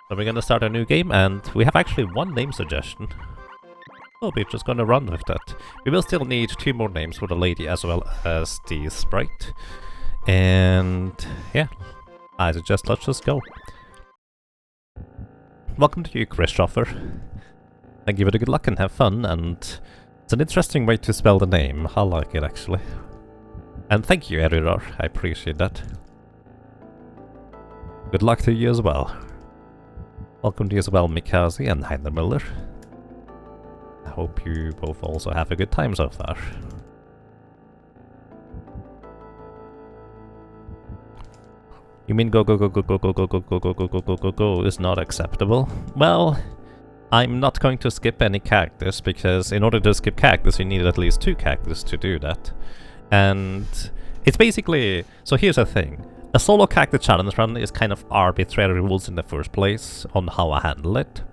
So we're gonna start a new game, and we have actually one name suggestion. So we're just gonna run with that. We will still need 2 more names for the lady as well as the sprite. And yeah, I suggest let's just go. Welcome to you, Christopher. I give it a good luck and have fun, and it's an interesting way to spell the name. I like it actually. And thank you, Eridar. I appreciate that. Good luck to you as well. Welcome to you as well, Mikazi and Heinemüller. I hope you both also have a good time so far. You mean go is not acceptable? Well, I'm not going to skip any characters, because in order to skip characters you need at least 2 characters to do that. And it's basically... So here's the thing. A solo character challenge run is kind of arbitrary rules in the first place on how I handle it.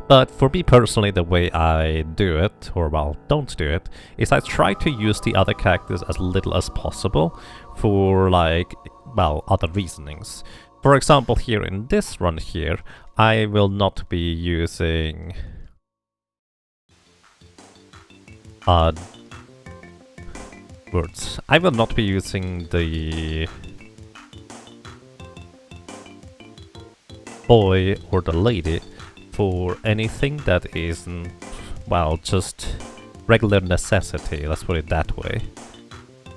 But for me personally, the way I do it, or well, don't do it, is I try to use the other characters as little as possible for like, well, other reasonings. For example, here in this run here, I will not be using words. I will not be using the boy or the lady for anything that isn't, well, just regular necessity, let's put it that way.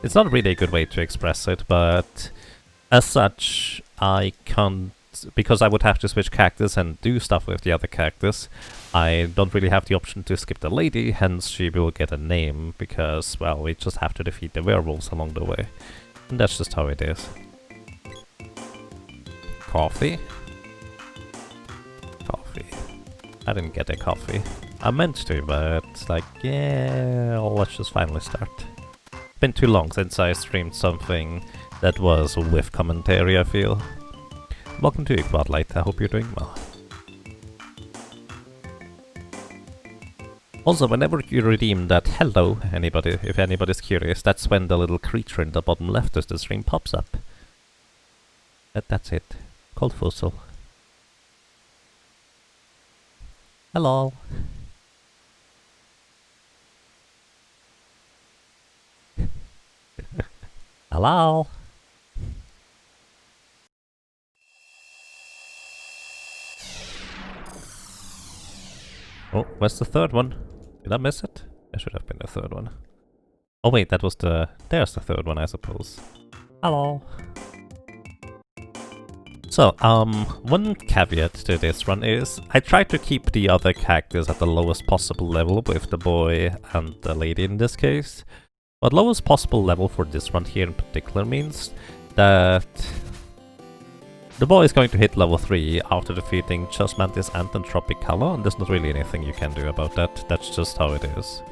It's not really a good way to express it, but as such, I can't, because I would have to switch characters and do stuff with the other characters, I don't really have the option to skip the lady, hence she will get a name, because, well, we just have to defeat the werewolves along the way. And that's just how it is. Coffee? Coffee. I didn't get a coffee. I meant to, but like, yeah, let's just finally start. It's been too long since I streamed something that was with commentary, I feel. Welcome to Spotlight, I hope you're doing well. Also, whenever you redeem that hello, anybody, if anybody's curious, that's when the little creature in the bottom left of the stream pops up. That's it. Called Fossil. Hello. Hello. Oh, where's the third one? Did I miss it? There should have been the third one. Oh wait, that was the... There's the third one, I suppose. Hello. So, one caveat to this run is I try to keep the other characters at the lowest possible level with the boy and the lady in this case. But lowest possible level for this run here in particular means that the boy is going to hit level 3 after defeating Just Mantis and Tropicalo, and there's not really anything you can do about that, that's just how it is.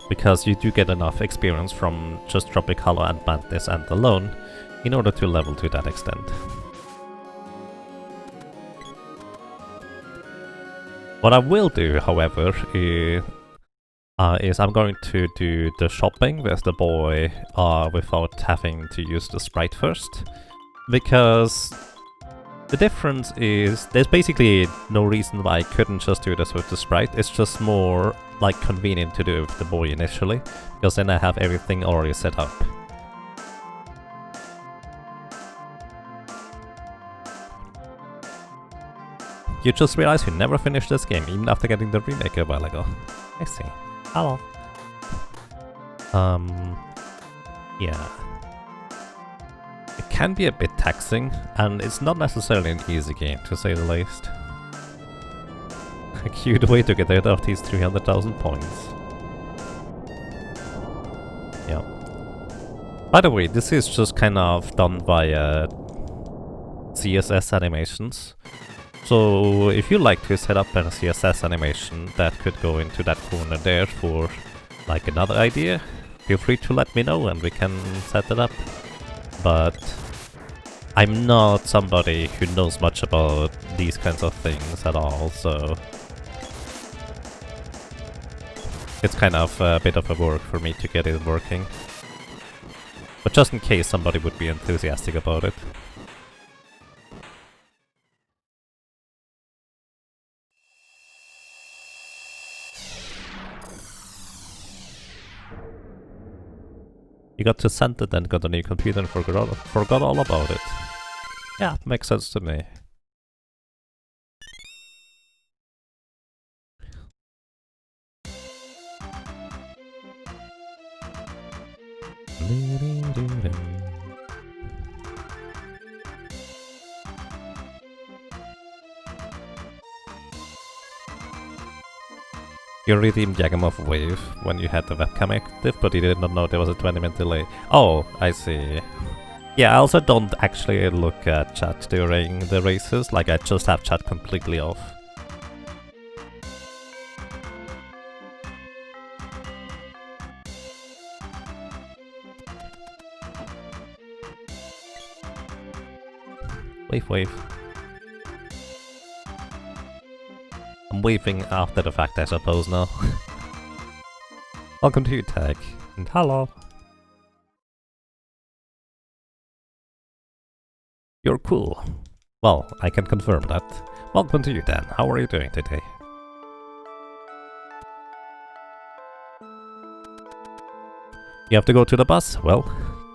Because you do get enough experience from just Tropicalo and Mantis and alone in order to level to that extent. What I will do, however, is I'm going to do the shopping with the boy without having to use the sprite first. Because the difference is there's basically no reason why I couldn't just do this with the sprite. It's just more like convenient to do with the boy initially, because then I have everything already set up. You just realize you never finished this game, even after getting the remake a while ago. I see. Hello. Yeah. It can be a bit taxing, and it's not necessarily an easy game, to say the least. A cute way to get rid of these 300,000 points. Yeah. By the way, this is just kind of done via CSS animations. So if you like to set up a CSS animation that could go into that corner there for like another idea, feel free to let me know and we can set it up. But I'm not somebody who knows much about these kinds of things at all, so it's kind of a bit of a work for me to get it working. But just in case somebody would be enthusiastic about it. You got to send it, then got a new computer and forgot all about it. Yeah, makes sense to me. You redeemed Yagamov Wave when you had the webcam active, but you did not know there was a 20-minute delay. Oh, I see. Yeah, I also don't actually look at chat during the races, like I just have chat completely off. Wave. I'm waving after the fact, I suppose, now. Welcome to you, Tag. And hello. You're cool. Well, I can confirm that. Welcome to you, Dan. How are you doing today? You have to go to the bus? Well,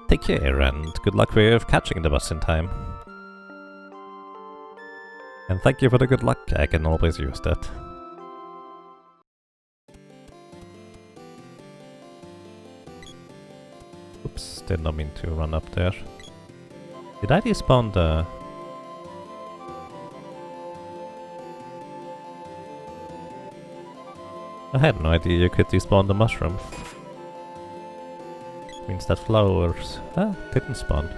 take care and good luck with catching the bus in time. And thank you for the good luck, I can always use that. Oops, did not mean to run up there. Did I despawn the... I had no idea you could despawn the mushroom. Means that flowers... didn't spawn.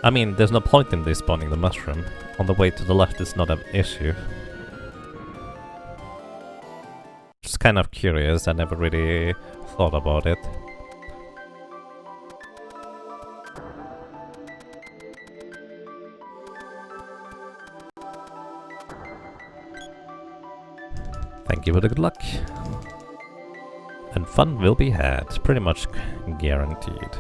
I mean, there's no point in despawning the mushroom. On the way to the left is not an issue. Just kind of curious, I never really thought about it. Thank you for the good luck. And fun will be had, pretty much guaranteed.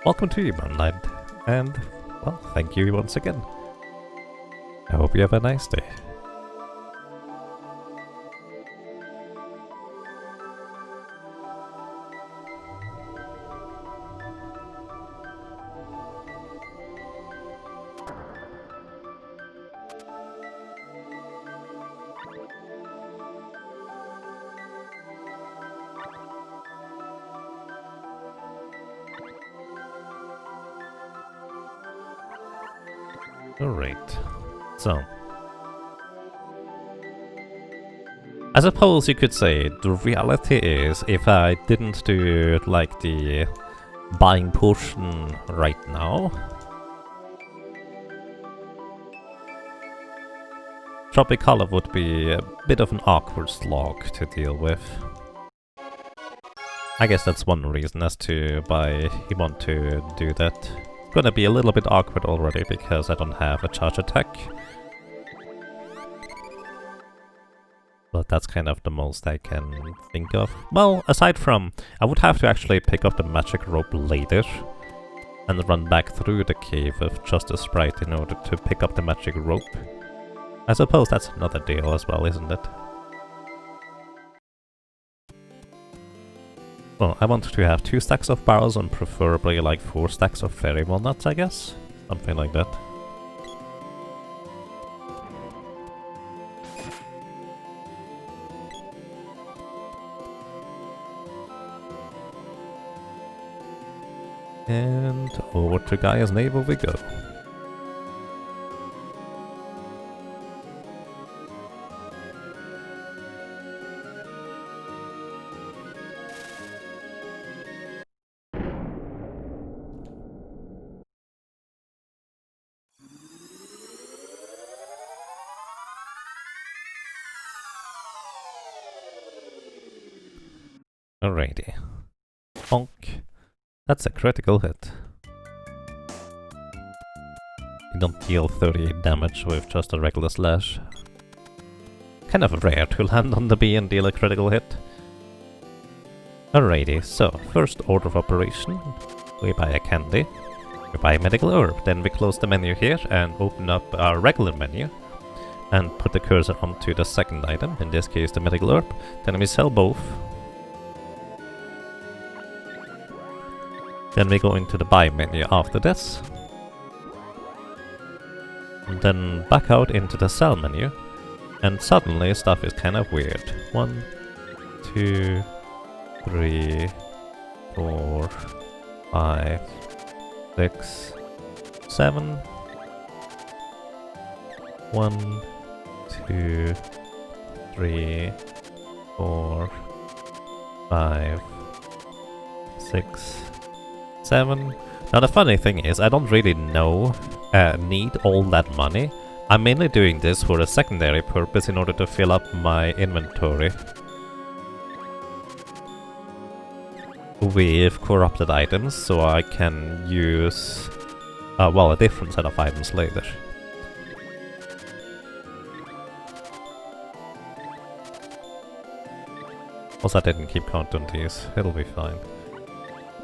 Welcome to you, Moonlight, and, well, thank you once again. I hope you have a nice day. Alright, so... I suppose you could say the reality is, if I didn't do like the buying portion right now, Tropicalia would be a bit of an awkward slog to deal with. I guess that's one reason as to why you want to do that. It's gonna be a little bit awkward already because I don't have a charge attack. But that's kind of the most I can think of. Well, aside from, I would have to actually pick up the magic rope later and run back through the cave with just a sprite in order to pick up the magic rope. I suppose that's another deal as well, isn't it? Well, I want to have 2 stacks of barrels and preferably like 4 stacks of fairy walnuts, I guess? Something like that. And over to Gaia's navel we go. Alrighty. Honk. That's a critical hit. You don't deal 38 damage with just a regular slash. Kind of rare to land on the bee and deal a critical hit. Alrighty, so first order of operation. We buy a candy. We buy a medical herb. Then we close the menu here and open up our regular menu. And put the cursor onto the second item, in this case the medical herb. Then we sell both. Then we go into the buy menu after this. And then back out into the sell menu. And suddenly stuff is kind of weird. 1, 2, 3, 4, 5, 6, 7. 1, 2, 3, 4, 5, 6, 7. Now the funny thing is, I don't really need all that money. I'm mainly doing this for a secondary purpose in order to fill up my inventory with corrupted items, so I can use, well, a different set of items later. Also, I didn't keep count on these, it'll be fine.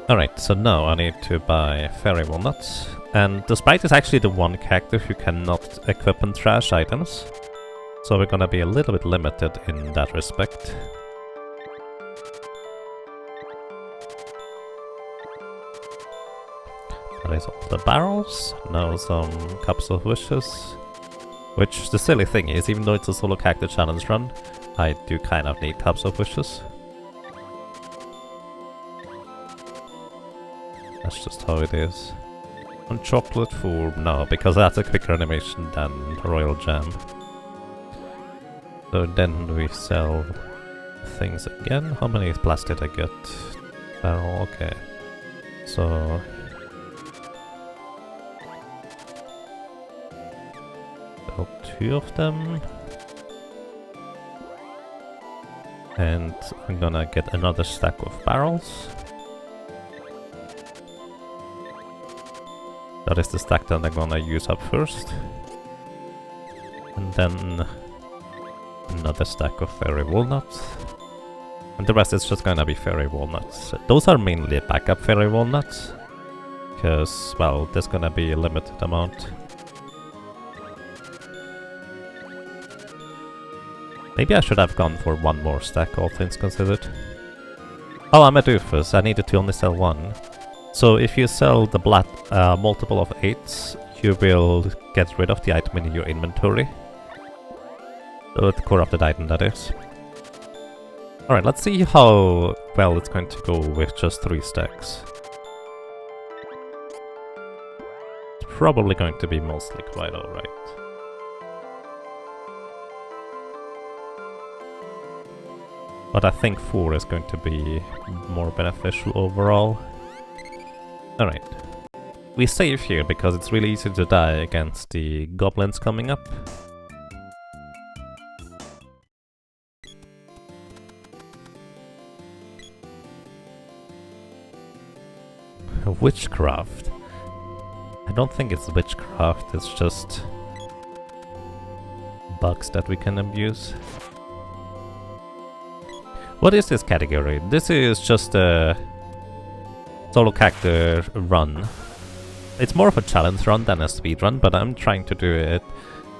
Alright, so now I need to buy fairy walnuts. And the Sprite is actually the one character who cannot equip and trash items. So we're gonna be a little bit limited in that respect. That is all the barrels. Now some cups of wishes. Which the silly thing is, even though it's a solo character challenge run, I do kind of need cups of wishes. That's just how it is. On chocolate for now, because that's a quicker animation than Royal Jam. So then we sell things again. How many plus did I get? Barrel, okay. So sell 2 of them. And I'm gonna get another stack of barrels. That is the stack that I'm gonna use up first. And then another stack of fairy walnuts. And the rest is just gonna be fairy walnuts. Those are mainly backup fairy walnuts. Because, well, there's gonna be a limited amount. Maybe I should have gone for one more stack, all things considered. Oh, I'm a doofus. I needed to only sell one. So if you sell the black multiple of 8s, you will get rid of the item in your inventory. So the corrupted item, that is. Alright, let's see how well it's going to go with just 3 stacks. It's probably going to be mostly quite alright. But I think 4 is going to be more beneficial overall. Alright. We save here because it's really easy to die against the goblins coming up. Witchcraft. I don't think it's witchcraft, it's just bugs that we can abuse. What is this category? This is just a solo character run. It's more of a challenge run than a speed run, but I'm trying to do it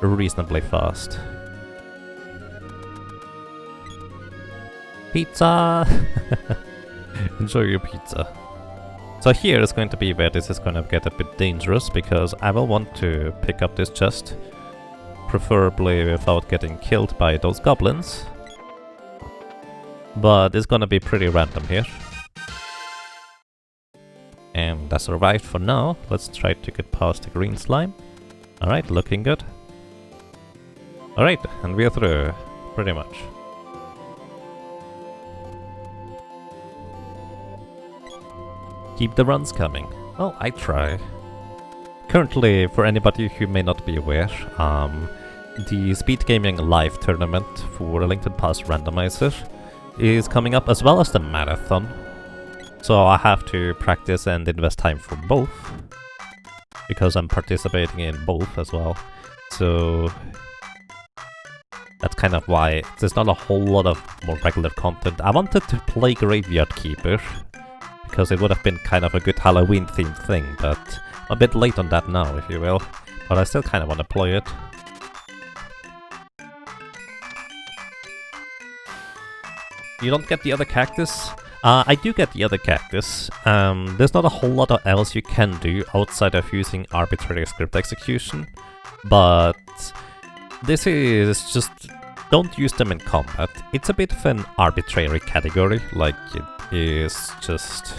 reasonably fast. Pizza! Enjoy your pizza. So here is going to be where this is going to get a bit dangerous, because I will want to pick up this chest, preferably without getting killed by those goblins. But it's gonna be pretty random here. And I survived for now. Let's try to get past the green slime. Alright, looking good. Alright, and we're through, pretty much. Keep the runs coming. Well, I try. Currently, for anybody who may not be aware, the Speed Gaming Live tournament for a Link to the Past randomizer is coming up, as well as the marathon. So I have to practice and invest time for both, because I'm participating in both as well. So that's kind of why there's not a whole lot of more regular content. I wanted to play Graveyard Keeper, because it would have been kind of a good Halloween themed thing, but I'm a bit late on that now, if you will. But I still kind of want to play it. You don't get the other cactus? I do get the other cactus. There's not a whole lot of else you can do outside of using arbitrary script execution, but this is just... don't use them in combat. It's a bit of an arbitrary category, like it is just...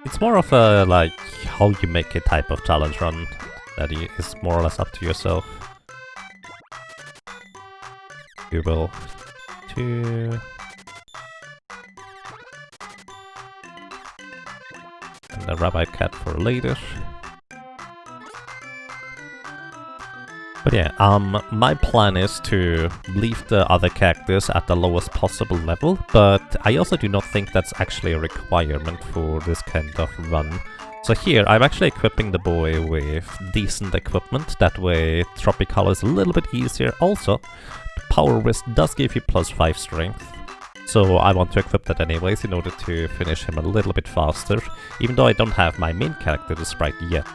it's more of a, like, how you make a type of challenge run that is more or less up to yourself. You will... 2... and the rabbit cat for later. But yeah, my plan is to leave the other cactus at the lowest possible level, but I also do not think that's actually a requirement for this kind of run. So here, I'm actually equipping the boy with decent equipment, that way Tropical is a little bit easier. Also, Power Wrist does give you +5 strength, so I want to equip that anyways in order to finish him a little bit faster, even though I don't have my main character, the Sprite, yet.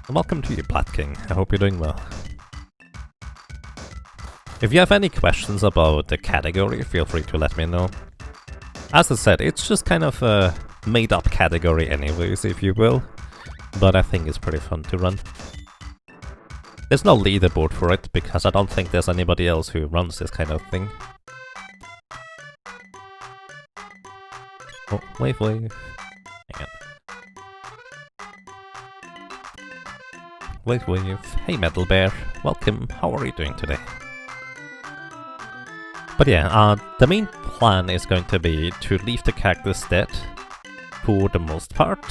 Welcome to you, Plat King. I hope you're doing well. If you have any questions about the category, feel free to let me know. As I said, it's just kind of a made-up category anyways, if you will, but I think it's pretty fun to run. There's no leaderboard for it, because I don't think there's anybody else who runs this kind of thing. Oh, wave. Hang on. Wave. Hey Metal Bear, welcome, how are you doing today? But yeah, the main plan is going to be to leave the cactus dead for the most part.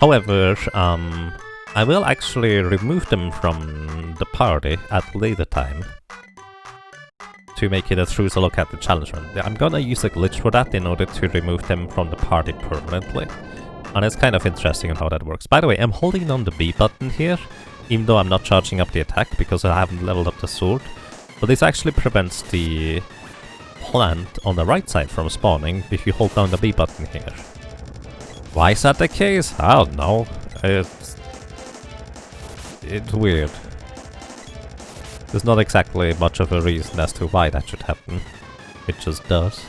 However, I will actually remove them from the party at a later time to make it a true solo captain challenge run. I'm gonna use a glitch for that in order to remove them from the party permanently. And it's kind of interesting on how that works. By the way, I'm holding on the B button here, even though I'm not charging up the attack because I haven't leveled up the sword. But this actually prevents the plant on the right side from spawning if you hold down the B button here. Why is that the case? I don't know. It's weird. There's not exactly much of a reason as to why that should happen. It just does.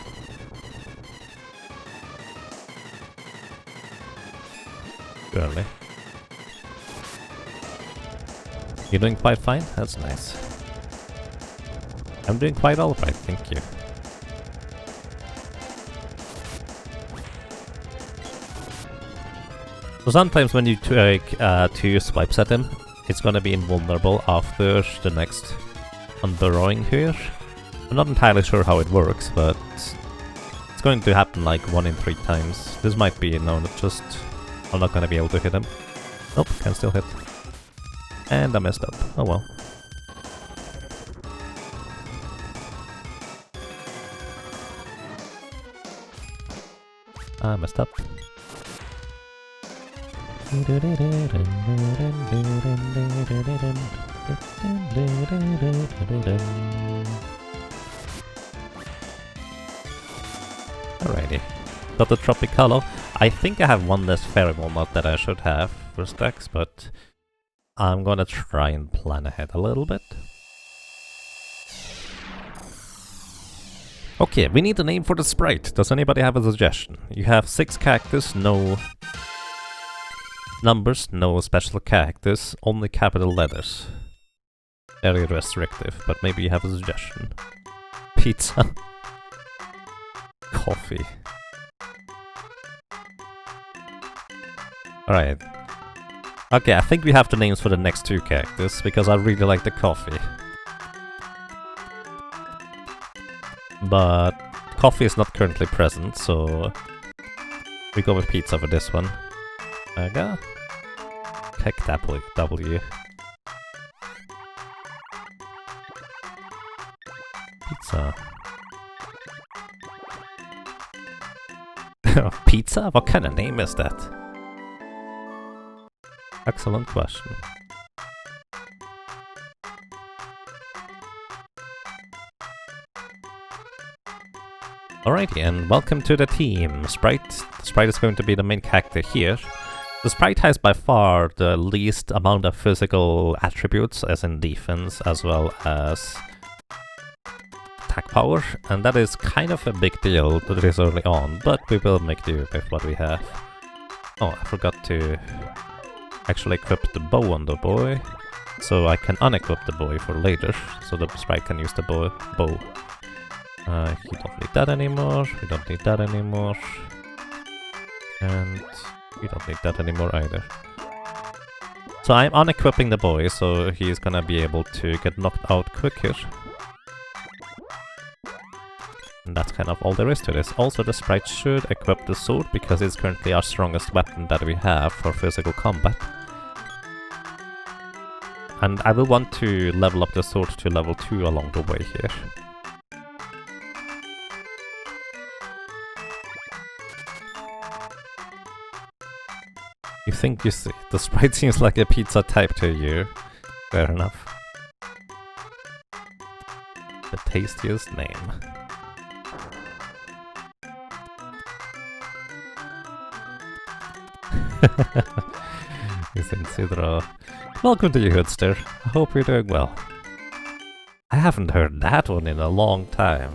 Early. You're doing quite fine? That's nice. I'm doing quite alright, thank you. So sometimes when you take 2 swipes at him, it's gonna be invulnerable after the next unburrowing here. I'm not entirely sure how it works, but it's going to happen like 1 in 3 times. This might be, no, just... I'm not gonna be able to hit him. Nope, can still hit. And I messed up. Oh well. I messed up. Alrighty. Got the Tropicalo. I think I have one less fairy walnut that I should have for stacks, but I'm gonna try and plan ahead a little bit. Okay, we need a name for the sprite. Does anybody have a suggestion? You have 6 cactus, no numbers, no special characters, only capital letters. Very restrictive, but maybe you have a suggestion. Pizza. Coffee. Alright. Okay, I think we have the names for the next 2 characters, because I really like the coffee. But coffee is not currently present, so We go with pizza for this one. Go. Click W. Pizza. Pizza? What kind of name is that? Excellent question. Alrighty, and welcome to the team. Sprite. Sprite is going to be the main character here. The Sprite has by far the least amount of physical attributes, as in defense, as well as attack power, and that is kind of a big deal this early on, but we will make do with what we have. Oh, I forgot to actually equip the bow on the boy, so I can unequip the boy for later, so the Sprite can use the bow. You don't need that anymore, we don't need that anymore, and we don't need that anymore either. So I'm unequipping the boy, so he's gonna be able to get knocked out quicker. And that's kind of all there is to this. Also, the Sprite should equip the sword, because it's currently our strongest weapon that we have for physical combat. And I will want to level up the sword to level 2 along the way here. You think you see. The Sprite seems like a pizza type to you. Fair enough. The tastiest name. Isidro. Welcome to you, Hoodster. I hope you're doing well. I haven't heard that one in a long time.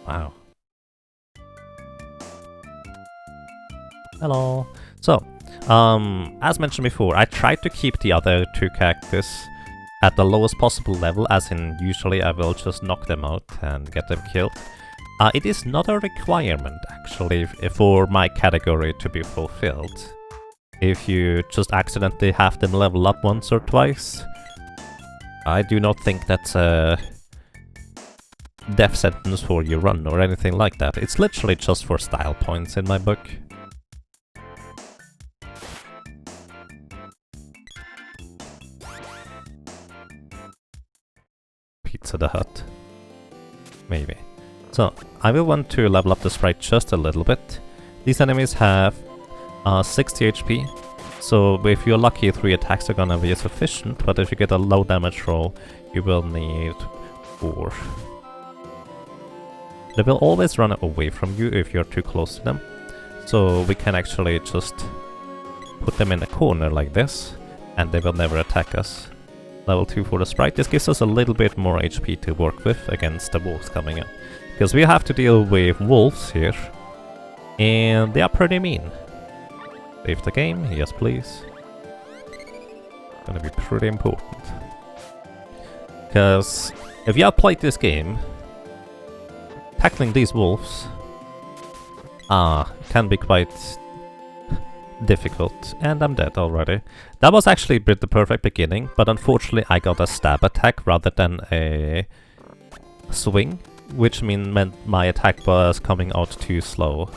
Wow. Hello. So, as mentioned before, I tried to keep the other two characters at the lowest possible level, as in usually I will just knock them out and get them killed. It is not a requirement, actually, for my category to be fulfilled. If you just accidentally have them level up once or twice, I do not think that's a death sentence for your run or anything like that. It's literally just for style points in my book. Pizza the Hut. Maybe. So, I will want to level up the Sprite just a little bit. These enemies have 60 HP, so if you're lucky 3 attacks are gonna be sufficient, but if you get a low damage roll, you will need 4. They will always run away from you if you're too close to them, so we can actually just put them in a corner like this, and they will never attack us. Level 2 for the Sprite. This gives us a little bit more HP to work with against the wolves coming up, because we have to deal with wolves here, and they are pretty mean. Save the game, yes please. Gonna be pretty important. Because if you have played this game, tackling these wolves can be quite difficult. And I'm dead already. That was actually the perfect beginning, but unfortunately I got a stab attack rather than a swing, which meant my attack was coming out too slow.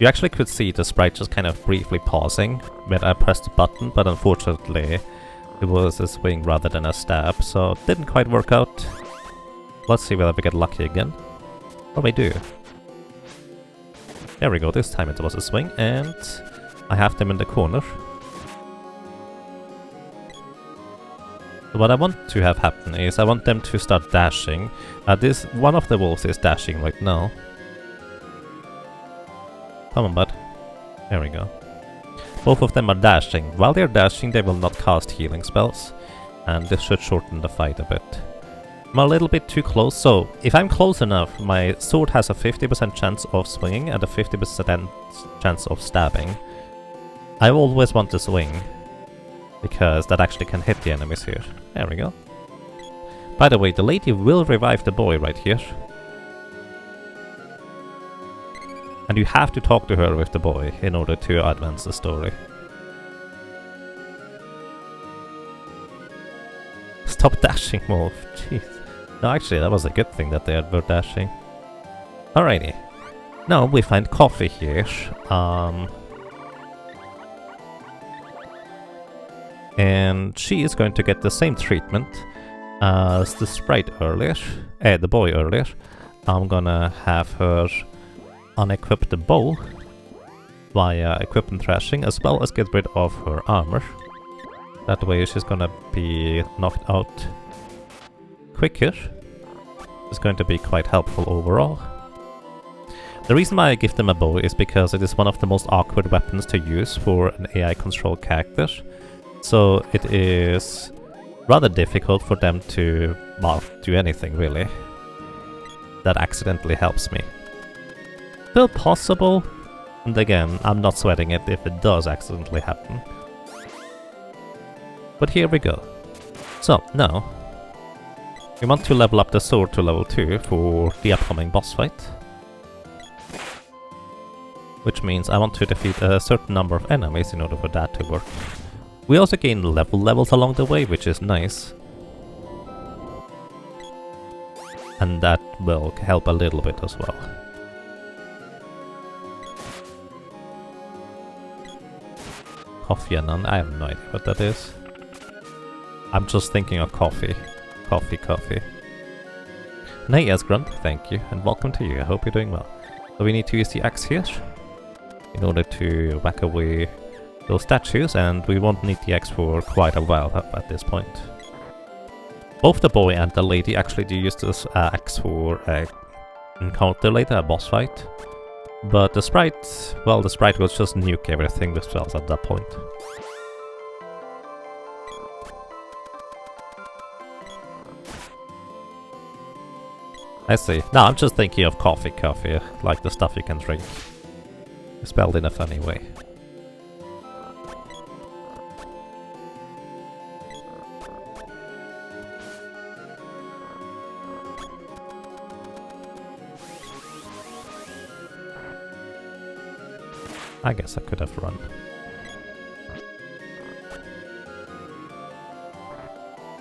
You actually could see the Sprite just kind of briefly pausing when I pressed the button, but unfortunately it was a swing rather than a stab, so it didn't quite work out. Let's see whether we get lucky again. Oh, we do. There we go, this time it was a swing, and I have them in the corner. So what I want to have happen is I want them to start dashing. One of the wolves is dashing right now. Come on, bud. There we go. Both of them are dashing. While they're dashing, they will not cast healing spells, and this should shorten the fight a bit. I'm a little bit too close, so if I'm close enough, my sword has a 50% chance of swinging and a 50% chance of stabbing. I always want to swing, because that actually can hit the enemies here. There we go. By the way, the lady will revive the boy right here. And you have to talk to her with the boy in order to advance the story. Stop dashing, Wolf. Jeez. No, actually, that was a good thing that they were dashing. Alrighty. Now we find coffee here. And she is going to get the same treatment as the sprite earlier, the boy earlier. I'm gonna have her unequip the bow via equipment thrashing, as well as get rid of her armor. That way she's gonna be knocked out quicker. It's going to be quite helpful overall. The reason why I give them a bow is because it is one of the most awkward weapons to use for an AI controlled character. So it is rather difficult for them to, well, do anything really that accidentally helps me. Still possible, and again, I'm not sweating it if it does accidentally happen. But here we go. So, now, we want to level up the sword to level 2 for the upcoming boss fight. Which means I want to defeat a certain number of enemies in order for that to work. We also gain levels along the way, which is nice. And that will help a little bit as well. Coffee and none, I have no idea what that is. I'm just thinking of coffee. Coffee. And hey Esgrunt, thank you, and welcome to you, I hope you're doing well. So we need to use the axe here in order to whack away those statues, and we won't need the axe for quite a while at this point. Both the boy and the lady actually do use this axe for encounter later, a boss fight. But the sprite, well, the sprite will just nuke everything with spells at that point. I see. No, I'm just thinking of coffee, like the stuff you can drink. Spelled in a funny way. I guess I could have run.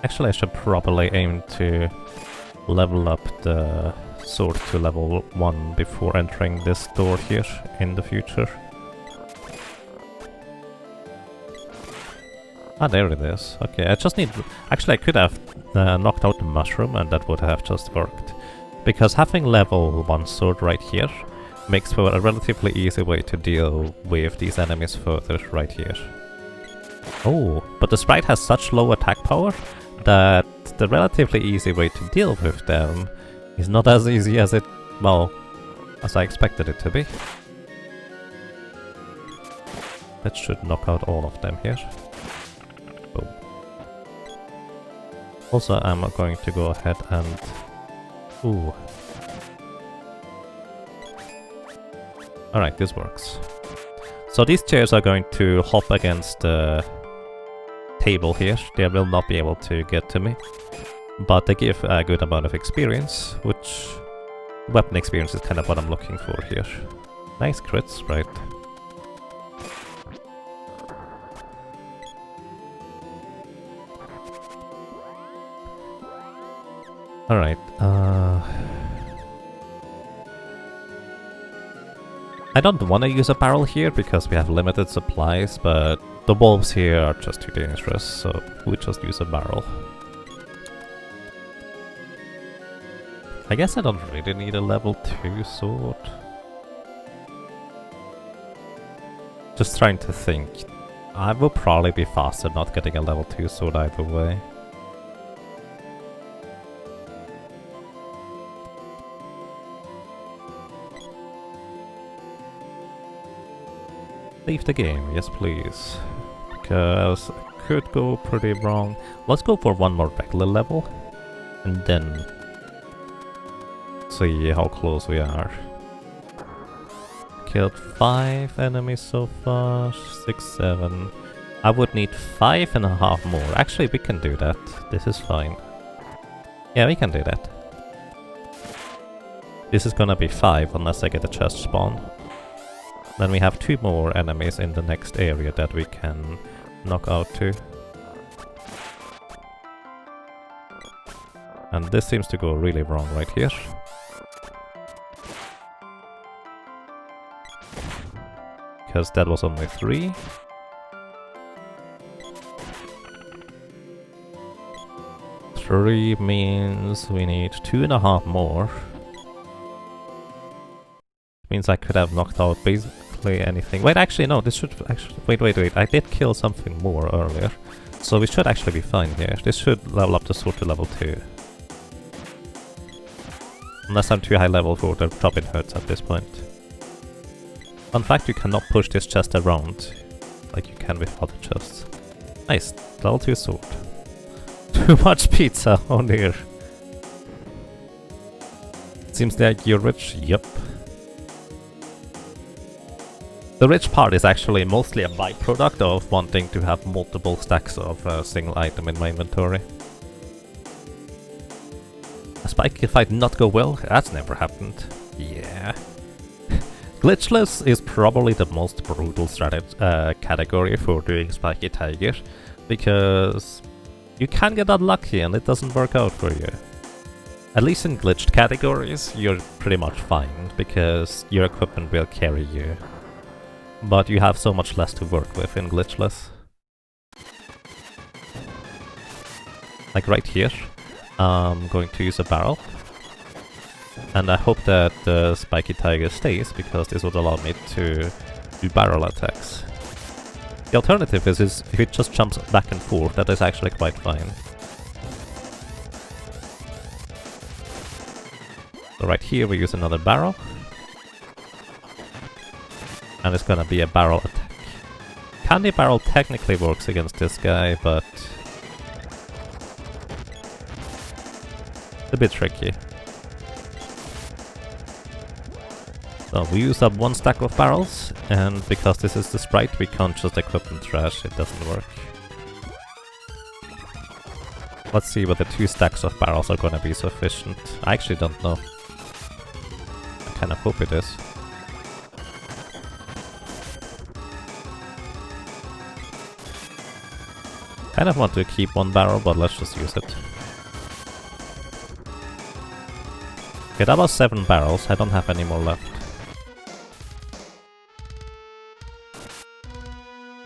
Actually, I should probably aim to level up the sword to level 1 before entering this door here in the future. Ah, there it is. Okay, I just need... Actually, I could have knocked out the mushroom and that would have just worked. Because having level 1 sword right here makes for a relatively easy way to deal with these enemies further right here. Oh, but the sprite has such low attack power that the relatively easy way to deal with them is not as easy as it, well, as I expected it to be. That should knock out all of them here. Boom. Also, I'm going to go ahead and... Ooh. Alright, this works. So these chairs are going to hop against the table here. They will not be able to get to me. But they give a good amount of experience, which... weapon experience is kind of what I'm looking for here. Nice crits, right? Alright, I don't want to use a barrel here because we have limited supplies, but the wolves here are just too dangerous, so we just use a barrel. I guess I don't really need a level 2 sword. Just trying to think. I will probably be faster not getting a level 2 sword either way. Leave the game, yes please. Because it could go pretty wrong. Let's go for one more regular level. And then see how close we are. Killed 5 enemies so far, 6, 7. I would need 5.5 more. Actually, we can do that. This is fine. Yeah, we can do that. This is gonna be 5 unless I get a chest spawn. Then we have 2 more enemies in the next area that we can knock out too. And this seems to go really wrong right here. Because that was only 3. 3 means we need 2.5 more. Means I could have knocked out basically anything. Wait, actually no, this should actually... Wait, I did kill something more earlier. So we should actually be fine here. This should level up the sword to level 2. Unless I'm too high level for the drop-in hurts at this point. Fun fact, you cannot push this chest around like you can with other chests. Nice, level 2 sword. Too much pizza on here. Seems like you're rich. Yep. The rich part is actually mostly a byproduct of wanting to have multiple stacks of a single item in my inventory. A spiky fight not go well? That's never happened. Yeah. Glitchless is probably the most brutal category for doing Spiky Tiger, because you can get unlucky and it doesn't work out for you. At least in glitched categories, you're pretty much fine, because your equipment will carry you. But you have so much less to work with in glitchless. Like right here, I'm going to use a barrel. And I hope that the Spiky Tiger stays, because this would allow me to do barrel attacks. The alternative is if it just jumps back and forth, that is actually quite fine. So right here we use another barrel. And it's gonna be a barrel attack. Candy barrel technically works against this guy, but it's a bit tricky. So we use up 1 stack of barrels, and because this is the Sprite, we can't just equipment trash, it doesn't work. Let's see whether 2 stacks of barrels are gonna be sufficient. I actually don't know. I kinda hope it is. Kind of want to keep 1 barrel, but let's just use it. Okay, that was 7 barrels, I don't have any more left.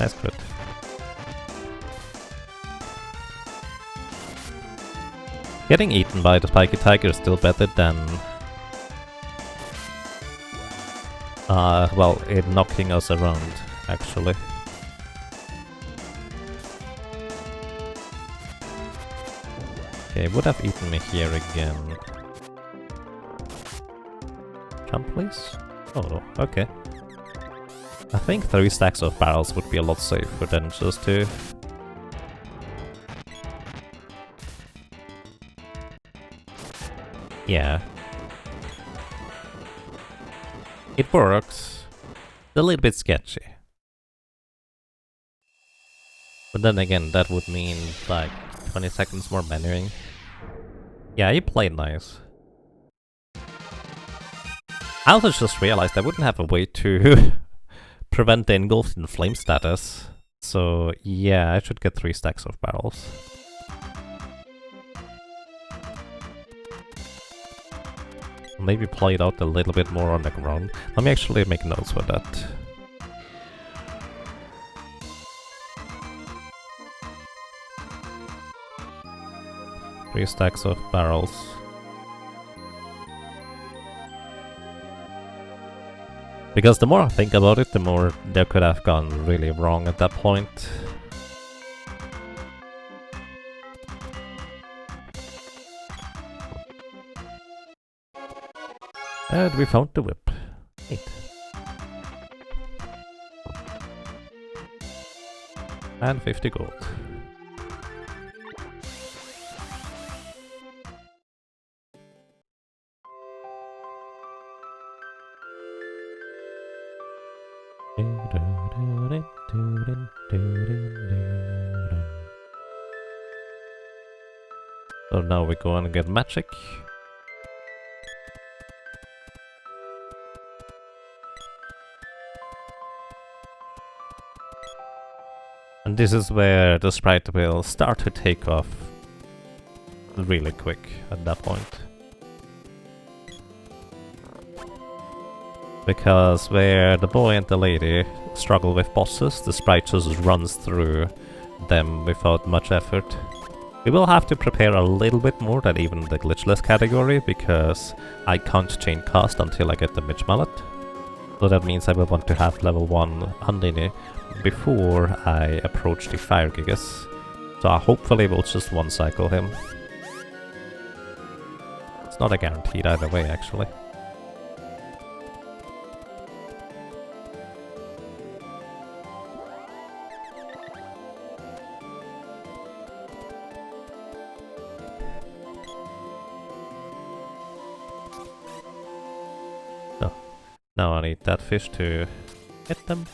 Nice crit. Getting eaten by the Spiky Tiger is still better than... well, it knocking us around, actually. Okay, would have eaten me here again. Jump, please? Oh, okay. I think 3 stacks of barrels would be a lot safer than just 2. Yeah. It works. It's a little bit sketchy. But then again, that would mean like 20 seconds more menuing. Yeah, you played nice. I also just realized I wouldn't have a way to prevent the engulfed in flame status. So yeah, I should get 3 stacks of barrels. Maybe play it out a little bit more on the ground. Let me actually make notes for that. Three stacks of barrels. Because the more I think about it, the more there could have gone really wrong at that point. And we found the whip. Neat. And 50 gold. So now we go and get magic. And this is where the sprite will start to take off really quick at that point. Because where the boy and the lady struggle with bosses, the sprite just runs through them without much effort. We will have to prepare a little bit more than even the glitchless category, because I can't chain cast until I get the Midge Mallet. So that means I will want to have level 1 Undine before I approach the Fire Gigas. So hopefully we'll just one-cycle him. It's not a guaranteed either way, actually. So, now I need that fish to hit them.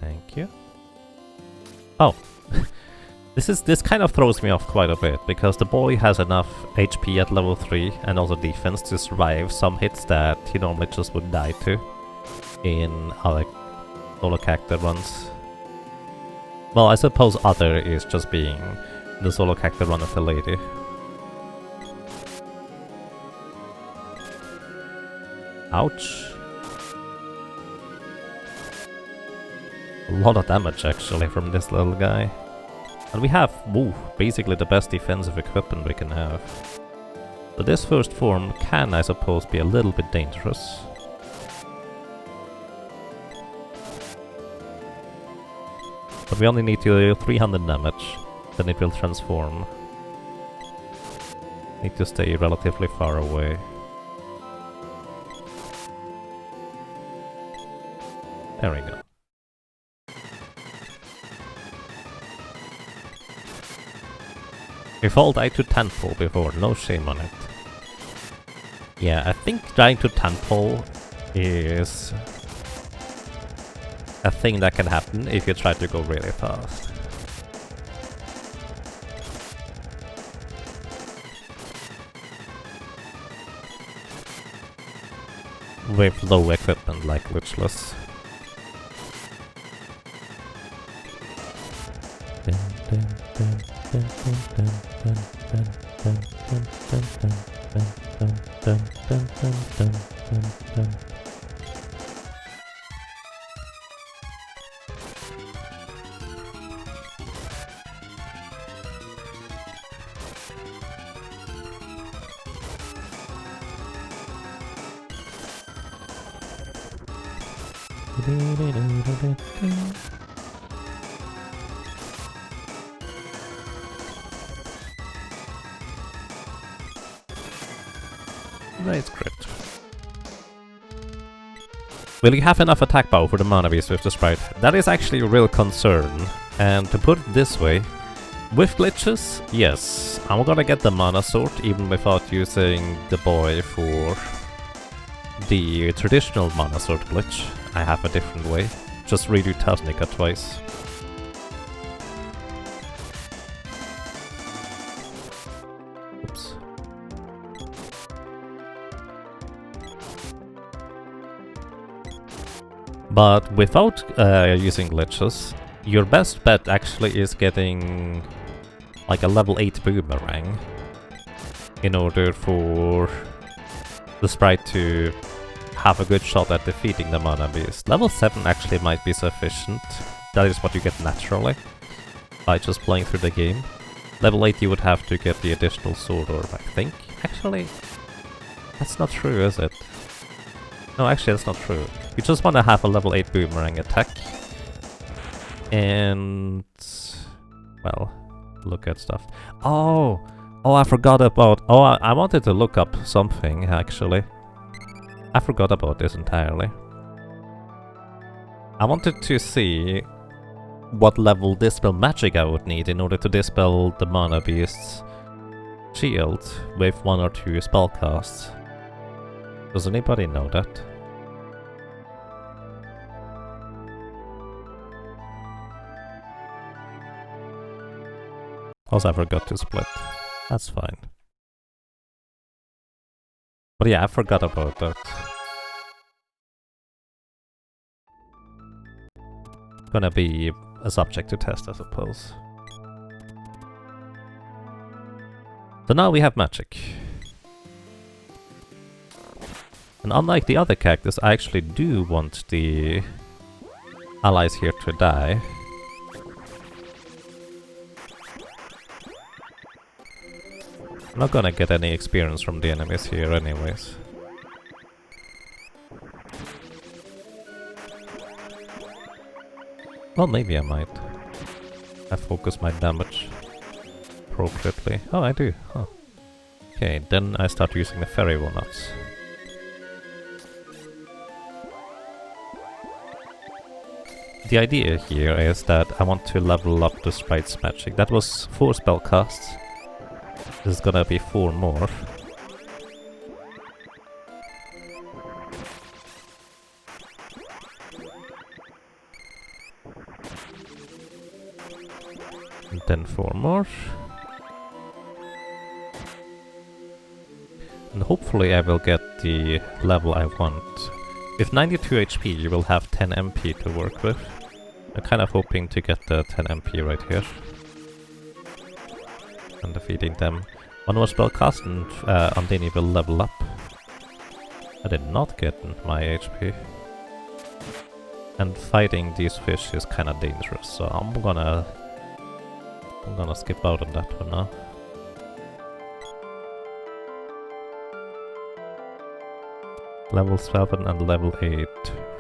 Thank you. Oh! This kind of throws me off quite a bit, because the boy has enough HP at level 3 and also defense to survive some hits that he normally just would die to in other solo character runs. Well, I suppose other is just being the solo character run of the lady. Ouch. A lot of damage actually from this little guy. And we have, basically the best defensive equipment we can have. So this first form can, I suppose, be a little bit dangerous. But we only need to do 300 damage, then it will transform. Need to stay relatively far away. There we go. We've all died to Tadpole before, no shame on it. Yeah, I think dying to Tadpole is a thing that can happen if you try to go really fast. With low equipment like glitchless. Nice crit. Will you have enough attack power for the mana beast with the sprite? That is actually a real concern. And to put it this way, with glitches, yes, I'm gonna get the mana sword even without using the boy for the traditional mana sword glitch. I have a different way. Just redo Tasnica twice. Oops. But without using glitches, your best bet actually is getting like a level 8 boomerang in order for the sprite to have a good shot at defeating the mana beast. Level 7 actually might be sufficient. That is what you get naturally by just playing through the game. Level 8 you would have to get the additional sword orb, I think. Actually, that's not true, is it? No, actually that's not true. You just want to have a level 8 boomerang attack. And... well, look at stuff. Oh! Oh, I forgot about... oh, I wanted to look up something, actually. I forgot about this entirely. I wanted to see what level Dispel Magic I would need in order to dispel the Mana Beast's shield with 1 or 2 spell casts. Does anybody know that? Also, I forgot to split. That's fine. But yeah, I forgot about that. Gonna be a subject to test, I suppose. So now we have magic. And unlike the other characters, I actually do want the allies here to die. I'm not gonna get any experience from the enemies here anyways. Well, maybe I might. I focus my damage appropriately. Oh, I do. Huh. Okay, then I start using the fairy walnuts. The idea here is that I want to level up the Sprite's magic. That was 4 spell casts. This is gonna be 4 more. And then 4 more. And hopefully I will get the level I want. With 92 HP you will have 10 MP to work with. I'm kind of hoping to get the 10 MP right here. And defeating them. 1 more spell cast and Andini will level up. I did not get my HP. And fighting these fish is kind of dangerous, so I'm gonna skip out on that one now. Level 7 and level 8,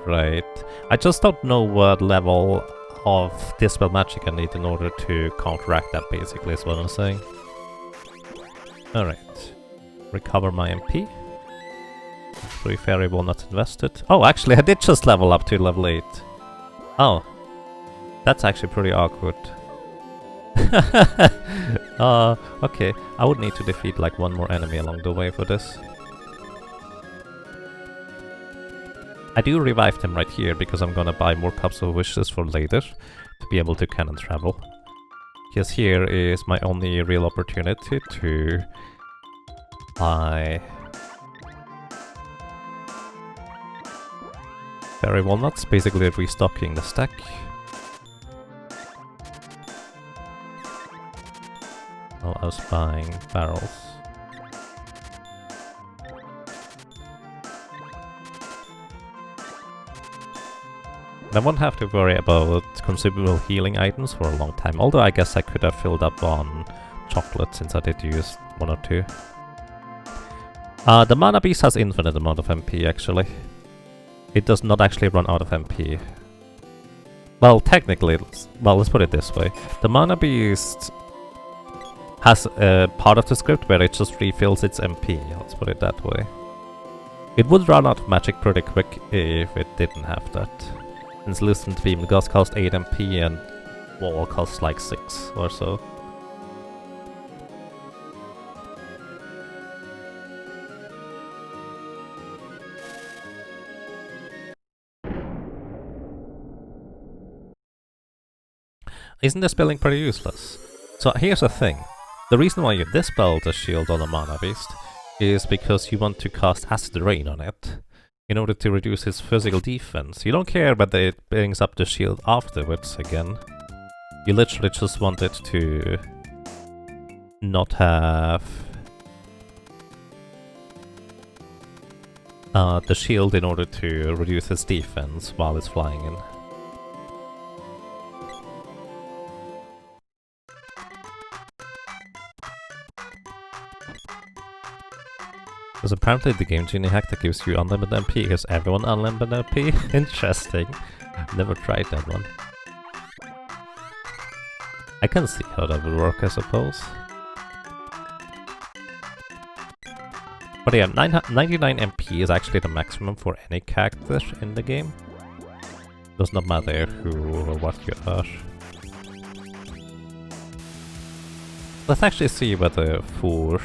right. I just don't know what level of Dispel Magic I need in order to counteract that, basically, is what I'm saying. Alright. Recover my MP. 3 fairy walnuts invested. Oh, actually, I did just level up to level 8. Oh. That's actually pretty awkward. Okay. I would need to defeat like 1 more enemy along the way for this. I do revive them right here because I'm gonna buy more Cups of Wishes for later to be able to cannon travel. Because here is my only real opportunity to buy fairy walnuts, basically restocking the stack. Oh, I was buying barrels. I won't have to worry about consumable healing items for a long time, although I guess I could have filled up on chocolate since I did use 1 or 2. The mana beast has infinite amount of MP actually. It does not actually run out of MP. Well, technically, well, let's put it this way. The mana beast has a part of the script where it just refills its MP, let's put it that way. It would run out of magic pretty quick if it didn't have that. Since Lucent Beam does cost 8 MP and Wall costs like 6 or so. Isn't this spelling pretty useless? So here's the thing. The reason why you dispel the shield on a mana beast is because you want to cast Acid Rain on it in order to reduce his physical defense. You don't care whether it brings up the shield afterwards again. You literally just want it to not have the shield in order to reduce his defense while it's flying in. Because apparently the Game Genie hack that gives you unlimited MP gives everyone unlimited MP? Interesting. Never tried that one. I can see how that would work, I suppose. But yeah, 99 MP is actually the maximum for any character in the game. Does not matter who or what you are. Let's actually see whether 4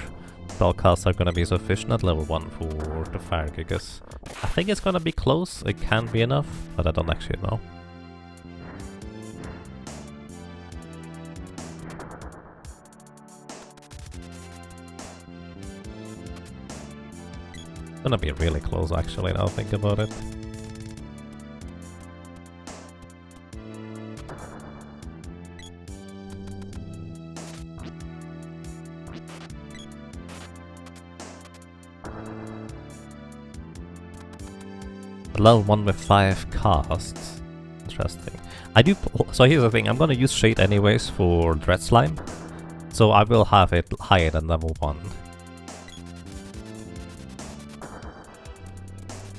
spellcasts are gonna be sufficient at level 1 for the Fire Gigas. I think it's gonna be close, it can be enough, but I don't actually know. It's gonna be really close actually, now think about it. Level 1 with 5 casts. Interesting. I do. So here's the thing, I'm gonna use Shade anyways for Dread Slime. So I will have it higher than level 1.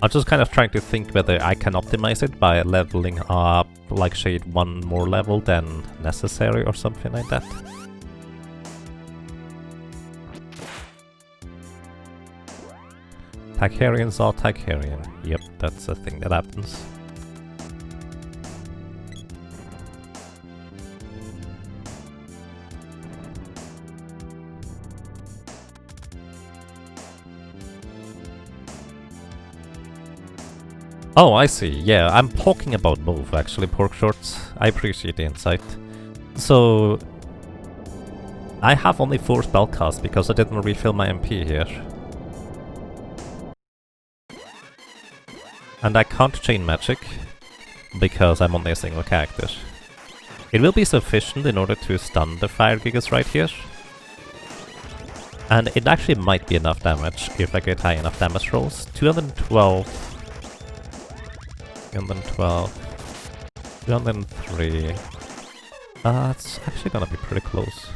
I'm just kind of trying to think whether I can optimize it by leveling up, like shade 1 more level than necessary or something like that. Tacharians are Tacharian. Yep, that's a thing that happens. Oh, I see. Yeah, I'm talking about both, actually, pork shorts. I appreciate the insight. So, I have only 4 spellcasts because I didn't refill my MP here. And I can't chain magic because I'm only a single character. It will be sufficient in order to stun the fire gigas right here. And it actually might be enough damage if I get high enough damage rolls. 212... 212, 203. It's actually gonna be pretty close.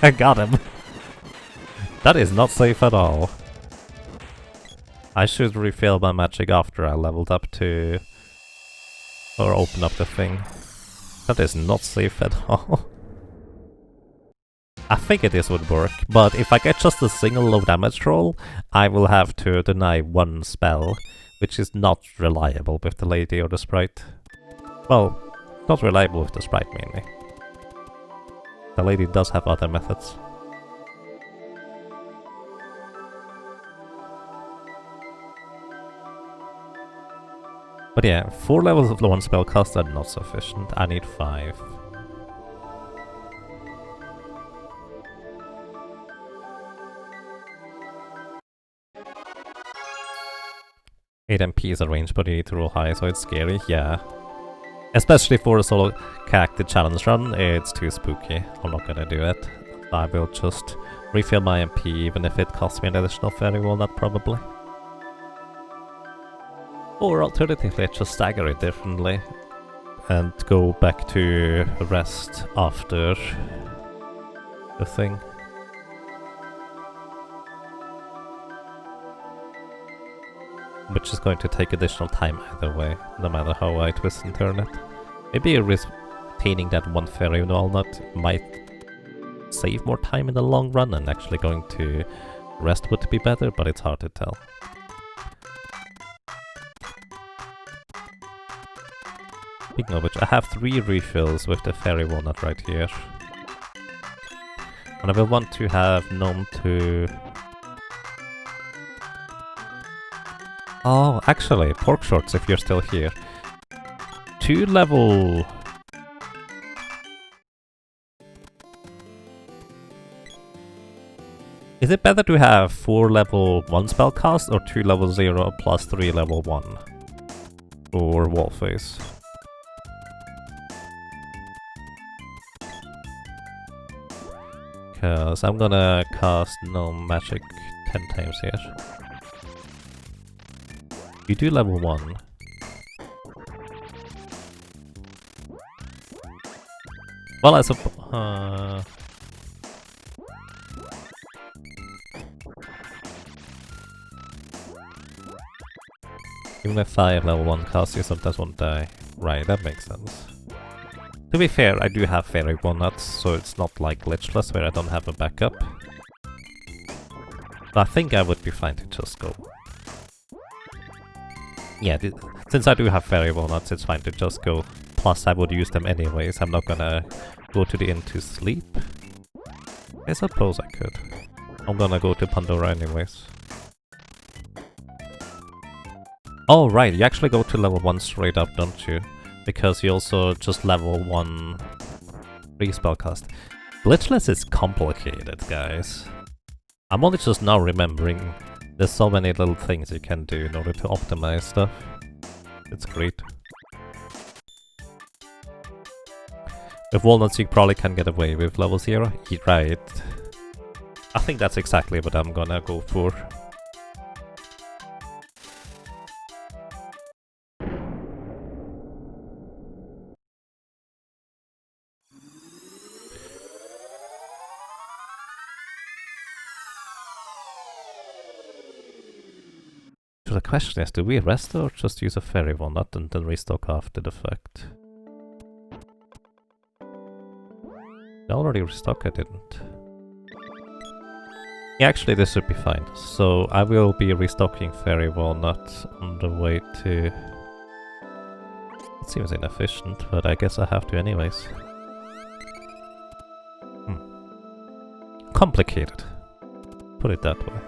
I got him. That is not safe at all. I should refill my magic after I leveled up to... or open up the thing. That is not safe at all. I figured this would work, but if I get just a single low damage roll, I will have to deny 1 spell, which is not reliable with the lady or the sprite. Well, not reliable with the sprite mainly. The lady does have other methods. But yeah, 4 levels of 1 spell cast are not sufficient. I need 5. 8 MP is a range, but you need to roll high, so it's scary, yeah. Especially for a solo character challenge run, it's too spooky. I'm not gonna do it. I will just refill my MP, even if it costs me an additional fairy walnut, probably. Or alternatively, just stagger it differently and go back to rest after the thing. Which is going to take additional time either way, no matter how I twist and turn it. Maybe retaining that 1 fairy walnut might save more time in the long run, and actually going to rest would be better, but it's hard to tell. Speaking of which, I have 3 refills with the fairy walnut right here. And I will want to have Gnome to... Oh, actually, pork shorts, if you're still here. 2 level... Is it better to have 4 level 1 spellcast or 2 level 0 plus 3 level 1? Or Wallface? Because I'm gonna cast Gnome Magic 10 times here. You do level 1. Well, I suppose... Even if I have level 1 cast, you sometimes won't die. Right, that makes sense. To be fair, I do have fairy walnuts, so it's not like glitchless where I don't have a backup. But I think I would be fine to just go. Yeah, since I do have fairy walnuts, it's fine to just go. Plus, I would use them anyways. I'm not gonna go to the inn to sleep. I suppose I could. I'm gonna go to Pandora anyways. Oh right, you actually go to level 1 straight up, don't you? Because you also just level 1 re-spellcast. Glitchless is complicated, guys. I'm only just now remembering there's so many little things you can do in order to optimize stuff. It's great. With walnuts you probably can get away with level 0. Right. I think that's exactly what I'm gonna go for. So the question is, do we rest or just use a fairy walnut and then restock after the fact? I already restocked, I didn't. Yeah, actually this should be fine. So I will be restocking fairy walnut on the way to... It seems inefficient, but I guess I have to anyways. Complicated. Put it that way.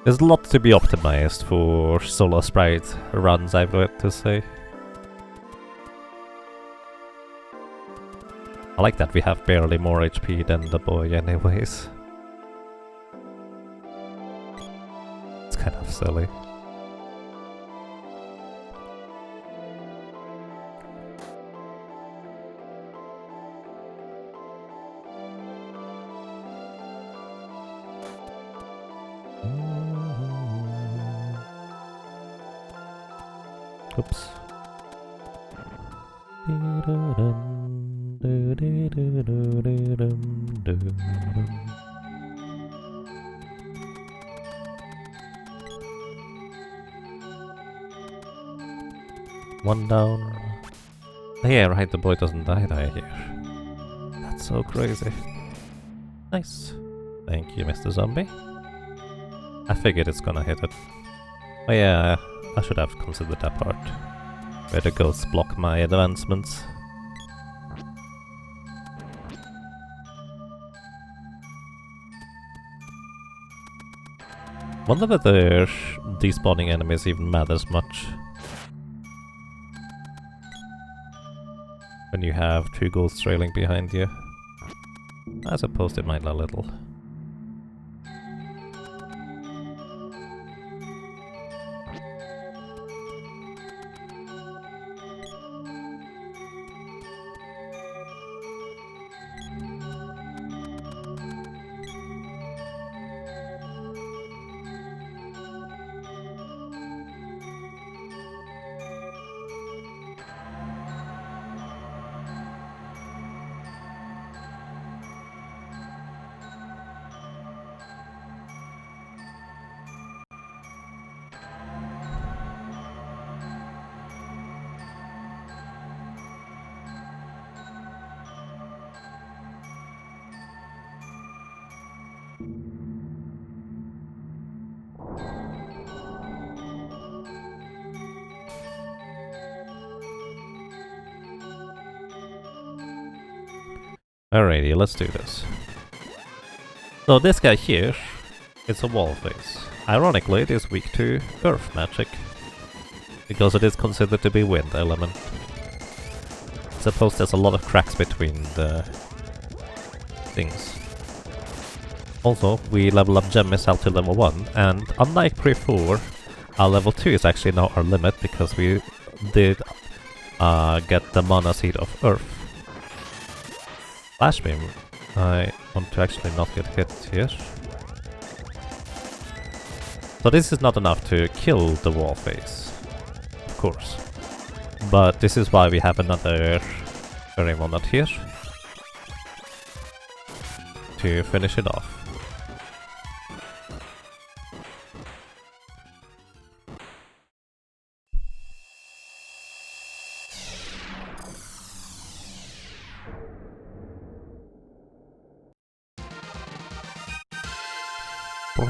There's a lot to be optimized for solo Sprite runs, I would to say. I like that we have barely more HP than the boy anyways. It's kind of silly. Oops. One down. Yeah, right, the boy doesn't die here. That's so crazy. Nice. Thank you, Mr. Zombie. I figured it's gonna hit it. Oh yeah, I should have considered that part. Where the ghosts block my advancements. Wonder whether despawning enemies even matters much. When you have two ghosts trailing behind you. I suppose it might a little. Alrighty, let's do this. So this guy here is a wall face. Ironically, it is weak to earth magic, because it is considered to be wind element. I suppose there's a lot of cracks between the things. Also, we level up Gem Missile to level 1, and unlike pre-4, our level 2 is actually now our limit, because we did get the Mana Seed of Earth. Flash Beam, I want to actually not get hit here. So this is not enough to kill the wall face, of course. But this is why we have another fairy walnut here to finish it off.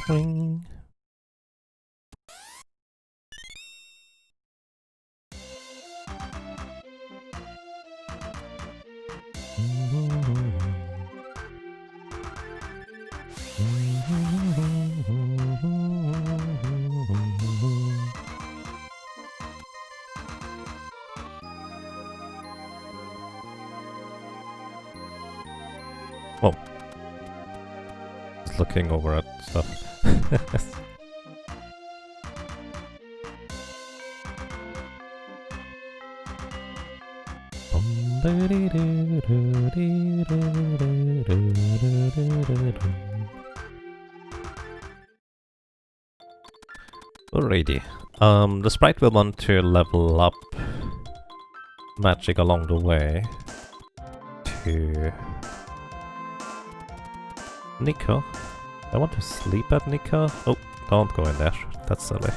Boing. Whoa. Just looking over at stuff. Alrighty. The sprite will want to level up magic along the way to Nika. I want to sleep at Nika. Oh, don't go in there. That's silly.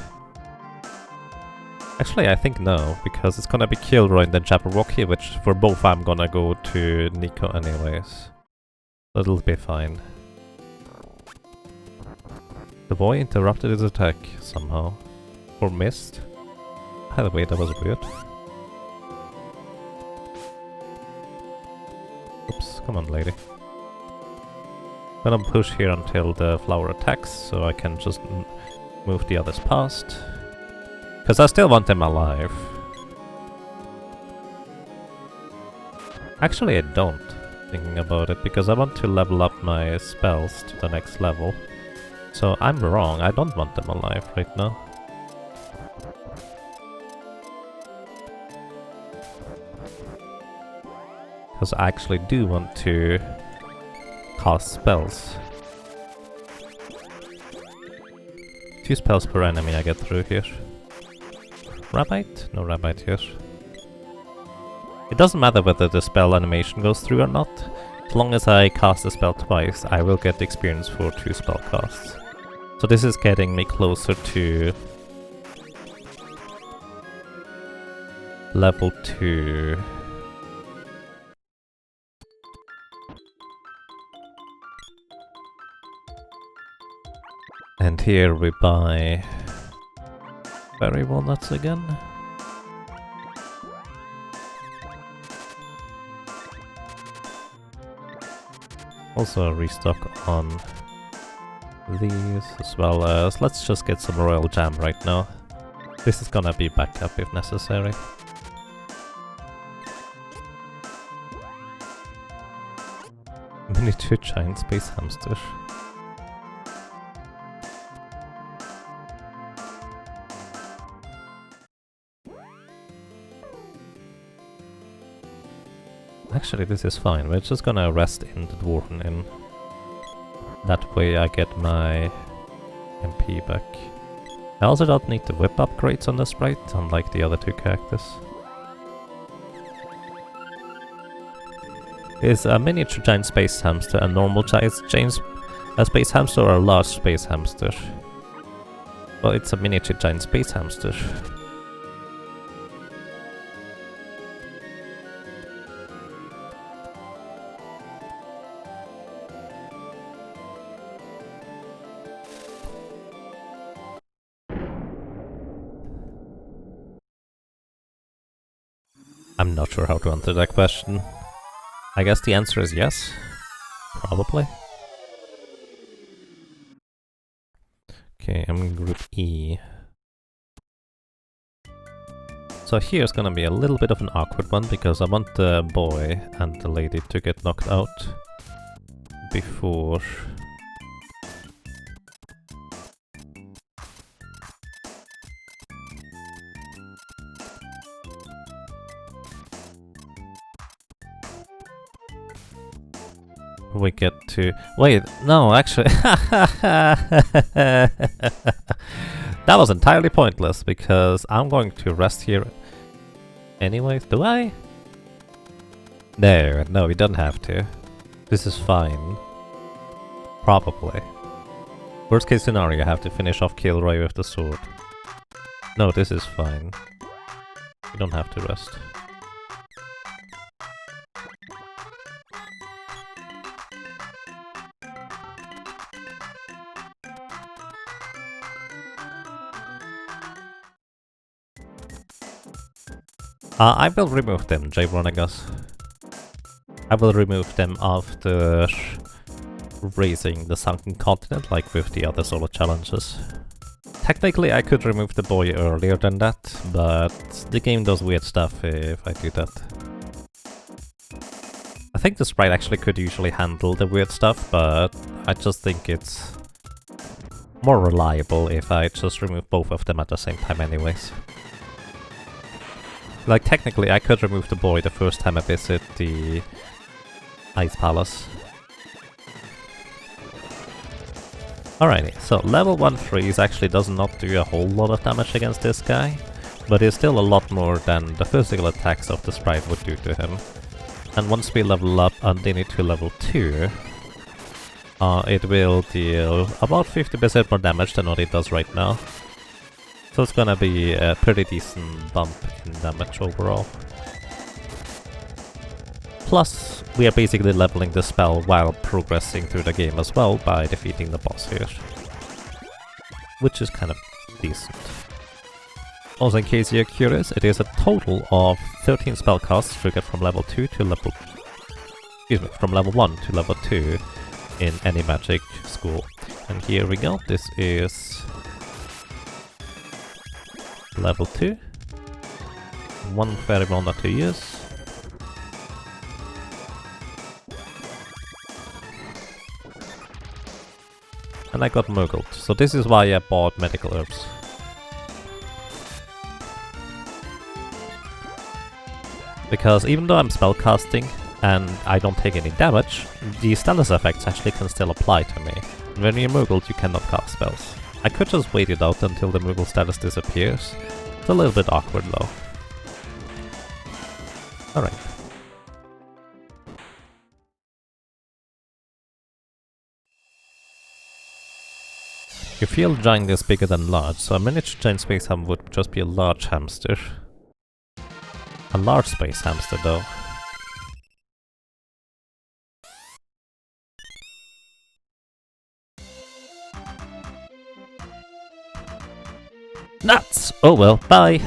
Actually, I think no, because it's gonna be Kilroy and then Jabberwocky, which for both I'm gonna go to Nico anyways. So it'll be fine. The boy interrupted his attack somehow. Or missed. By the way, that was weird. Oops, come on lady. I'm gonna push here until the flower attacks, so I can just move the others past. Because I still want them alive. Actually I don't, thinking about it, because I want to level up my spells to the next level. So I'm wrong, I don't want them alive right now. Because I actually do want to cast spells. 2 spells per enemy I get through here. Rabbite? No rabbite here. It doesn't matter whether the spell animation goes through or not. As long as I cast a spell twice, I will get experience for 2 spell casts. So this is getting me closer to level 2. And here we buy berry walnuts again. Also a restock on these, as well as let's just get some royal jam right now. This is gonna be backup if necessary. Miniature giant space hamster. Actually, this is fine. We're just gonna rest in the Dwarven Inn. That way I get my MP back. I also don't need the whip upgrades on the Sprite, unlike the other 2 characters. Is a miniature giant space hamster a normal space hamster or a large space hamster? Well, it's a miniature giant space hamster. I'm not sure how to answer that question. I guess the answer is yes. Probably. Okay, I'm in group E. So here's gonna be a little bit of an awkward one, because I want the boy and the lady to get knocked out before we get to... Wait, no, actually... That was entirely pointless, because I'm going to rest here anyways. Do I? No, we don't have to. This is fine. Probably. Worst case scenario, I have to finish off Kilroy with the sword. No, this is fine. You don't have to rest. I will remove them, J-Bronagas. I will remove them after raising the Sunken Continent, like with the other solo challenges. Technically I could remove the boy earlier than that, but the game does weird stuff if I do that. I think the Sprite actually could usually handle the weird stuff, but I just think it's more reliable if I just remove both of them at the same time anyways. Like, technically I could remove the boy the first time I visit the Ice Palace. Alrighty, so level 1 freeze actually does not do a whole lot of damage against this guy, but it's still a lot more than the physical attacks of the Sprite would do to him. And once we level up and they need to level 2, it will deal about 50% more damage than what it does right now. So it's gonna be a pretty decent bump in damage overall. Plus, we are basically leveling the spell while progressing through the game as well by defeating the boss here. Which is kind of decent. Also, in case you're curious, it is a total of 13 spell casts triggered from level 2 to level... Excuse me, from level 1 to level 2 in any magic school. And here we go, this is... level 2. One pheromone that to use. And I got Muggled, so this is why I bought medical herbs. Because even though I'm spellcasting and I don't take any damage, the status effects actually can still apply to me. When you're Muggled, you cannot cast spells. I could just wait it out until the Moogle status disappears. It's a little bit awkward though. Alright. You feel giant is bigger than large, so a miniature giant space hamster would just be a large hamster. A large space hamster though. Nuts! Oh well, bye!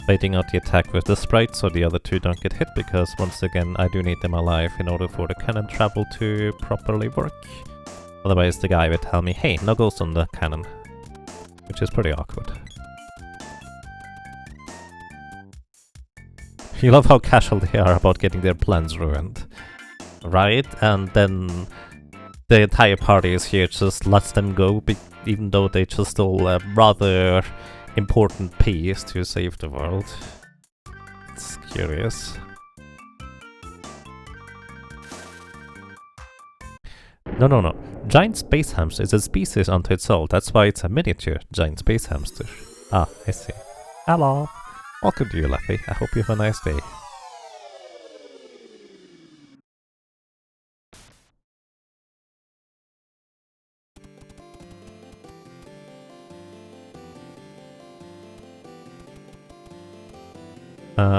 Waiting out the attack with the Sprite so the other two don't get hit, because once again I do need them alive in order for the cannon travel to properly work. Otherwise the guy would tell me, hey, no ghost on the cannon. Which is pretty awkward. You love how casual they are about getting their plans ruined. Right? And then the entire party is here, just lets them go, even though they just stole a rather important piece to save the world. It's curious. No. Giant space hamster is a species unto itself. That's why it's a miniature giant space hamster. Ah, I see. Hello. Welcome to you, Laffy. I hope you have a nice day.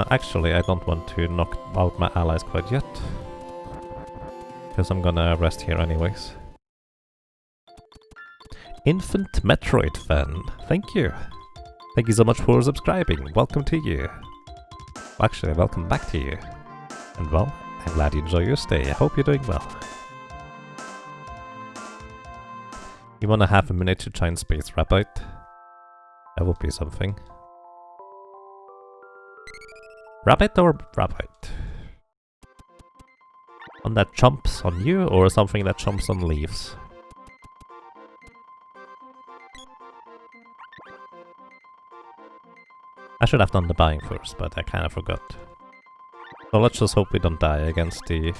Actually, I don't want to knock out my allies quite yet. Because I'm gonna rest here anyways. Infant Metroid fan, thank you! Thank you so much for subscribing, welcome to you! Actually, welcome back to you. And well, I'm glad you enjoy your stay, I hope you're doing well. You wanna have a miniature giant space rabbit? That would be something. Rabbit or rabbit? One that jumps on you or something that jumps on leaves? I should have done the buying first, but I kinda forgot. So let's just hope we don't die against the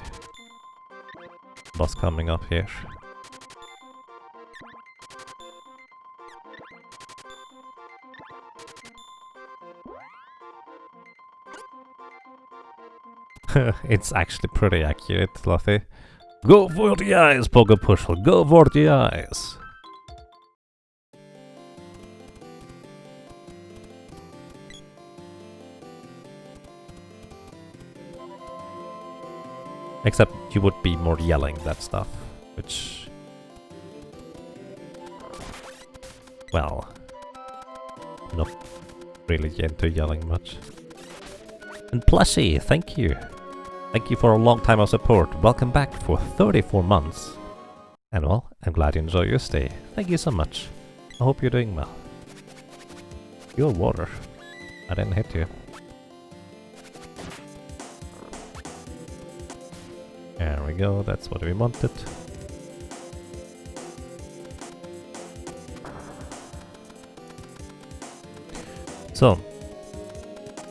boss coming up here. It's actually pretty accurate, Fluffy. Go for the eyes, Pogopushel, go for the eyes! Except you would be more yelling that stuff, which... well... not really into yelling much. And Plushie, thank you! Thank you for a long time of support. Welcome back for 34 months. And well, I'm glad you enjoy your stay. Thank you so much. I hope you're doing well. You're water. I didn't hit you. There we go, that's what we wanted. So,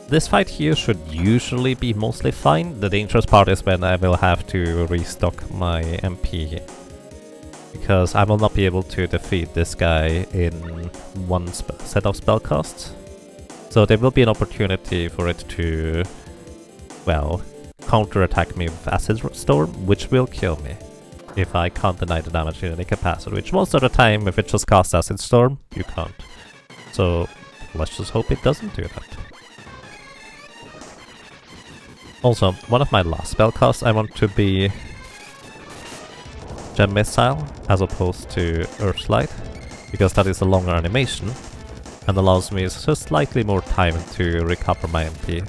This fight here should usually be mostly fine. The dangerous part is when I will have to restock my MP. Because I will not be able to defeat this guy in one set of spellcasts. So there will be an opportunity for it to, well, counter-attack me with Acid Storm, which will kill me if I can't deny the damage in any capacity, which most of the time, if it just casts Acid Storm, you can't. So let's just hope it doesn't do that. Also, one of my last spellcasts I want to be Gem Missile as opposed to Earth Slide, because that is a longer animation and allows me just slightly more time to recover my MP.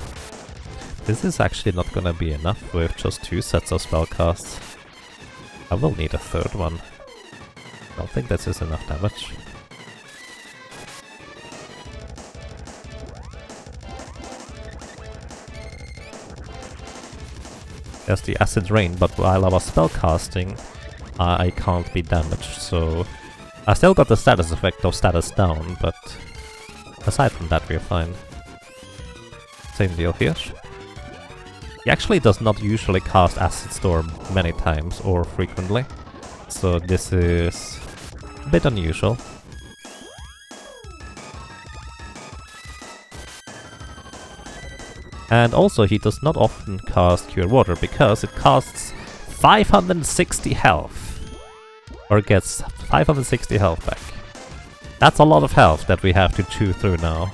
This is actually not gonna be enough with just 2 sets of spellcasts. I will need a 3rd one. I don't think this is enough damage. There's the Acid Rain, but while I was spellcasting, I can't be damaged, so I still got the status effect of status down, but aside from that we're fine. Same deal here. He actually does not usually cast Acid Storm many times or frequently, so this is a bit unusual. And also he does not often cast Cure Water because it costs 560 health. Or gets 560 health back. That's a lot of health that we have to chew through now.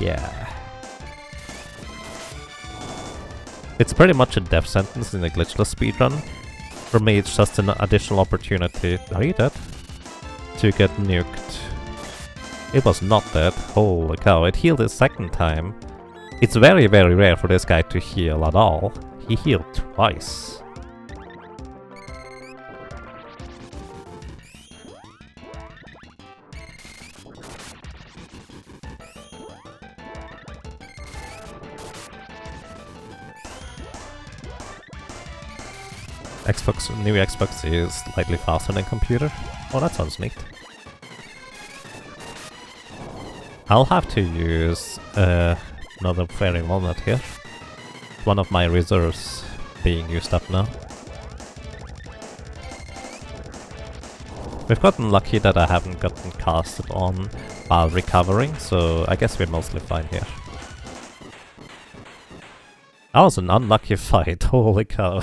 Yeah. It's pretty much a death sentence in a glitchless speedrun. For me it's just an additional opportunity. Are you dead? To get nuked. It was not dead. Holy cow, it healed a second time. It's very rare for this guy to heal at all. He healed twice. New Xbox is slightly faster than computer. Oh, that sounds neat. I'll have to use another Fairy Walnut here. One of my reserves being used up now. We've gotten lucky that I haven't gotten casted on while recovering, so I guess we're mostly fine here. That was an unlucky fight, holy cow.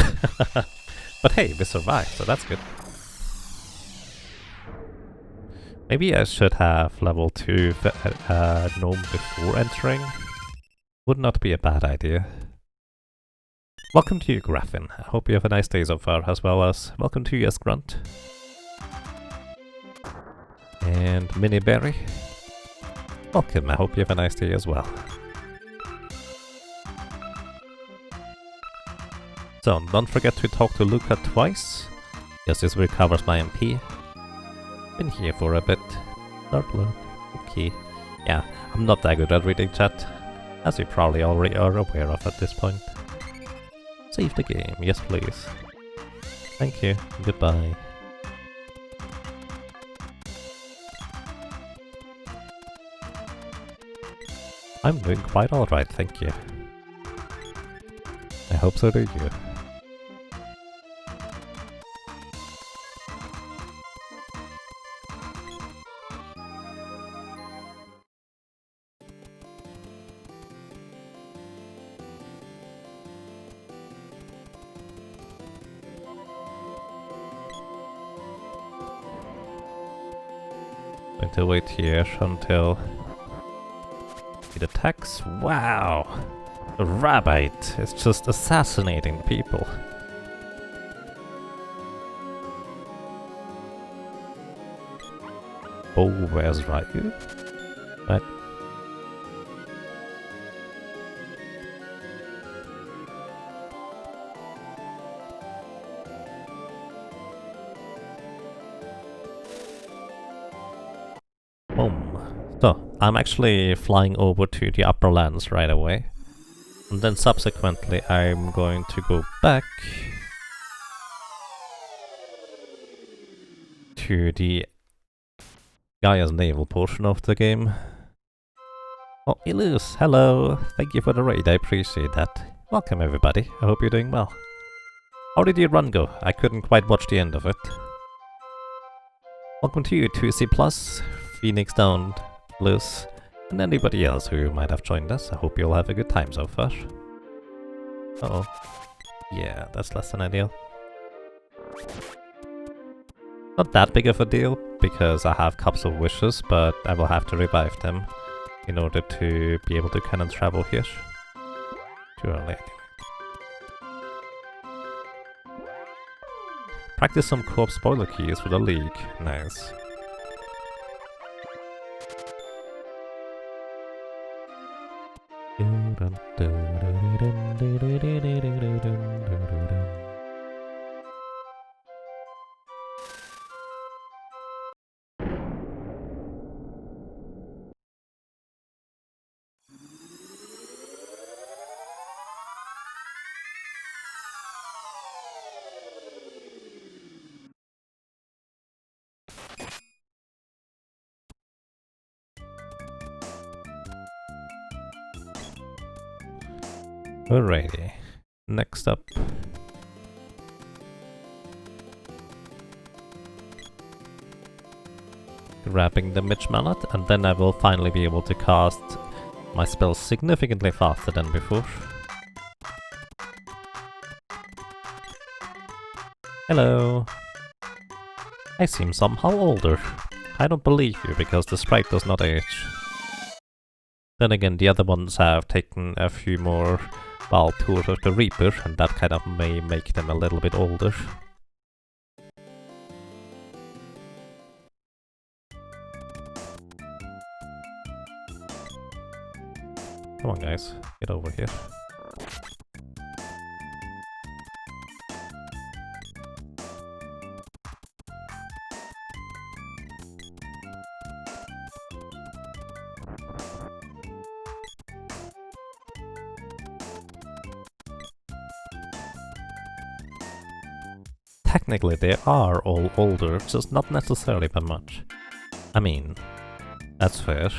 But hey, we survived, so that's good. Maybe I should have level 2 Gnome before entering. Would not be a bad idea. Welcome to you, Graffin. I hope you have a nice day so far, as well as welcome to you, Yes Grunt. And Mini Berry. Welcome, I hope you have a nice day as well. So, don't forget to talk to Luca twice. Yes, this recovers my MP. Been here for a bit. Okay. Yeah, I'm not that good at reading chat, as you probably already are aware of at this point. Save the game, yes please. Thank you, goodbye. I'm doing quite alright, thank you. I hope so do you. Going to wait here until it attacks. Wow! A rabbit is just assassinating people. Oh, where's Ryu? What? Boom. So, I'm actually flying over to the upper lands right away. And then subsequently I'm going to go back to the Gaia's naval portion of the game. Oh, Ilus, hello! Thank you for the raid, I appreciate that. Welcome everybody, I hope you're doing well. How did your run go? I couldn't quite watch the end of it. Welcome to you, 2C+, Phoenix Down, Ilus, and anybody else who might have joined us. I hope you'll have a good time so far. Uh-oh. Yeah, that's less than ideal. Not that big of a deal, because I have Cups of Wishes, but I will have to revive them in order to be able to cannon travel here. Too early. Practice some co-op spoiler keys for the league. Nice. Alrighty, next up. Grabbing the Mitch Mallet, and then I will finally be able to cast my spells significantly faster than before. Hello! I seem somehow older. I don't believe you, because the sprite does not age. Then again, the other ones have taken a few more tours of the Reaper, and that kind of may make them a little bit older. Come on guys, get over here. Technically they are all older, just not necessarily by much. I mean, that's fair.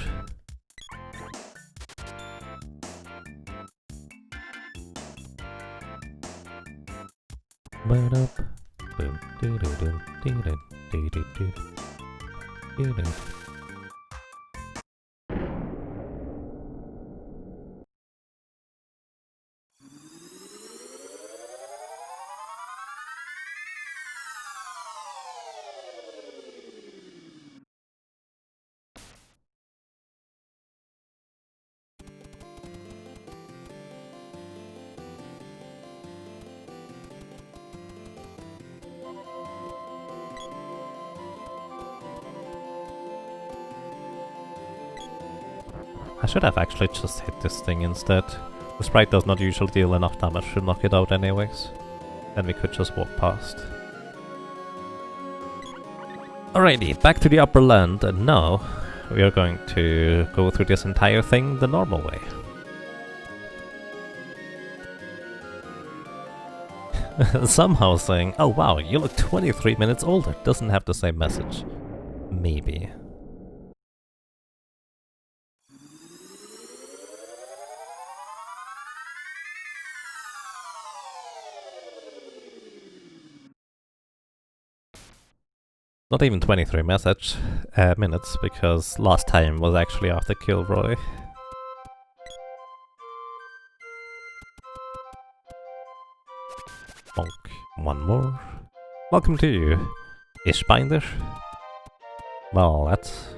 I should have actually just hit this thing instead. The sprite does not usually deal enough damage to knock it out anyways. Then we could just walk past. Alrighty, back to the upper land, and now we are going to go through this entire thing the normal way. Somehow saying, oh wow, you look 23 minutes older, doesn't have the same message. Maybe. Not even 23 minutes, because last time was actually after Kilroy. Bonk. One more. Welcome to you, Ishbinder. Well, that's...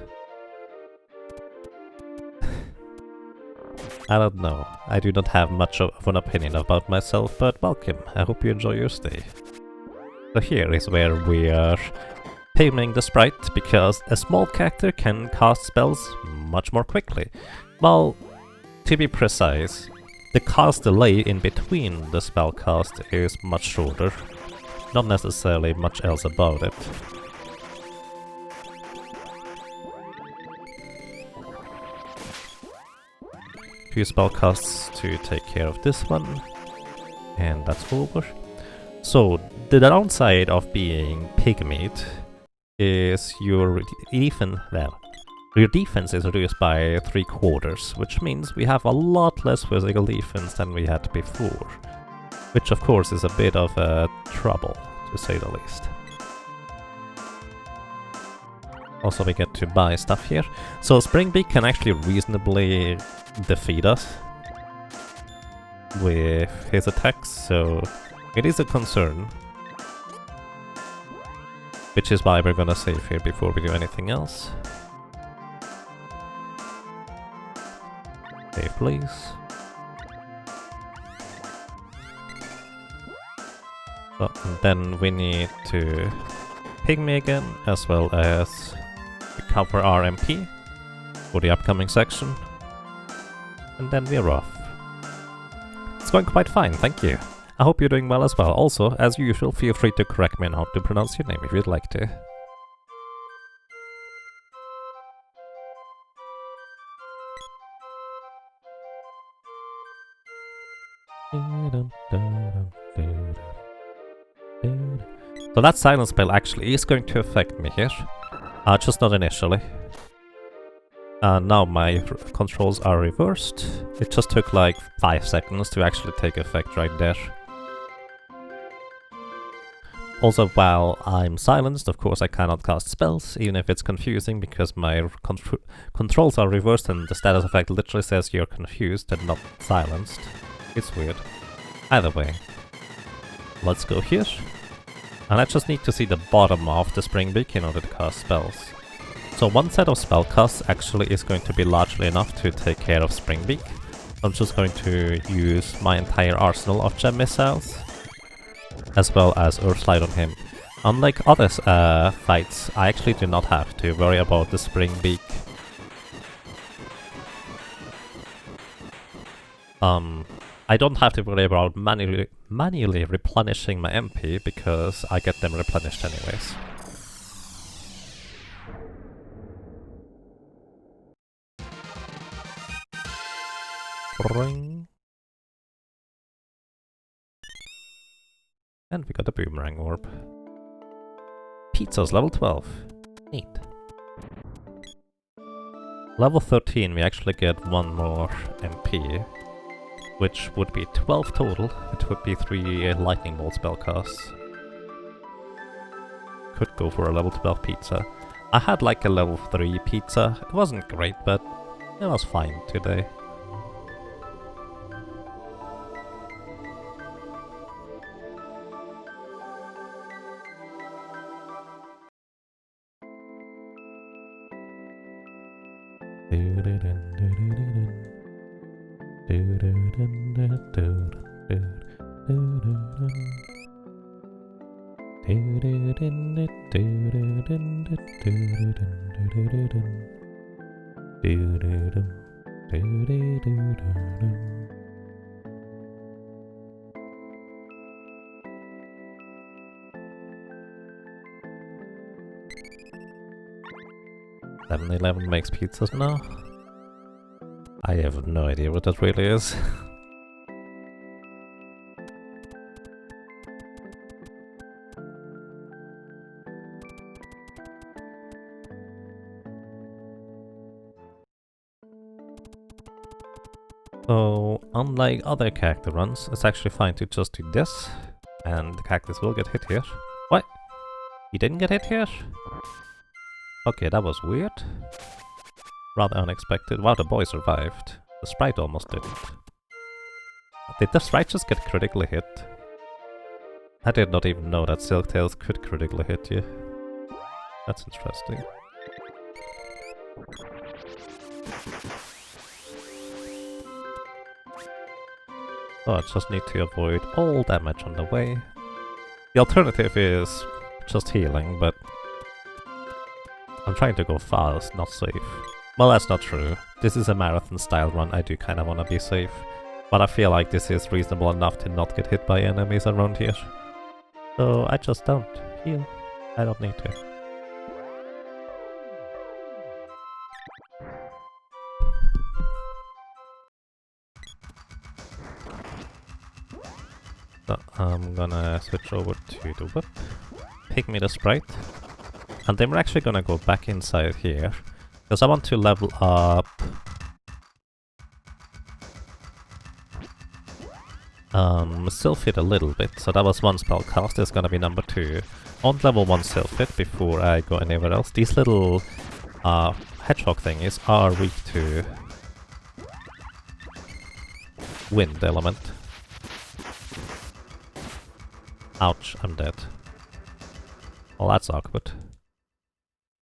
I don't know. I do not have much of an opinion about myself, but welcome. I hope you enjoy your stay. So here is where we are taming the sprite, because a small character can cast spells much more quickly. Well, to be precise, the cast delay in between the spell cast is much shorter. Not necessarily much else about it. Few spell casts to take care of this one, and that's over. So, the downside of being pygmied is your your defense is reduced by 3/4, which means we have a lot less physical defense than we had before. Which of course is a bit of a trouble, to say the least. Also we get to buy stuff here. So Springbeak can actually reasonably defeat us with his attacks, so it is a concern. Which is why we're gonna save here before we do anything else. Save please. So, and then we need to pygmy again, as well as recover our MP for the upcoming section. And then we're off. It's going quite fine, thank you. I hope you're doing well as well. Also, as usual, feel free to correct me on how to pronounce your name if you'd like to. So that silence spell actually is going to affect me here. Just not initially. Now my controls are reversed. It just took like 5 seconds to actually take effect right there. Also, while I'm silenced, of course I cannot cast spells, even if it's confusing because my controls are reversed and the status effect literally says you're confused and not silenced. It's weird. Either way, let's go here. And I just need to see the bottom of the Springbeak in order to cast spells. So one set of spell casts actually is going to be largely enough to take care of Springbeak. I'm just going to use my entire arsenal of gem missiles, as well as Earthslide on him. Unlike other fights, I actually do not have to worry about the Springbeak. I don't have to worry about manually replenishing my MP because I get them replenished anyways. Ring. And we got a boomerang orb. Pizza's level 12. Neat. Level 13 we actually get one more MP, which would be 12 total. It would be 3 lightning bolt spellcasts. Could go for a level 12 pizza. I had like a level 3 pizza. It wasn't great, but it was fine today. $7-11 makes pizzas now? I have no idea what that really is. So, unlike other character runs, it's actually fine to just do this, and the cactus will get hit here. What? He didn't get hit here? Okay, that was weird. Rather unexpected. Wow, the boy survived. The Sprite almost didn't. Did the Sprite just get critically hit? I did not even know that Silktails could critically hit you. That's interesting. So I just need to avoid all damage on the way. The alternative is just healing, but I'm trying to go fast, not safe. Well, that's not true. This is a marathon style run, I do kind of want to be safe. But I feel like this is reasonable enough to not get hit by enemies around here. So I just don't heal. I don't need to. So I'm gonna switch over to the whip. Pick me the Sprite. And then we're actually gonna go back inside here, because I want to level up Sylphid a little bit. So that was one spell cast, it's gonna be number 2. On level 1 Sylphid before I go anywhere else. These little hedgehog thingies are weak to wind element. Ouch, I'm dead. Well, that's awkward.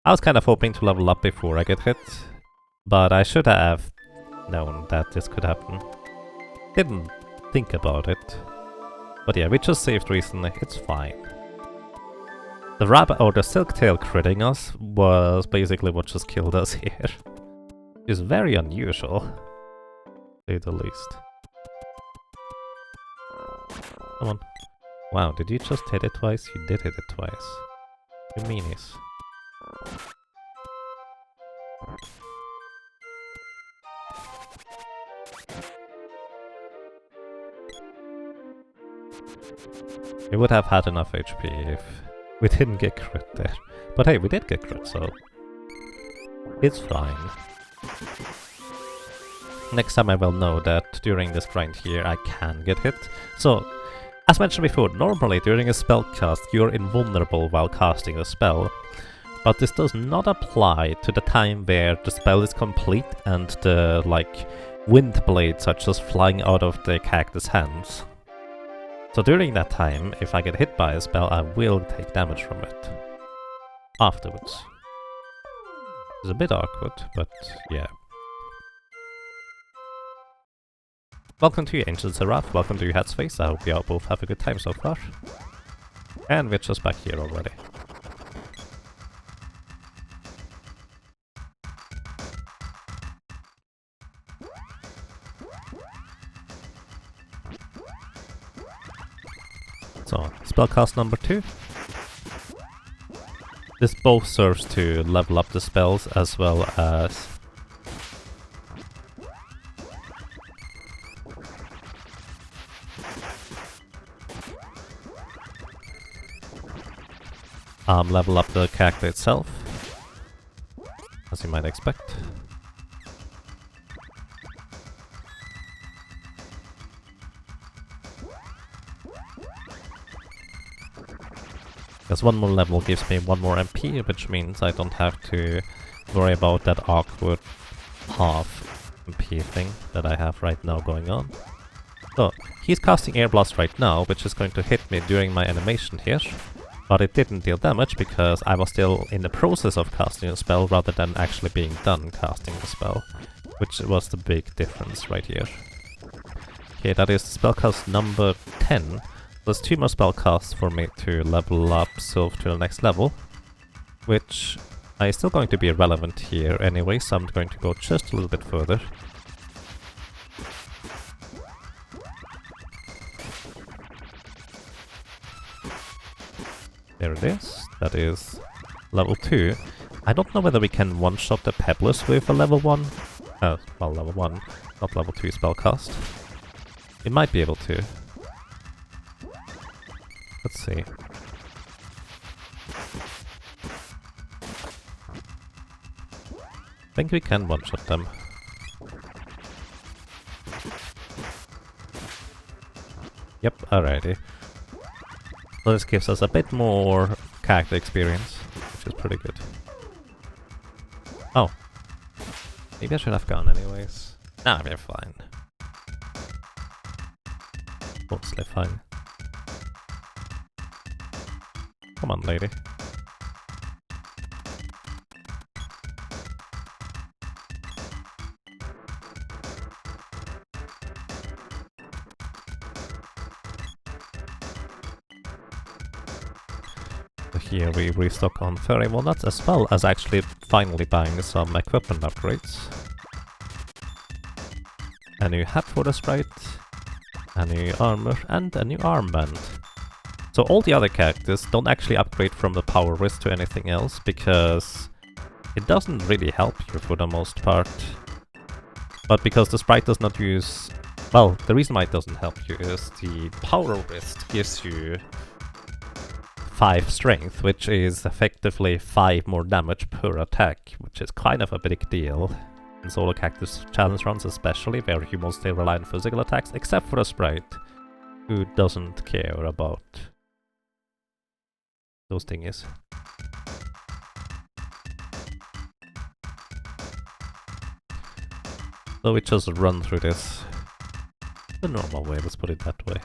I was kind of hoping to level up before I get hit, but I should have known that this could happen. Didn't think about it. But yeah, we just saved recently, it's fine. The rabbit or the silktail critting us was basically what just killed us here. It's very unusual, to say the least. Come on. Wow, did you just hit it twice? You did hit it twice. You meanies. We would have had enough HP if we didn't get crit there. But hey, we did get crit, so it's fine. Next time I will know that during this grind here I can get hit. So, as mentioned before, normally during a spell cast you're invulnerable while casting a spell. But this does not apply to the time where the spell is complete and the, like, wind blades are just flying out of the cactus hands. So during that time, if I get hit by a spell, I will take damage from it afterwards. It's a bit awkward, but yeah. Welcome to you, Ancient Seraph. Welcome to you, Headspace. I hope you all both have a good time so far. And we're just back here already. So, spellcast number 2. This both serves to level up the spells as well as level up the character itself, as you might expect. Because one more level gives me 1 more MP, which means I don't have to worry about that awkward half MP thing that I have right now going on. So, he's casting Air Blast right now, which is going to hit me during my animation here. But it didn't deal damage because I was still in the process of casting a spell rather than actually being done casting the spell. Which was the big difference right here. Okay, that is spellcast number 10. There's 2 more spellcasts for me to level up Sylph to the next level, which is still going to be relevant here anyway, so I'm going to go just a little bit further. There it is. That is level 2. I don't know whether we can one-shot the Pebblers with a level 1. Well, level 1, not level 2 spellcast. We might be able to. Let's see. I think we can one-shot them. Yep, alrighty. So this gives us a bit more character experience, which is pretty good. Oh. Maybe I should have gone anyways. Nah, we're fine. Mostly fine. Come on, lady. So here we restock on fairy walnuts as well as actually finally buying some equipment upgrades. A new hat for the sprite, a new armor, and a new armband. So all the other characters don't actually upgrade from the power wrist to anything else, because it doesn't really help you for the most part. But because the sprite does not use... Well, the reason why it doesn't help you is the power wrist gives you 5 strength, which is effectively 5 more damage per attack, which is kind of a big deal. In solo cactus challenge runs especially, where you mostly rely on physical attacks, except for a Sprite, who doesn't care about those thingies. So we just run through this the normal way, let's put it that way.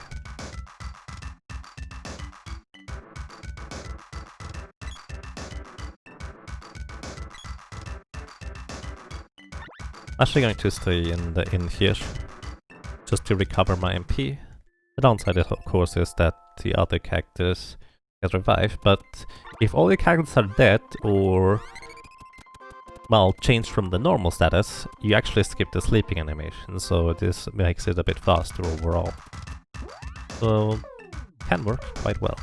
Actually going to stay in the inn here, just to recover my MP. The downside of course is that the other cactus gets revived, but if all your cactus are dead or, well, changed from the normal status, you actually skip the sleeping animation, so this makes it a bit faster overall. So, can work quite well.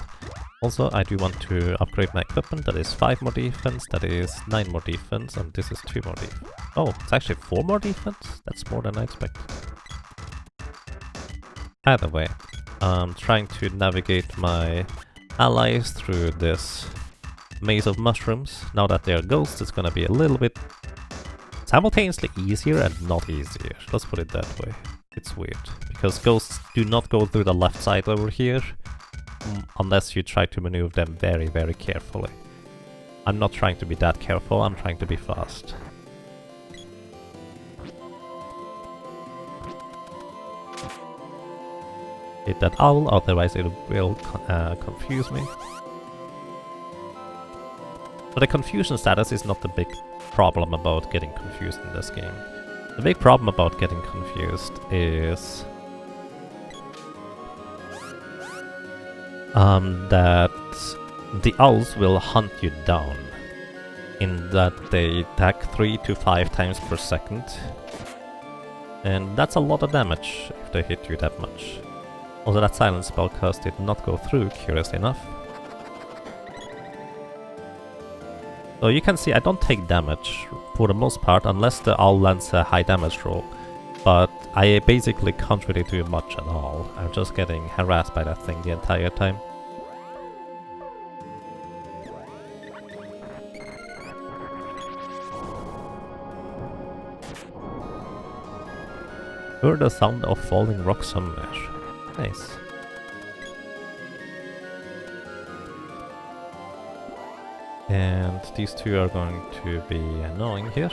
Also, I do want to upgrade my equipment. That is 5 more defense, that is 9 more defense, and this is 2 more defense. Oh, it's actually 4 more defense? That's more than I expected. Either way, I'm trying to navigate my allies through this maze of mushrooms. Now that they're ghosts, it's gonna be a little bit simultaneously easier and not easier. Let's put it that way. It's weird, because ghosts do not go through the left side over here, unless you try to maneuver them very, very carefully. I'm not trying to be that careful, I'm trying to be fast. Hit that owl, otherwise it will confuse me. So the confusion status is not the big problem about getting confused in this game. The big problem about getting confused is that the owls will hunt you down, in that they attack 3 to 5 times per second, and that's a lot of damage if they hit you that much. Also, that silence spellcast did not go through, curiously enough. So you can see I don't take damage for the most part, unless the owl lands a high damage roll. But I basically can't really do much at all. I'm just getting harassed by that thing the entire time. Heard the sound of falling rocks somewhere. Nice. And these two are going to be annoying here.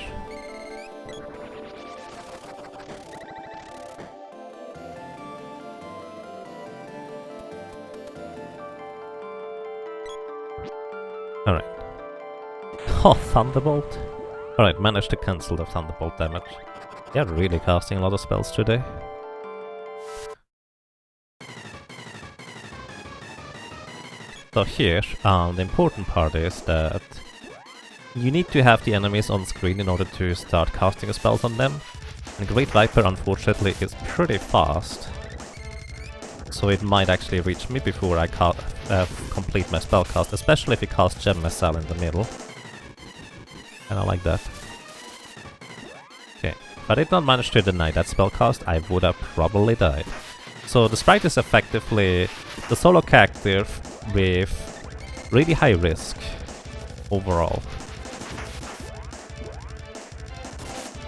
Alright. Oh, Thunderbolt! Alright, managed to cancel the Thunderbolt damage. They're really casting a lot of spells today. So here, the important part is that you need to have the enemies on screen in order to start casting spells on them. And Great Viper, unfortunately, is pretty fast, so it might actually reach me before I complete my spell cast, especially if you cast Gem Missile in the middle. And I like that. Okay, if I did not manage to deny that spell cast, I would have probably died. So the Sprite is effectively the solo character with really high risk overall.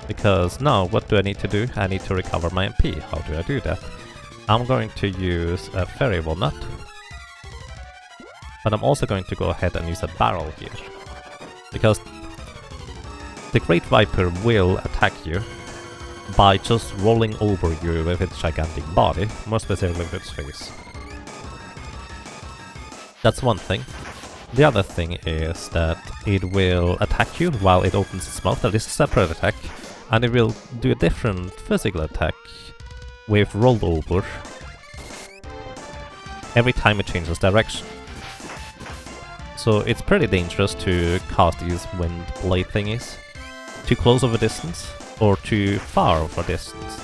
Because now, what do I need to do? I need to recover my MP. How do I do that? I'm going to use a Fairy Walnut. But I'm also going to go ahead and use a barrel here. Because the Great Viper will attack you by just rolling over you with its gigantic body, more specifically with its face. That's one thing. The other thing is that it will attack you while it opens its mouth. That is a separate attack. And it will do a different physical attack with rolled over every time it changes direction. So it's pretty dangerous to cast these wind blade thingies too close of a distance or too far of a distance.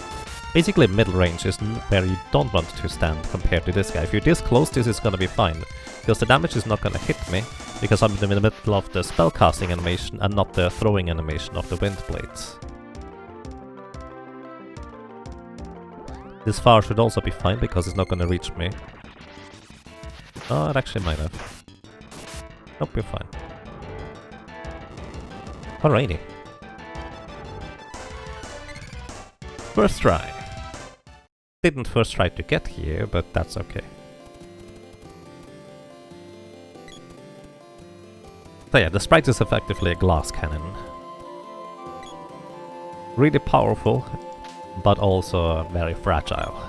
Basically middle range is where you don't want to stand compared to this guy. If you're this close, this is gonna be fine, because the damage is not gonna hit me, because I'm in the middle of the spellcasting animation and not the throwing animation of the wind blades. This far should also be fine, because it's not gonna reach me. Oh, it actually might have. Nope, you're fine. Alrighty. First try. Didn't first try to get here, but that's okay. So yeah, the Sprite is effectively a glass cannon. Really powerful, but also very fragile.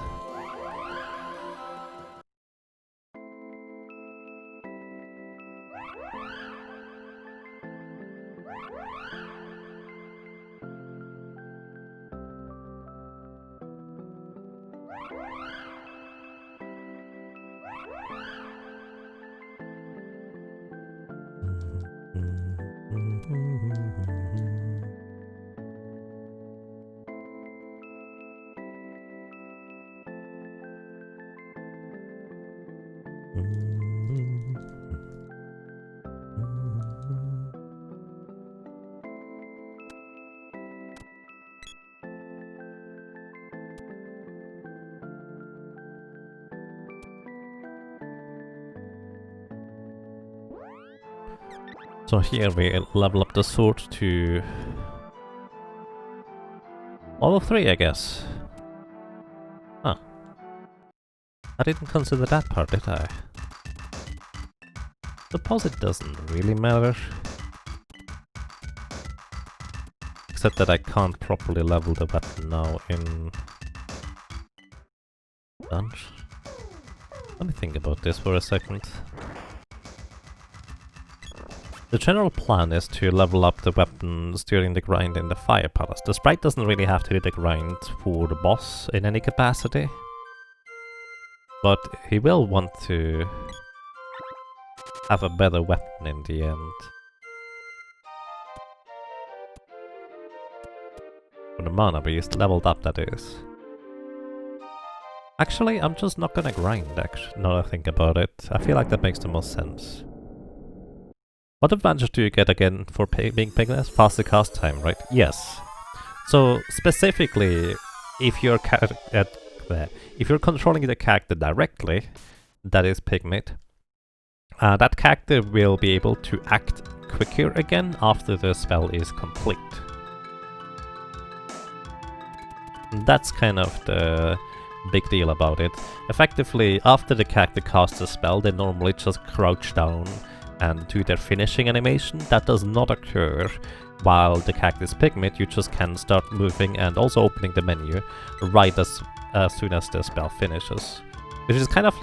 So here we level up the sword to level 3, I guess. Huh. I didn't consider that part, did I? Suppose it doesn't really matter. Except that I can't properly level the weapon now in Dunge. Let me think about this for a second. The general plan is to level up the weapons during the grind in the Fire Palace. The Sprite doesn't really have to do the grind for the boss in any capacity. But he will want to have a better weapon in the end. For the mana beast, leveled up that is. Actually, I'm just not gonna grind, now that I think about it. I feel like that makes the most sense. What advantage do you get again for being Pigless? Faster cast time, right? Yes. So, specifically, if you're controlling the character directly, that is Pigmate, that character will be able to act quicker again after the spell is complete. And that's kind of the big deal about it. Effectively, after the character casts a spell, they normally just crouch down and do their finishing animation. That does not occur while the character is Pigmate. You just can start moving and also opening the menu right as soon as the spell finishes. Which is kind of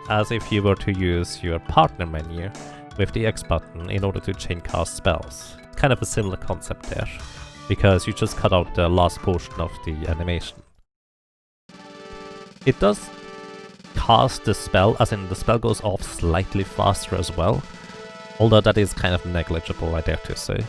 as if you were to use your partner menu with the X button in order to chain cast spells. Kind of a similar concept there, because you just cut out the last portion of the animation. It does cast the spell, as in the spell goes off slightly faster as well. Although that is kind of negligible, I dare to say.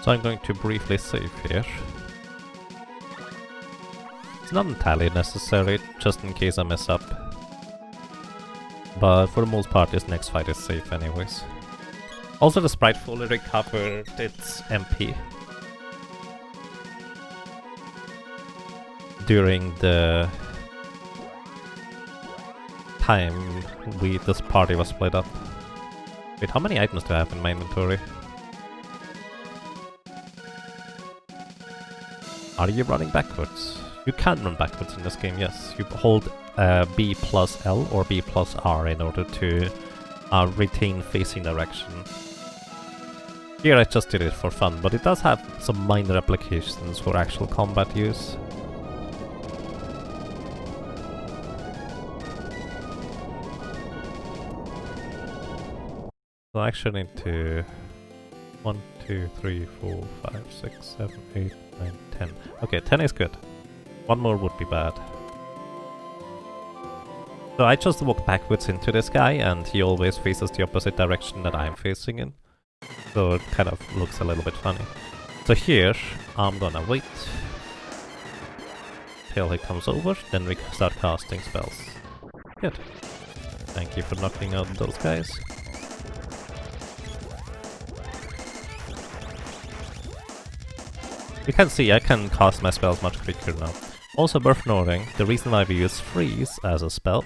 So I'm going to briefly save here. It's not entirely necessary, just in case I mess up. But for the most part, this next fight is safe anyways. Also, the Sprite fully recovered its MP during the time this party was split up. Wait, how many items do I have in my inventory? Are you running backwards? You can run backwards in this game, yes. You hold B plus L or B plus R in order to retain facing direction. Here I just did it for fun, but it does have some minor applications for actual combat use. So I actually need to 1, 2, 3, 4, 5, 6, 7, 8, 9, 10. Okay, 10 is good. One more would be bad. So I just walk backwards into this guy and he always faces the opposite direction that I'm facing in. So it kind of looks a little bit funny. So here, I'm gonna wait till he comes over, then we start casting spells. Good. Thank you for knocking out those guys. You can see I can cast my spells much quicker now. Also worth noting, the reason why we use Freeze as a spell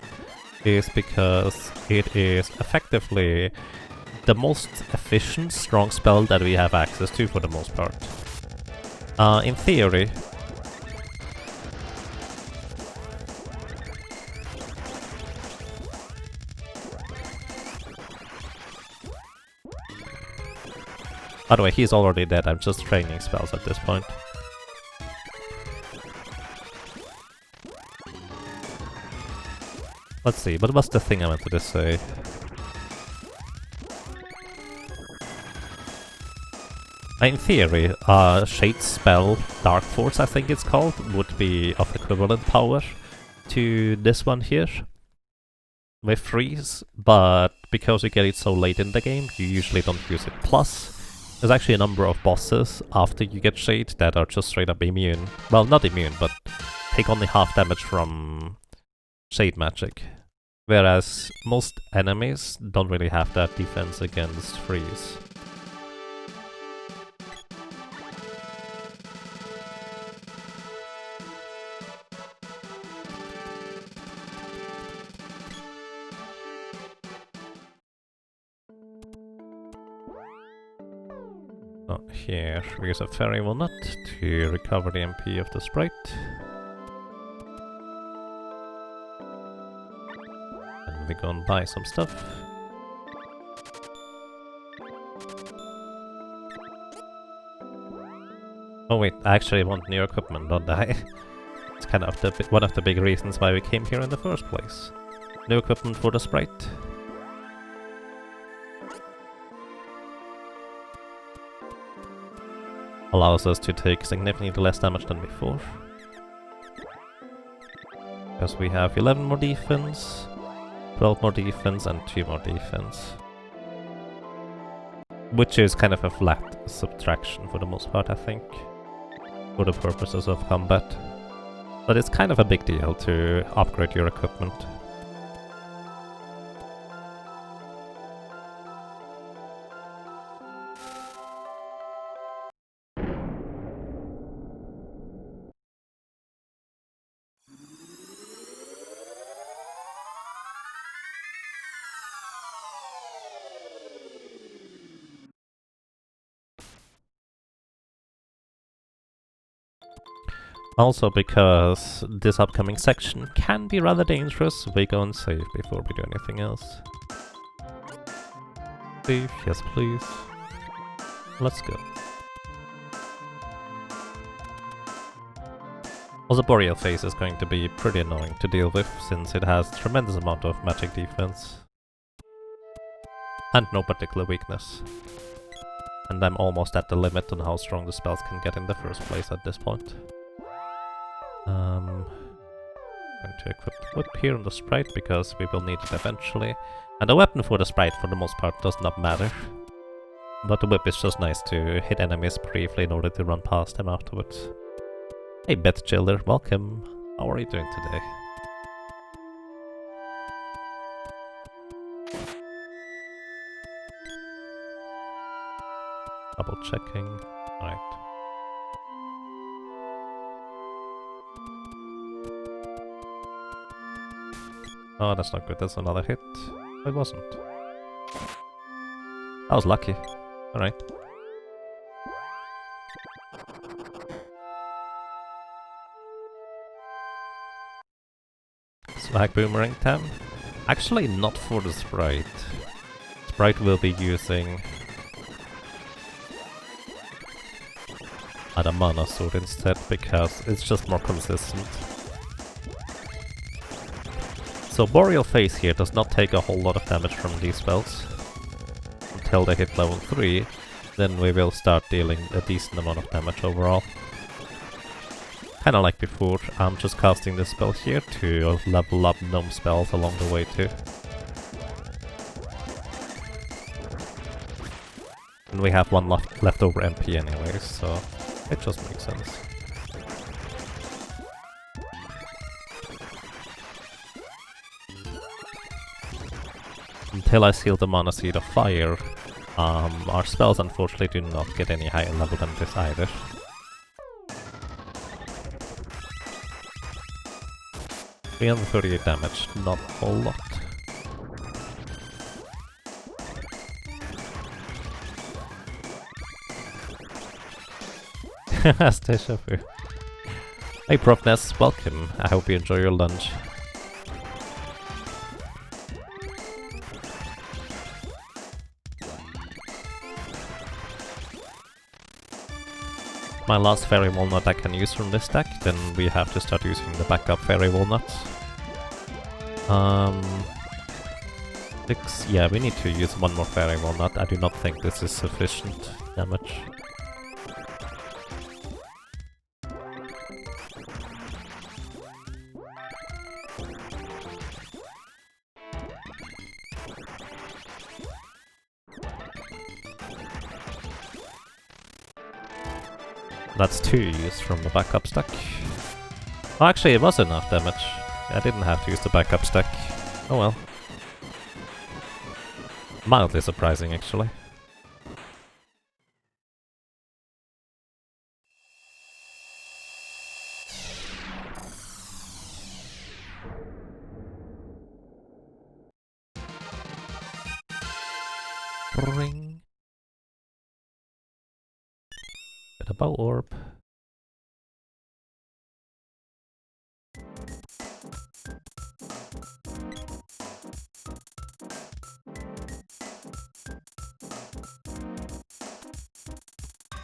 is because it is effectively the most efficient strong spell that we have access to for the most part. In theory, by the way, he's already dead, I'm just training spells at this point. Let's see, what was the thing I wanted to say? In theory, Shade's spell, Dark Force I think it's called, would be of equivalent power to this one here with Freeze, but because you get it so late in the game, you usually don't use it. Plus, there's actually a number of bosses after you get Shade that are just straight up immune. Well, not immune, but take only half damage from Shade magic. Whereas most enemies don't really have that defense against Freeze. So here we use a fairy walnut to recover the MP of the sprite. And we go and buy some stuff. Oh wait, I actually want new equipment, don't I? It's kind of one of the big reasons why we came here in the first place. New equipment for the sprite. Allows us to take significantly less damage than before. Because we have 11 more defense, 12 more defense and 2 more defense. Which is kind of a flat subtraction for the most part, I think. For the purposes of combat. But it's kind of a big deal to upgrade your equipment. Also, because this upcoming section can be rather dangerous, we go and save before we do anything else. Save, yes please. Let's go. Also, Boreal Phase is going to be pretty annoying to deal with, since it has tremendous amount of magic defense. And no particular weakness. And I'm almost at the limit on how strong the spells can get in the first place at this point. Going to equip the whip here on the sprite because we will need it eventually. And the weapon for the sprite for the most part does not matter. But the whip is just nice to hit enemies briefly in order to run past them afterwards. Hey Beth Chiller, welcome. How are you doing today? Double checking. Alright. Oh, that's not good. That's another hit. It wasn't. I was lucky. Alright. Swag Boomerang 10. Actually, not for the Sprite. Sprite will be using a Mana Sword instead, because it's just more consistent. So Boreal Phase here does not take a whole lot of damage from these spells until they hit level 3, then we will start dealing a decent amount of damage overall. Kinda like before, I'm just casting this spell here to level up gnome spells along the way too. And we have one leftover MP anyways, so it just makes sense. Until I seal the Mana Seed of Fire, our spells unfortunately do not get any higher level than this either. 338 damage, not a whole lot. Deja vu. Hey Profness, welcome. I hope you enjoy your lunch. My last Fairy Walnut I can use from this deck, then we have to start using the backup Fairy Walnuts. 6, yeah, we need to use one more Fairy Walnut. I do not think this is sufficient damage. That's 2 used from the backup stack. Oh, actually it was enough damage. I didn't have to use the backup stack. Oh well. Mildly surprising, actually. Ring. Get a bow orb.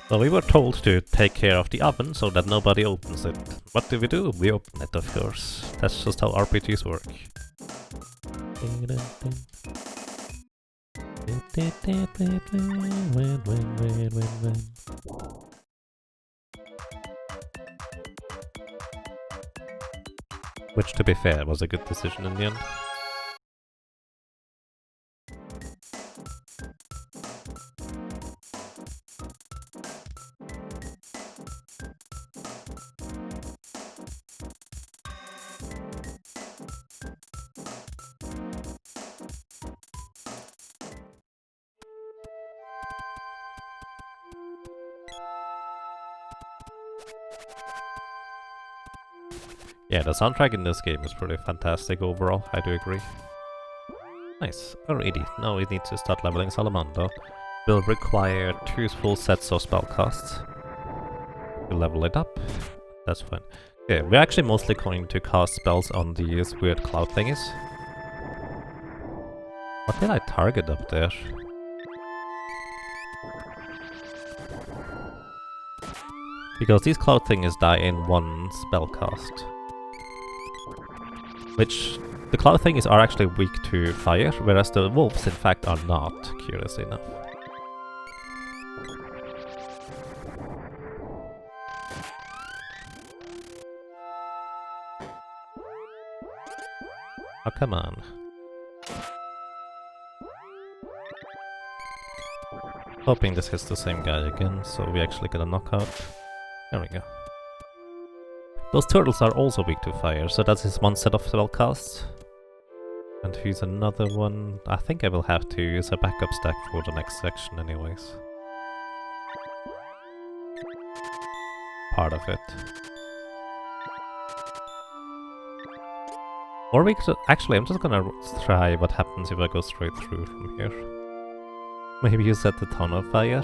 So we were told to take care of the oven so that nobody opens it. What do? We open it, of course. That's just how RPGs work. Which, to be fair, was a good decision in the end. Yeah, the soundtrack in this game is pretty fantastic overall, I do agree. Nice. Alrighty, now we need to start leveling Salamander. Will require 2 full sets of spellcasts to level it up. That's fine. Okay, we're actually mostly going to cast spells on these weird cloud thingies. What did I target up there? Because these cloud thingies die in 1 spellcast. Which, the cloud thingies are actually weak to fire, whereas the wolves in fact are not, curiously enough. Oh, come on. Hoping this hits the same guy again, so we actually get a knockout. There we go. Those turtles are also weak to fire, so that's his 1 set of spellcasts. And here's another one. I think I will have to use a backup stack for the next section anyways. Part of it. Or we could... Actually, I'm just gonna try what happens if I go straight through from here. Maybe you set the ton of fire?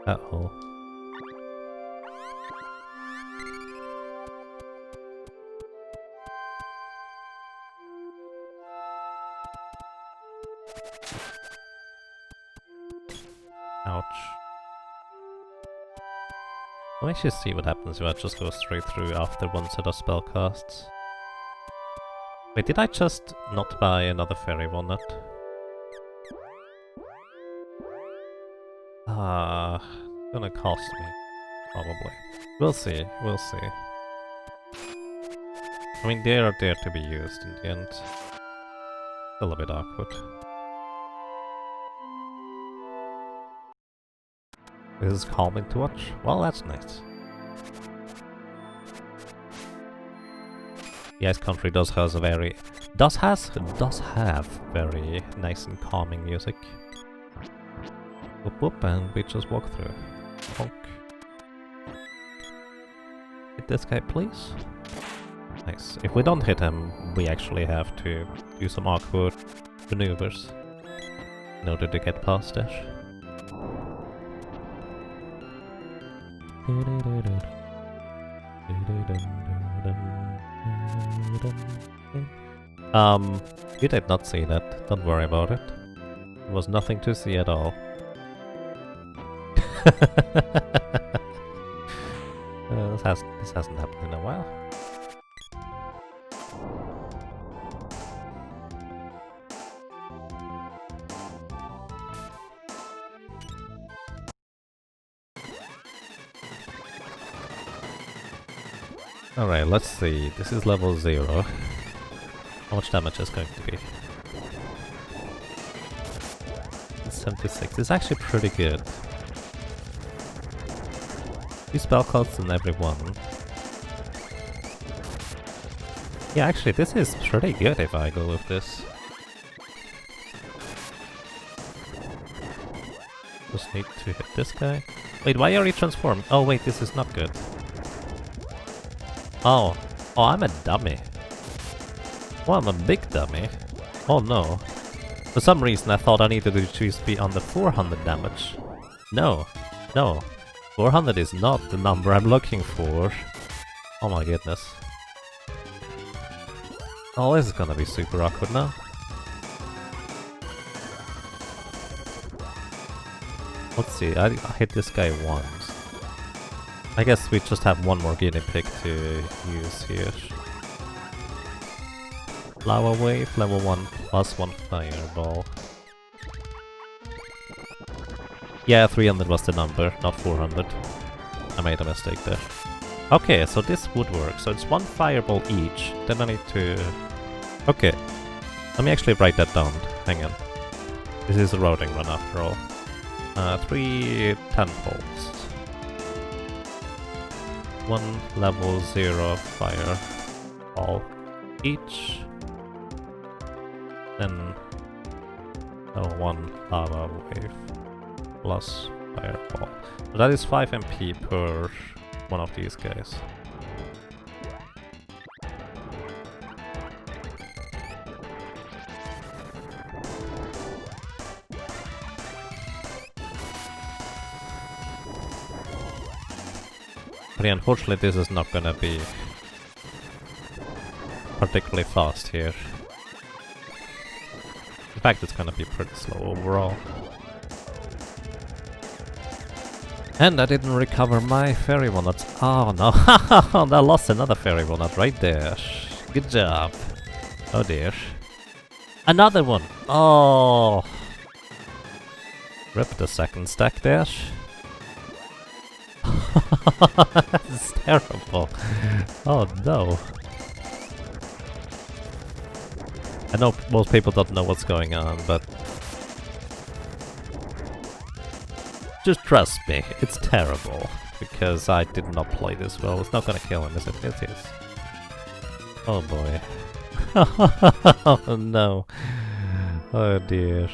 Uh-oh. Let me just see what happens if I just go straight through after one set of spellcasts. Wait, did I just not buy another fairy walnut? Gonna cost me. Probably. We'll see, we'll see. I mean, they are there to be used in the end. Still a bit awkward. This is calming to watch? Well, that's nice. The Ice Country does have very nice and calming music. Whoop whoop, and we just walk through. Honk. Hit this guy, please. Nice. If we don't hit him, we actually have to do some awkward maneuvers in order to get past it. You did not see that. Don't worry about it. There was nothing to see at all. This hasn't happened in a while. Alright, let's see. This is level 0. How much damage is going to be? 76. It's actually pretty good. 2 spell costs in every one. Yeah, actually, this is pretty good if I go with this. Just need to hit this guy. Wait, why are you transformed? Oh wait, this is not good. Oh, I'm a dummy. Oh, I'm a big dummy. Oh no. For some reason I thought I needed to choose to be under 400 damage. No, no. 400 is not the number I'm looking for. Oh my goodness. Oh, this is gonna be super awkward now. Let's see, I hit this guy once. I guess we just have one more guinea pig to use here. Lava Wave, level 1, plus 1 fireball. Yeah, 300 was the number, not 400. I made a mistake there. Okay, so this would work. So it's 1 fireball each. Then I need to... Okay. Let me actually write that down. Hang on. This is a routing run after all. 3 10-volts. 1 level 0 fireball each. Then 1 lava wave plus fireball. So that is 5 MP per one of these guys. But unfortunately this is not gonna be particularly fast here. In fact, it's gonna be pretty slow overall. And I didn't recover my fairy walnuts. Oh no, I lost another fairy walnut right there. Good job. Oh dear. Another one! Oh! Rip the second stack there. That's terrible. Oh no. I know most people don't know what's going on, but just trust me, it's terrible. Because I did not play this well. It's not gonna kill him, is it? It is. Oh boy. Oh no. Oh dear.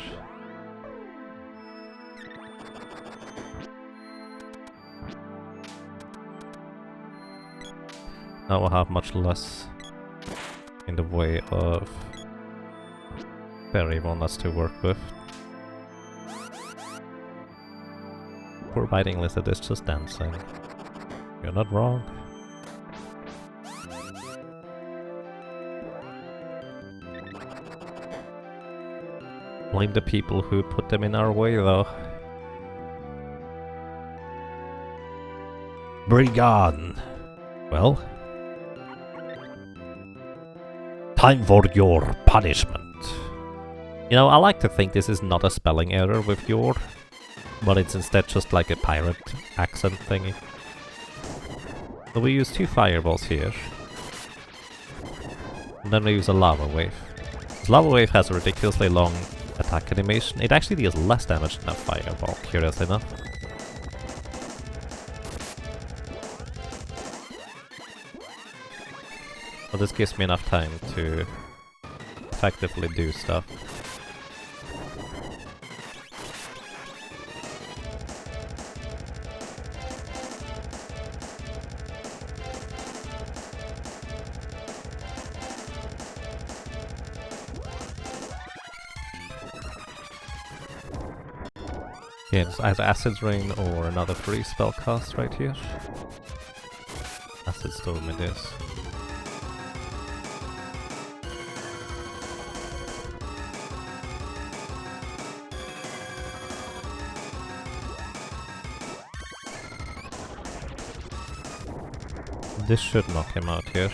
Now I have much less in the way of fairy walnuts to work with. Poor biting lizard is just dancing. You're not wrong. Blame the people who put them in our way though. Bring on! Well, time for your punishment. You know, I like to think this is not a spelling error with your, but it's instead just like a pirate accent thingy. So we use 2 fireballs here. And then we use a lava wave. This lava wave has a ridiculously long attack animation. It actually deals less damage than a fireball, curious enough. But this gives me enough time to effectively do stuff. Yeah, it's either Acid Rain or another free spell cast right here. Acid Storm it is. This should knock him out here.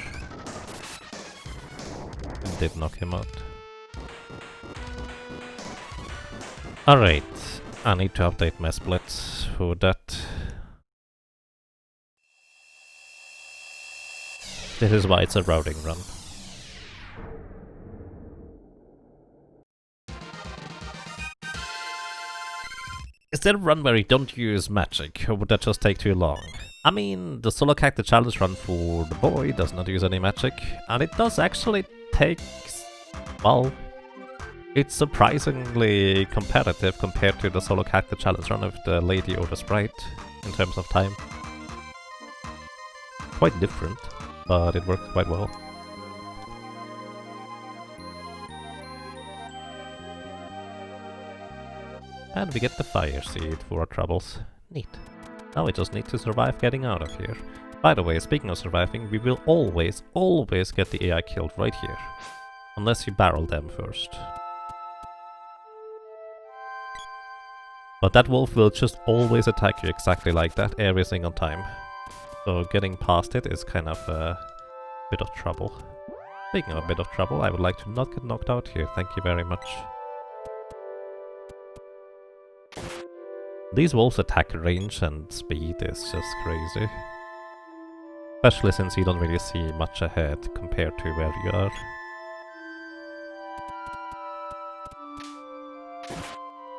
It did knock him out. Alright, I need to update my splits for that. This is why it's a routing run. Is there a run where you don't use magic, or would that just take too long? I mean, the solo character challenge run for the boy does not use any magic, and it does actually take, well, it's surprisingly competitive compared to the solo character challenge run of the lady or the sprite in terms of time. Quite different, but it works quite well. And we get the fire seed for our troubles. Neat. Now we just need to survive getting out of here. By the way, speaking of surviving, we will always get the AI killed right here. Unless you barrel them first. But that wolf will just always attack you exactly like that every single time. So getting past it is kind of a bit of trouble. Speaking of a bit of trouble, I would like to not get knocked out here, thank you very much. These wolves' attack range and speed is just crazy. Especially since you don't really see much ahead compared to where you are.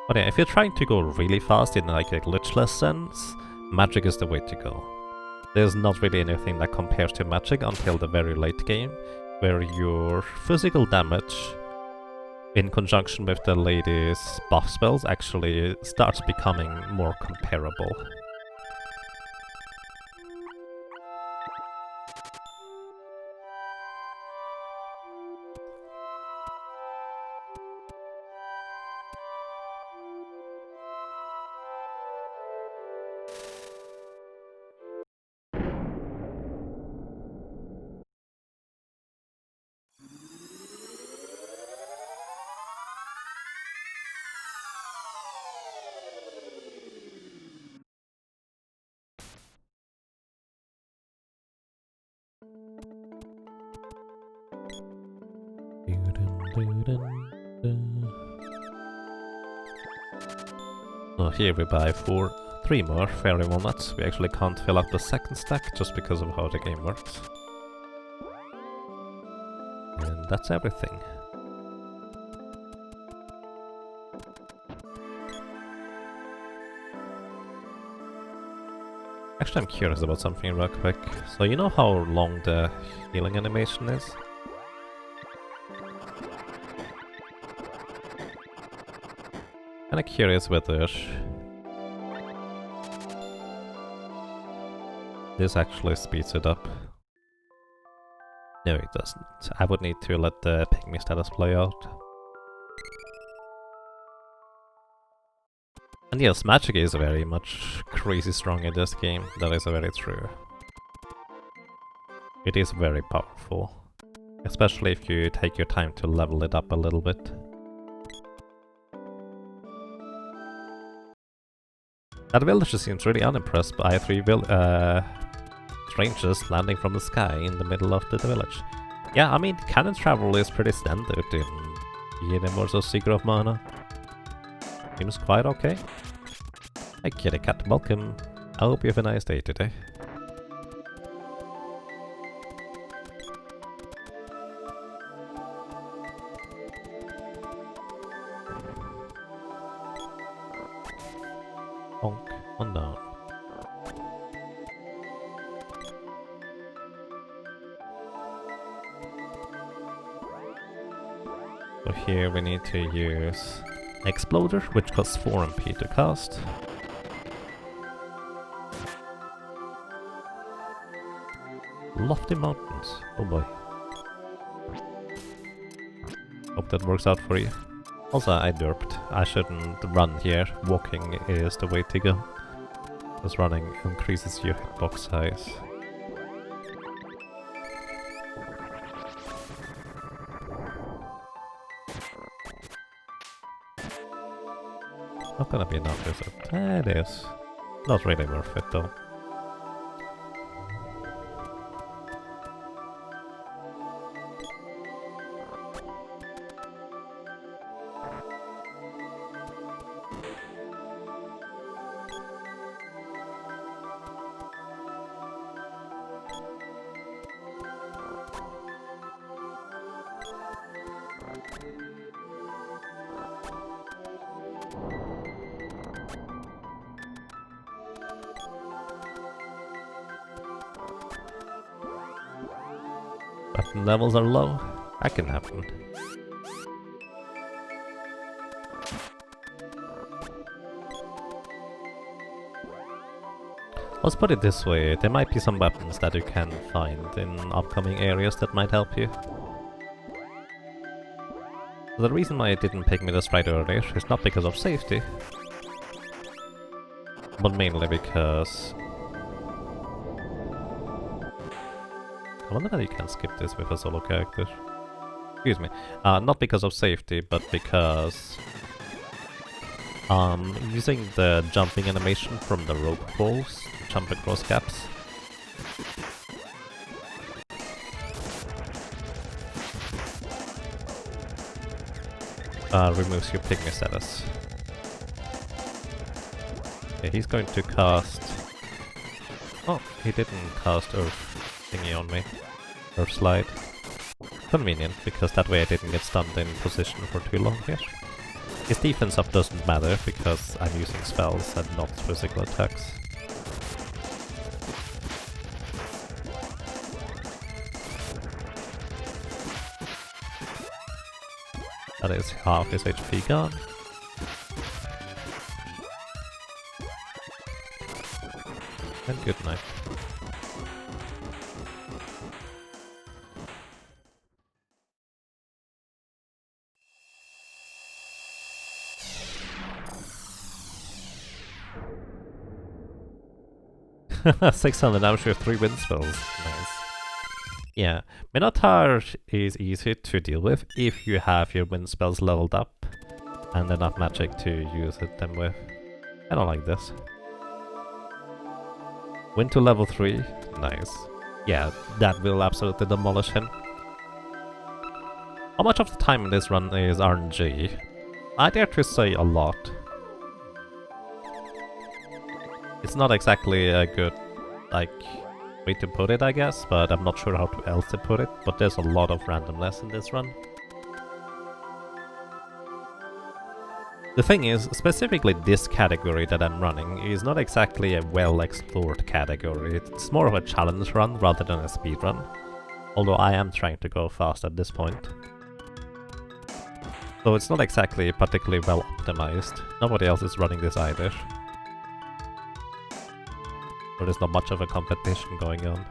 But yeah, if you're trying to go really fast in like a glitchless sense, magic is the way to go. There's not really anything that compares to magic until the very late game, where your physical damage in conjunction with the lady's buff spells actually starts becoming more comparable. So here we buy for 3 more fairy walnuts. We actually can't fill up the second stack just because of how the game works. And that's everything. Actually, I'm curious about something real quick. So you know how long the healing animation is? Kinda curious whether this actually speeds it up. No, it doesn't. I would need to let the pygmy status play out. And yes, magic is very much crazy strong in this game. That is very true. It is very powerful. Especially if you take your time to level it up a little bit. That villager seems really unimpressed by 3 strangers landing from the sky in the middle of the village. Yeah, I mean, cannon travel is pretty standard in Universal Secret of Mana. Seems quite okay. Hi kitty cat, welcome. I hope you have a nice day today. Bonk, one down. So here we need to use Exploder, which costs 4 MP to cast. Lofty Mountains, oh boy. Hope that works out for you. Also, I derped. I shouldn't run here. Walking is the way to go. Because running increases your hitbox size. Not gonna be enough, is it? It is. Not really worth it though. Weapon levels are low. That can happen. Let's put it this way, there might be some weapons that you can find in upcoming areas that might help you. The reason why I didn't pick me the Sprite earlier is not because of safety, but mainly because... I wonder whether you can skip this with a solo character. Excuse me. Not because of safety, but because... using the jumping animation from the rope balls to jump across gaps. Removes your pygmy status. Okay, he's going to cast... Oh, he didn't cast Earth thingy on me. Earth Slide. Convenient, because that way I didn't get stunned in position for too long here. His defense up doesn't matter, because I'm using spells and not physical attacks. That is half his HP gone. And good night. $600 damage with 3 wind spells. Nice. Yeah, Minotaur is easy to deal with if you have your wind spells leveled up and enough magic to use them with. I don't like this. Wind to level 3. Nice. Yeah, that will absolutely demolish him. How much of the time in this run is RNG? I dare to say a lot. It's not exactly a good, like, way to put it, I guess, but I'm not sure how else to put it, but there's a lot of randomness in this run. The thing is, specifically this category that I'm running is not exactly a well-explored category. It's more of a challenge run rather than a speed run, although I am trying to go fast at this point. So it's not exactly particularly well optimized. Nobody else is running this either. So there's not much of a competition going on.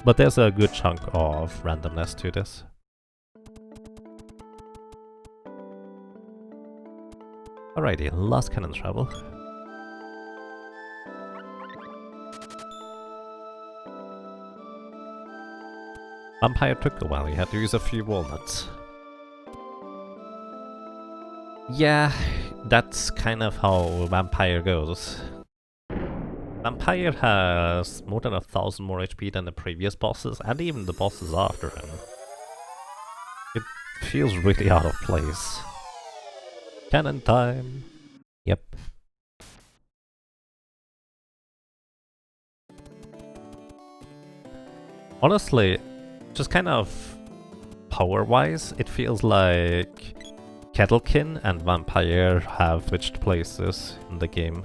But there's a good chunk of randomness to this. Alrighty, last cannon travel. Vampire took a while, you had to use a few walnuts. Yeah, that's kind of how Vampire goes. Vampire has more than 1,000 more HP than the previous bosses, and even the bosses after him. It feels really out of place. Cannon time! Yep. Honestly, just kind of power-wise, it feels like Kettlekin and Vampire have switched places in the game.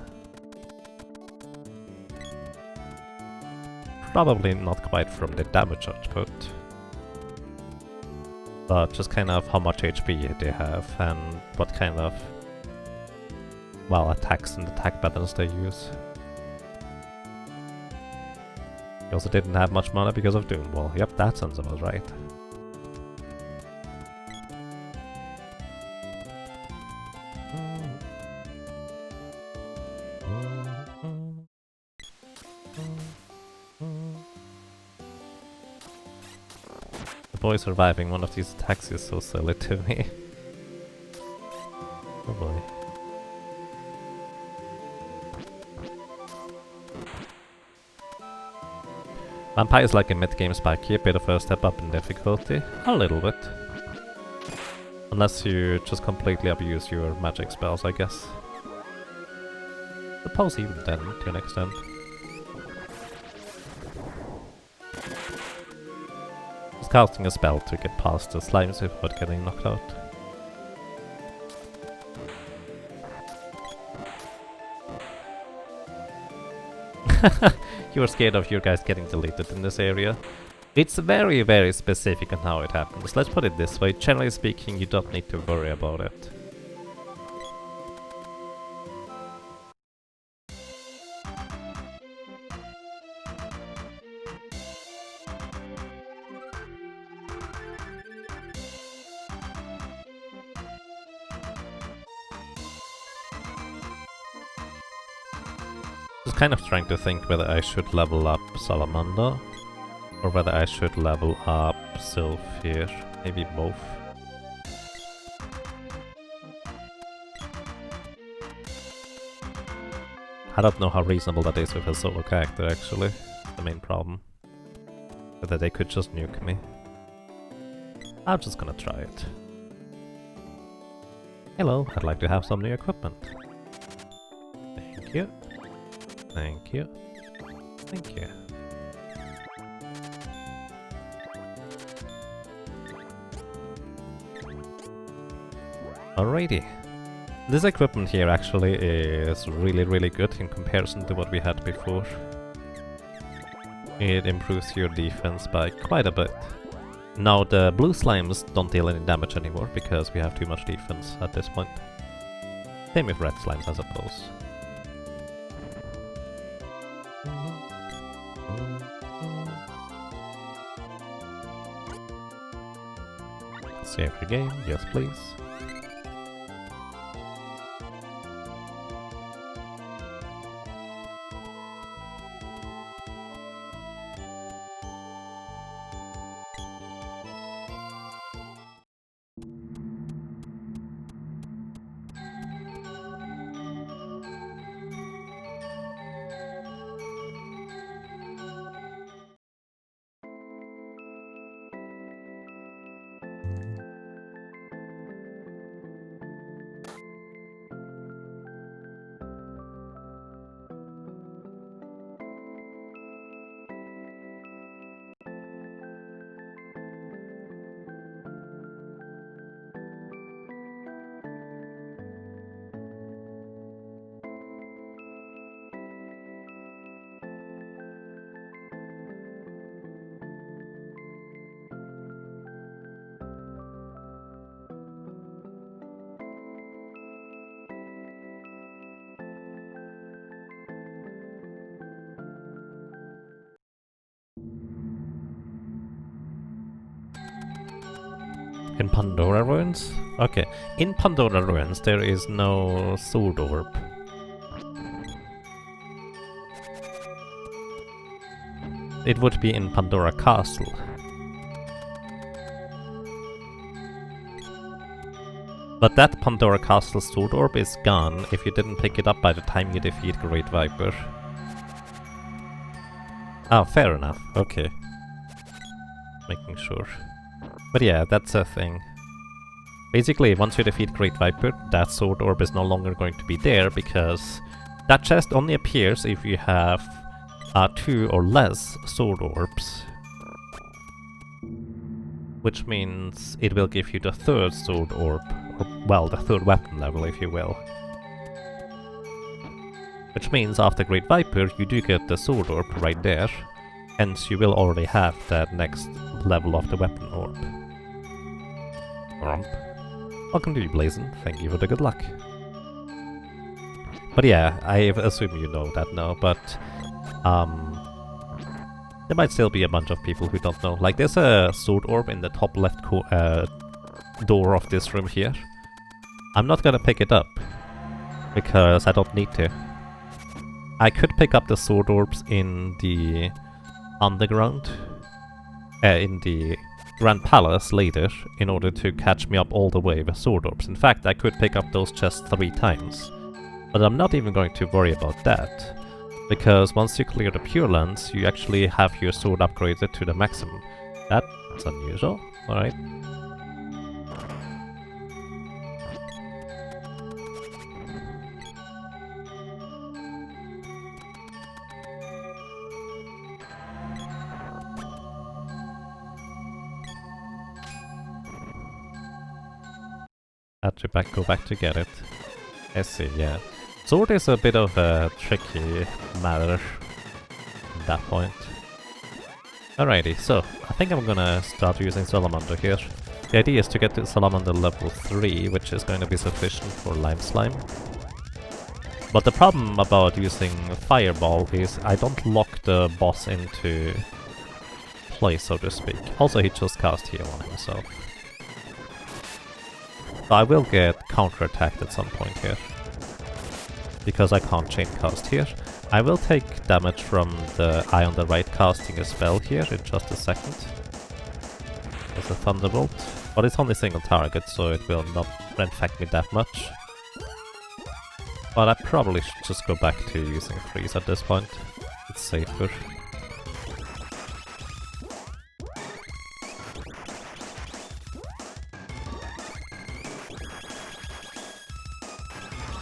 Probably not quite from the damage output, but just kind of how much HP they have and what kind of, well, attacks and attack patterns they use. He also didn't have much mana because of Doom Wall. Yep, that sounds about right. The boy surviving one of these attacks is so silly to me. Oh boy. Vampire is like a mid-game spiky, a bit of a step up in difficulty. A little bit. Unless you just completely abuse your magic spells, I guess. Suppose even then, to an extent. Just casting a spell to get past the slimes without getting knocked out. You were scared of your guys getting deleted in this area. It's very, very specific on how it happens. Let's put it this way, generally speaking, you don't need to worry about it. Just kind of trying to think whether I should level up Salamander or whether I should level up Sylph here. Maybe both. I don't know how reasonable that is with a solo character actually. The main problem. Whether they could just nuke me. I'm just gonna try it. Hello, I'd like to have some new equipment. Thank you. Thank you. Thank you. Alrighty. This equipment here actually is really good in comparison to what we had before. It improves your defense by quite a bit. Now the blue slimes don't deal any damage anymore because we have too much defense at this point. Same with red slimes, I suppose. Save your game, yes please. In Pandora Ruins? Okay, in Pandora Ruins there is no sword orb. It would be in Pandora Castle. But that Pandora Castle sword orb is gone if you didn't pick it up by the time you defeat Great Viper. Oh, fair enough. Okay. Making sure. But yeah, that's a thing. Basically, once you defeat Great Viper, that sword orb is no longer going to be there because that chest only appears if you have 2 or less sword orbs. Which means it will give you the 3rd sword orb, or well, the 3rd weapon level if you will. Which means after Great Viper you do get the sword orb right there, hence you will already have that next level of the weapon orb. Grump. Welcome to you, Blazin. Thank you for the good luck. But yeah, I assume you know that now, but there might still be a bunch of people who don't know. Like, there's a sword orb in the top left door of this room here. I'm not gonna pick it up, because I don't need to. I could pick up the sword orbs in the underground, in the Grand Palace later, in order to catch me up all the way with sword orbs. In fact, I could pick up those chests 3 times. But I'm not even going to worry about that, because once you clear the Pure Lands, you actually have your sword upgraded to the maximum. That's unusual. Alright. Had to go back to get it. I see, yeah. Sword is a bit of a tricky matter at that point. Alrighty, so I think I'm gonna start using Salamander here. The idea is to get to Salamander level 3, which is going to be sufficient for Lime Slime. But the problem about using Fireball is I don't lock the boss into place, so to speak. Also, he just cast heal on himself. So I will get counter-attacked at some point here, because I can't chain cast here. I will take damage from the eye on the right casting a spell here in just a second. There's a Thunderbolt, but it's only single target, so it will not infect me that much. But I probably should just go back to using Freeze at this point. It's safer.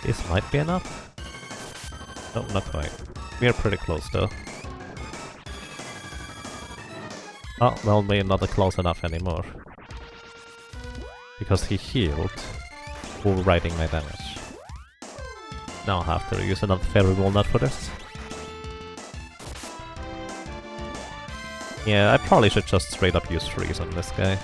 This might be enough. No, not quite. We're pretty close though. Oh, well, we're not close enough anymore. Because he healed, overriding my damage. Now I have to use another Fairy Walnut for this. Yeah, I probably should just straight up use Freeze on this guy.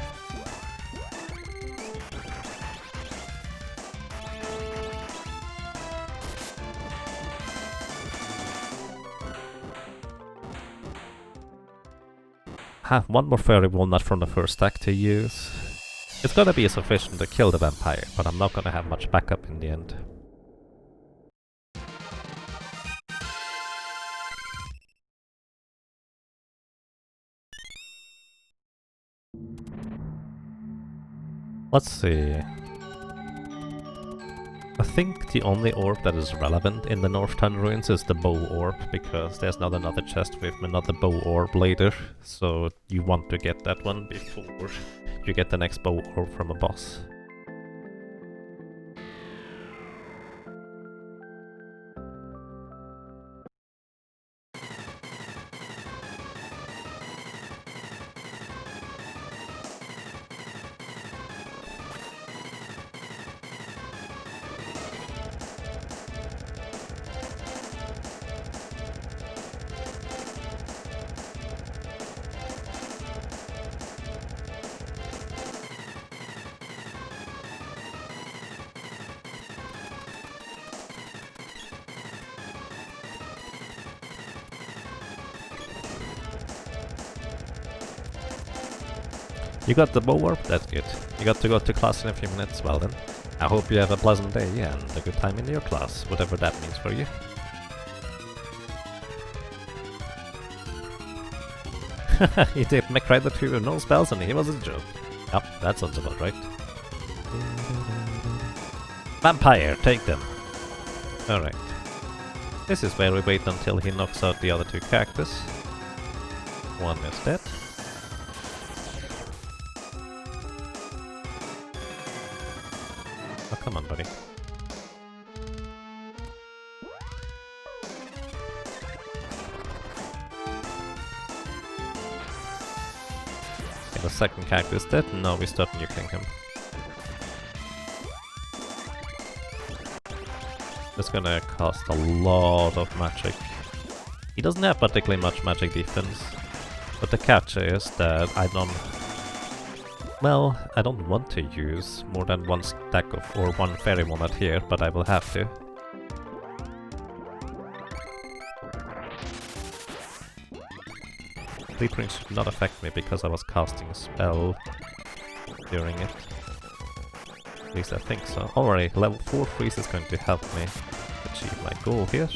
Have one more Fairy Walnut from the first stack to use. It's gonna be sufficient to kill the vampire, but I'm not gonna have much backup in the end. Let's see. I think the only orb that is relevant in the North Town Ruins is the bow orb, because there's not another chest with another bow orb later, so you want to get that one before you get the next bow orb from a boss. You got the bow orb? That's good. You got to go to class in a few minutes? Well then, I hope you have a pleasant day and a good time in your class, whatever that means for you. He did McRider 2 no spells and he was a joke. Yep, that sounds about right. Vampire, take them! Alright. This is where we wait until he knocks out the other 2 characters. One is dead. Oh, come on, buddy. Okay, the second character is dead, and now we start nuking him. It's gonna cost a lot of magic. He doesn't have particularly much magic defense, but the catch is that I don't want to use more than one stack of, or one fairy walnut here, but I will have to. Flickering should not affect me because I was casting a spell during it. At least I think so. Alright, level 4 freeze is going to help me achieve my goal here.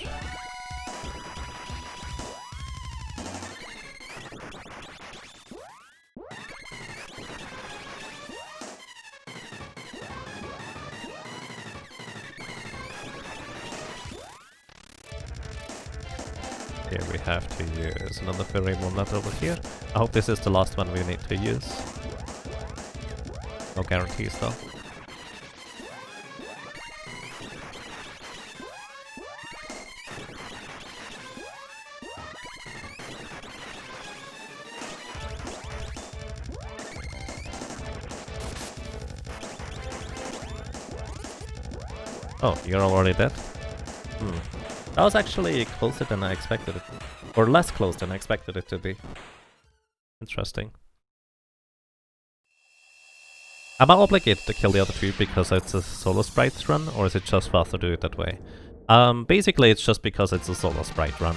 Here we have to use another fairy walnut over here. I hope this is the last one we need to use. No guarantees though. Oh, you're already dead? That was actually closer than I expected it. Or less close than I expected it to be. Interesting. Am I obligated to kill the other two because it's a solo sprite run, or is it just faster to do it that way? Basically it's just because it's a solo sprite run.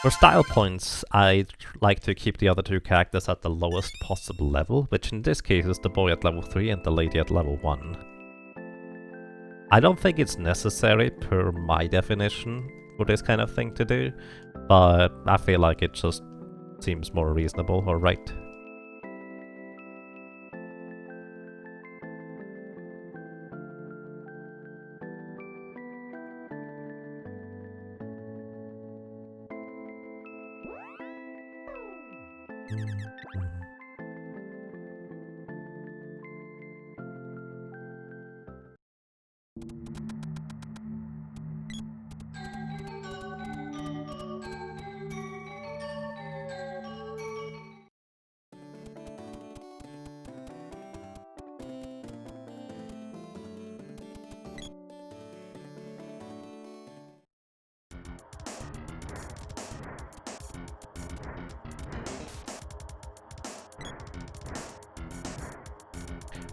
For style points, I like to keep the other two characters at the lowest possible level, which in this case is the boy at level 3 and the lady at level 1. I don't think it's necessary per my definition for this kind of thing to do, but I feel like it just seems more reasonable or right.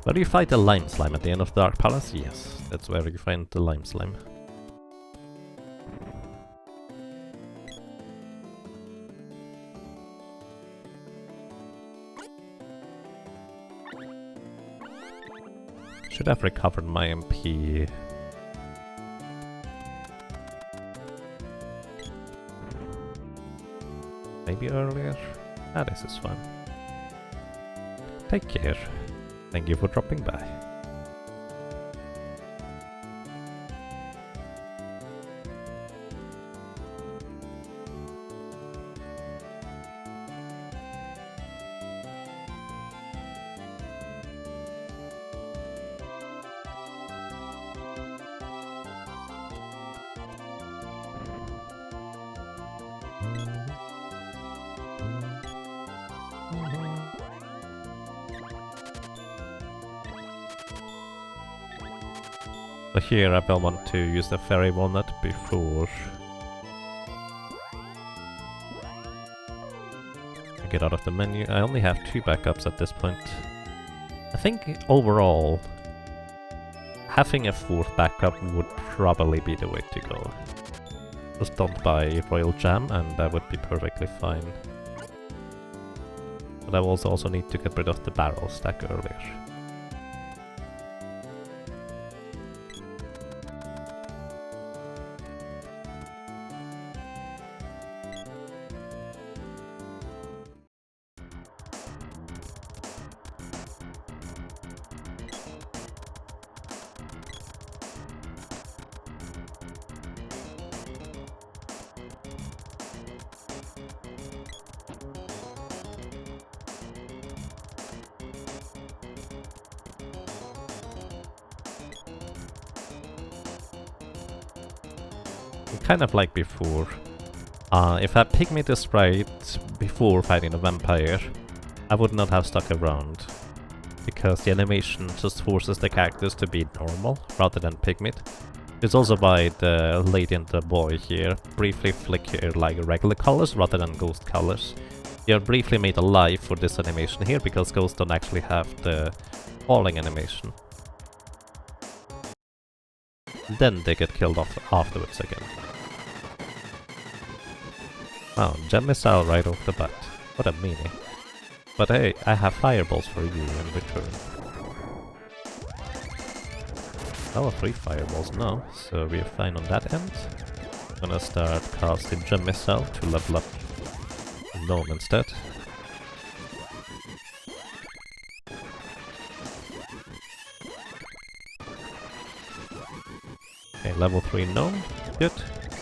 Where do you fight the lime slime? At the end of the Dark Palace? Yes, that's where you find the lime slime. Should have recovered my MP. Maybe earlier? Ah, this is fun. Take care. Thank you for dropping by. So here I will want to use the fairy walnut before I get out of the menu. I only have 2 backups at this point. I think overall having a 4th backup would probably be the way to go. Just don't buy Royal Jam and that would be perfectly fine. But I will also need to get rid of the barrel stack earlier. kind of like before. If I pygmy the sprite before fighting the vampire, I would not have stuck around, because the animation just forces the characters to be normal rather than pygmied. It's also why the lady and the boy here briefly flicker like regular colors rather than ghost colors. They are briefly made alive for this animation here because ghosts don't actually have the falling animation. Then they get killed off afterwards again. Oh, gem missile right off the bat. What a meanie. But hey, I have fireballs for you in return. Oh, 3 fireballs now, so we're fine on that end. I'm gonna start casting gem missile to level up Gnome instead. Okay, level 3 Gnome, good.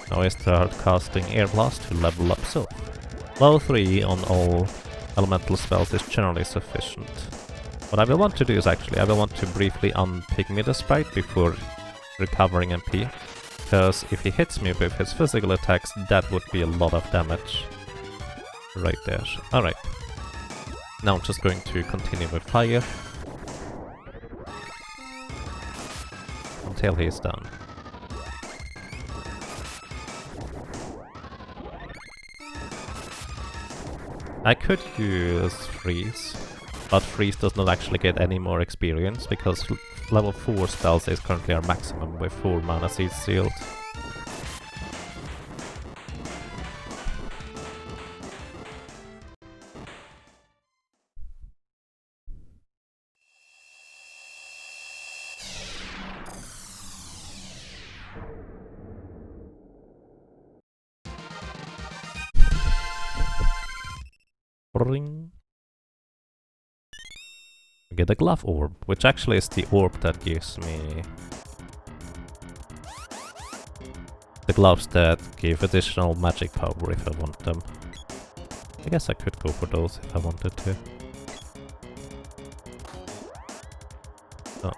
Now I start casting Air Blast to level up Sylph. Level 3 on all elemental spells is generally sufficient. What I will want to do is actually, I will want to briefly unpygmy the sprite before recovering MP, because if he hits me with his physical attacks, that would be a lot of damage. Right there. Alright. Now I'm just going to continue with fire until he's done. I could use freeze, but freeze does not actually get any more experience because level 4 spells is currently our maximum with 4 mana seeds sealed. Ring. We get a glove orb, which actually is the orb that gives me the gloves that give additional magic power if I want them. I guess I could go for those if I wanted to. Oh.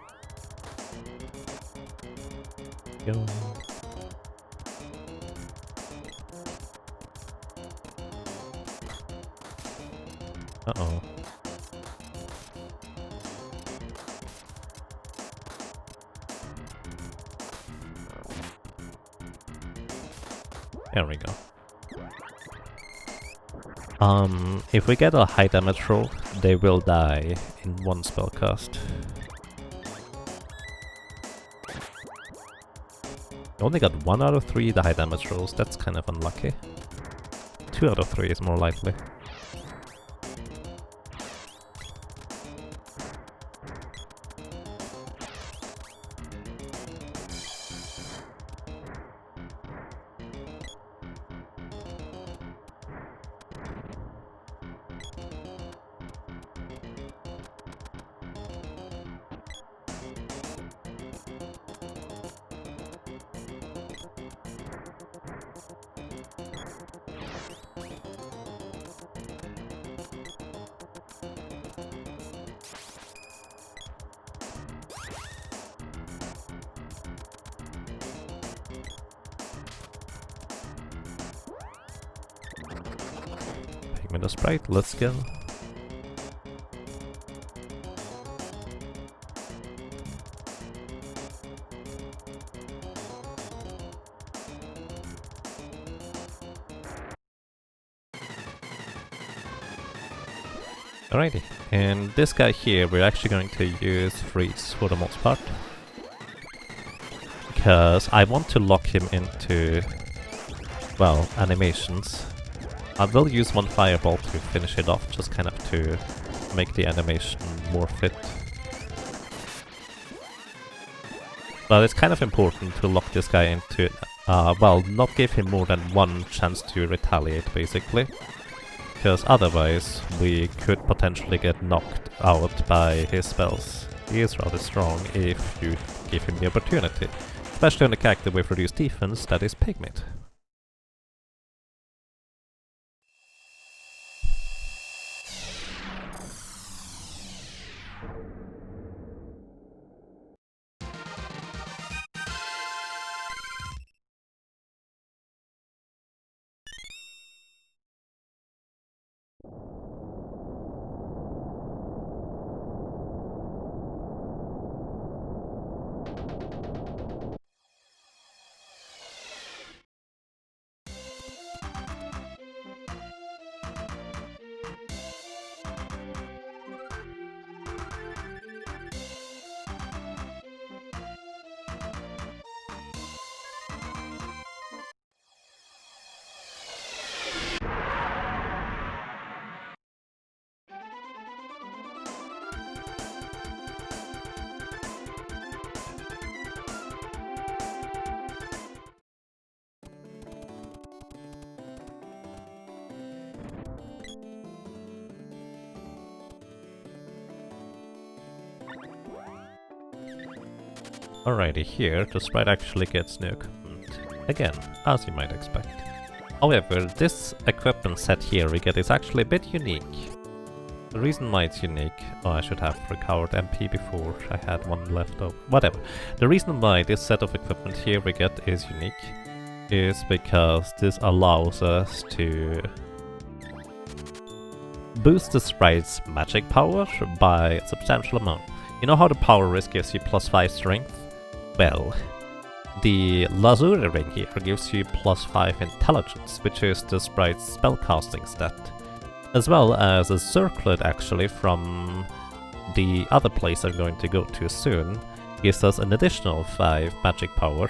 Go. Uh-oh. There we go. If we get a high damage roll, they will die in one spell cast. Only got 1 out of 3 the high damage rolls, that's kind of unlucky. 2 out of 3 is more likely. Pygmy the sprite, let's go. Alrighty, and this guy here we're actually going to use freeze for the most part. Because I want to lock him into, well, animations. I will use 1 fireball to finish it off, just kind of to make the animation more fit. But it's kind of important to lock this guy into, well, not give him more than 1 chance to retaliate, basically. Because otherwise, we could potentially get knocked out by his spells. He is rather strong if you give him the opportunity. Especially on a character with reduced defense that is pygmied. Alrighty, here the sprite actually gets new equipment. Again, as you might expect. However, this equipment set here we get is actually a bit unique. The reason why it's unique... Oh, I should have recovered MP before I had one left over. Whatever. The reason why this set of equipment here we get is unique is because this allows us to boost the sprite's magic power by a substantial amount. You know how the power risk gives you +5 strength? Well, the Lazuri ring here gives you +5 intelligence, which is the sprite's spellcasting stat, as well as a circlet actually from the other place I'm going to go to soon gives us an additional 5 magic power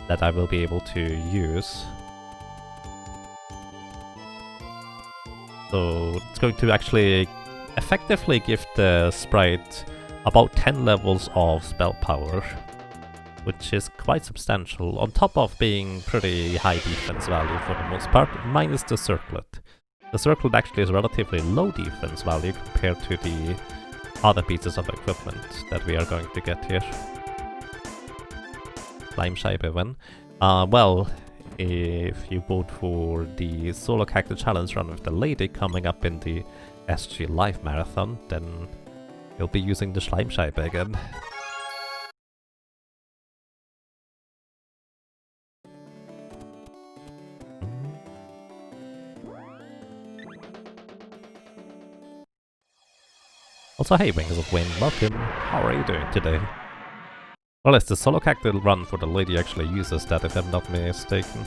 that I will be able to use. So it's going to actually effectively give the sprite about 10 levels of spell power, which is quite substantial, on top of being pretty high defense value for the most part, minus the circlet. The circlet actually is relatively low defense value compared to the other pieces of equipment that we are going to get here. Schleimscheibe when? Well, if you vote for the solo character challenge run with the lady coming up in the SG Live Marathon, then you'll be using the Schleimscheibe again. Also, hey Wings of Wind, welcome! How are you doing today? Well, as the solo character run for the lady actually uses that, if I'm not mistaken.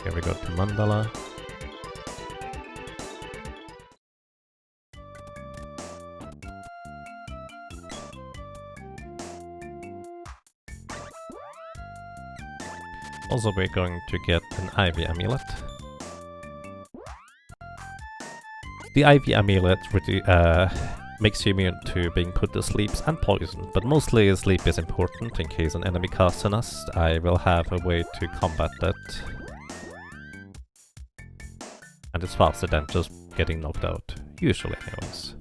Here we go to Mandala. Also, we're going to get an Ivy Amulet. The Ivy Amulet makes you immune to being put to sleep and poison, but mostly sleep is important in case an enemy casts on us. I will have a way to combat that. And it's faster than just getting knocked out, usually anyways.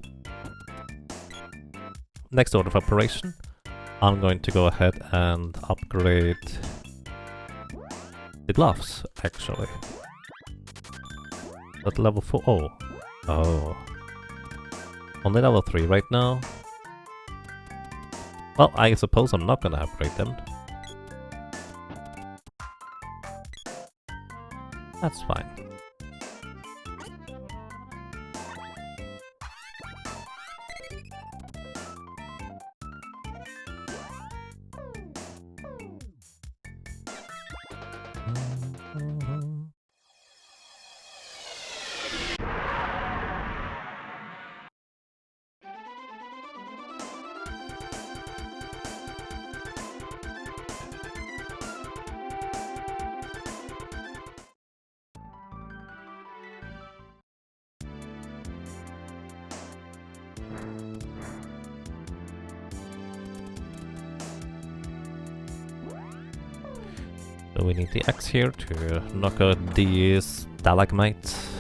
Next order of operation, I'm going to go ahead and upgrade the gloves, actually. At level 4, oh. Only level 3 right now. Well, I suppose I'm not gonna upgrade them. That's fine. So we need the axe here to knock out these stalagmites.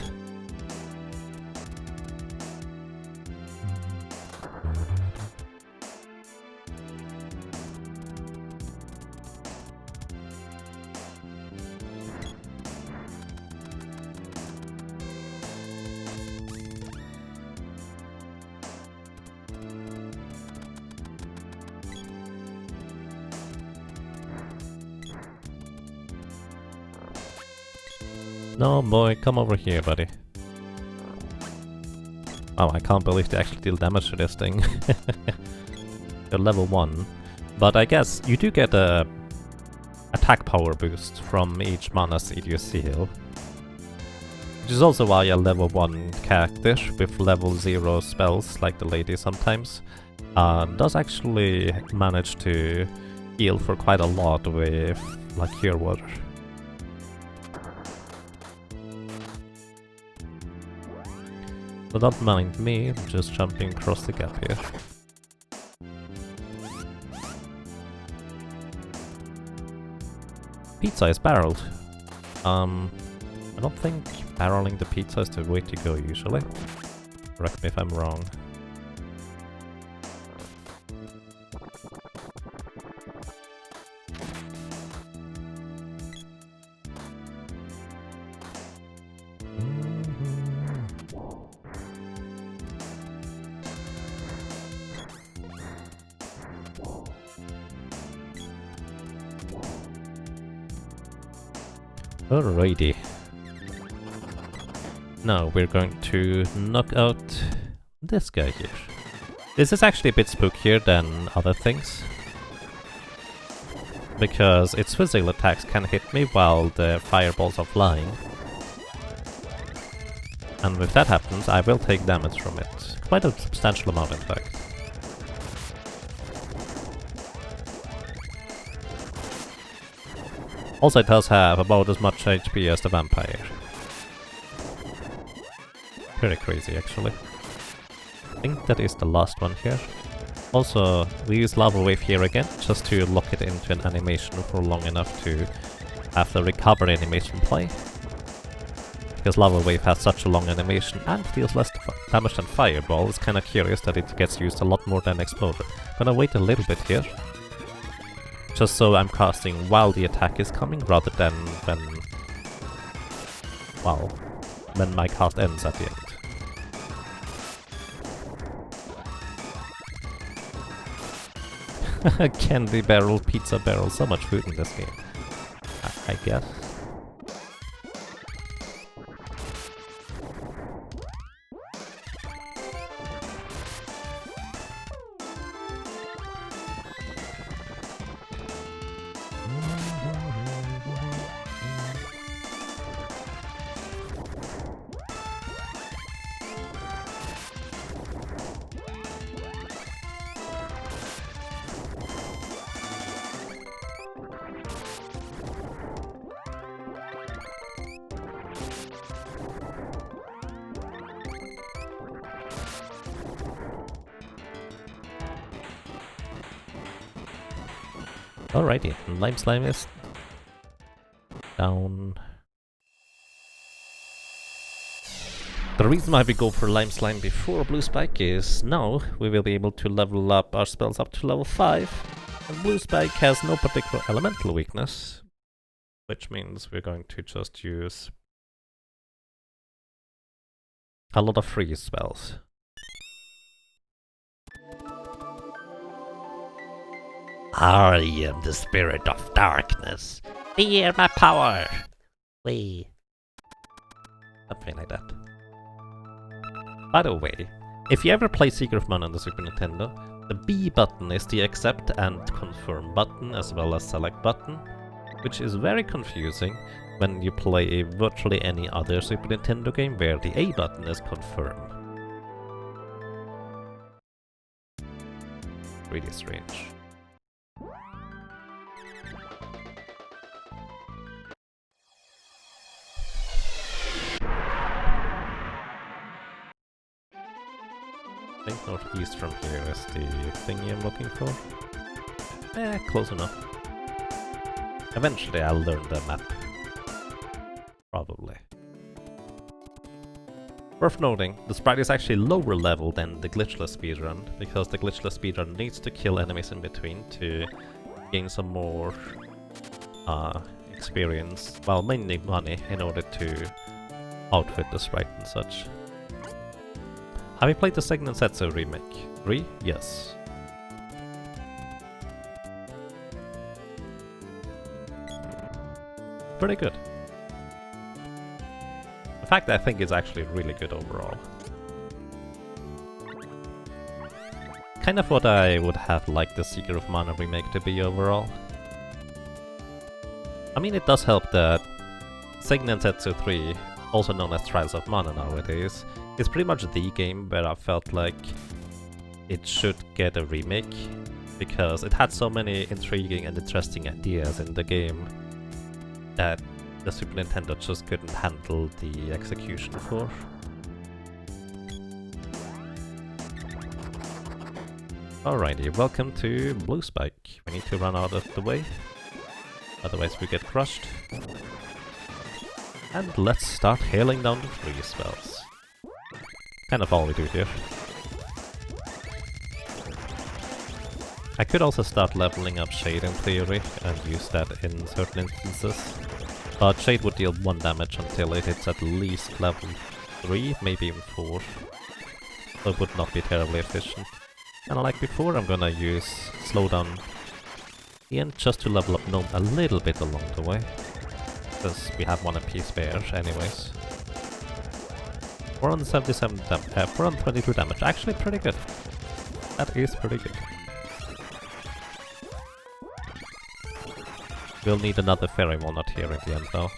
No boy, come over here, buddy. Oh, I can't believe they actually deal damage to this thing. You're level 1. But I guess you do get a attack power boost from each mana seed you seal. Which is also why a level 1 character with level 0 spells, like the lady sometimes, does actually manage to heal for quite a lot with like Cure Water. So don't mind me, I'm just jumping across the gap here. Pizza is barreled. I don't think barreling the pizza is the way to go usually. Correct me if I'm wrong. Alrighty. Now we're going to knock out this guy here. This is actually a bit spookier than other things, because its physical attacks can hit me while the fireballs are flying. And if that happens, I will take damage from it. Quite a substantial amount, in fact. Also, it does have about as much HP as the vampire. Pretty crazy, actually. I think that is the last one here. Also, we use Lava Wave here again, just to lock it into an animation for long enough to have the recovery animation play. Because Lava Wave has such a long animation and deals less damage than Fireball, it's kinda curious that it gets used a lot more than Exploder. Gonna wait a little bit here. Just so I'm casting while the attack is coming, rather than when... well, when my cast ends at the end. Candy barrel, pizza barrel, so much food in this game. I guess. Alrighty, Lime Slime is down. The reason why we go for Lime Slime before Blue Spike is now we will be able to level up our spells up to level 5. And Blue Spike has no particular elemental weakness, which means we're going to just use a lot of freeze spells. I am the spirit of darkness. Fear my power! Wee. Something like that. By the way, if you ever play Secret of Mana on the Super Nintendo, the B button is the accept and confirm button as well as select button, which is very confusing when you play virtually any other Super Nintendo game where the A button is confirm. Really strange. I think northeast from here is the thingy I'm looking for. Close enough. Eventually I'll learn the map. Probably. Worth noting, the Sprite is actually lower level than the glitchless speedrun, because the glitchless speedrun needs to kill enemies in between to gain some more experience, well, mainly money, in order to outfit the Sprite and such. Have you played the Seigen Densetsu remake? 3? Yes. Pretty good. In fact, I think it's actually really good overall. Kind of what I would have liked the Secret of Mana remake to be overall. I mean, it does help that Seigen Densetsu 3, also known as Trials of Mana nowadays, is pretty much the game where I felt like it should get a remake, because it had so many intriguing and interesting ideas in the game that the Super Nintendo just couldn't handle the execution for. Alrighty, welcome to Blue Spike. We need to run out of the way, otherwise we get crushed. And let's start hailing down the 3 spells. Kind of all we do here. I could also start leveling up Shade in theory and use that in certain instances. But Shade would deal 1 damage until it hits at least level 3, maybe even 4. So it would not be terribly efficient. And like before, I'm gonna use Slowdown Ian just to level up Gnome a little bit along the way. Because we have 1 AP spare anyways. 422 damage, actually pretty good. That is pretty good. We'll need another Fairy Walnut here at the end though.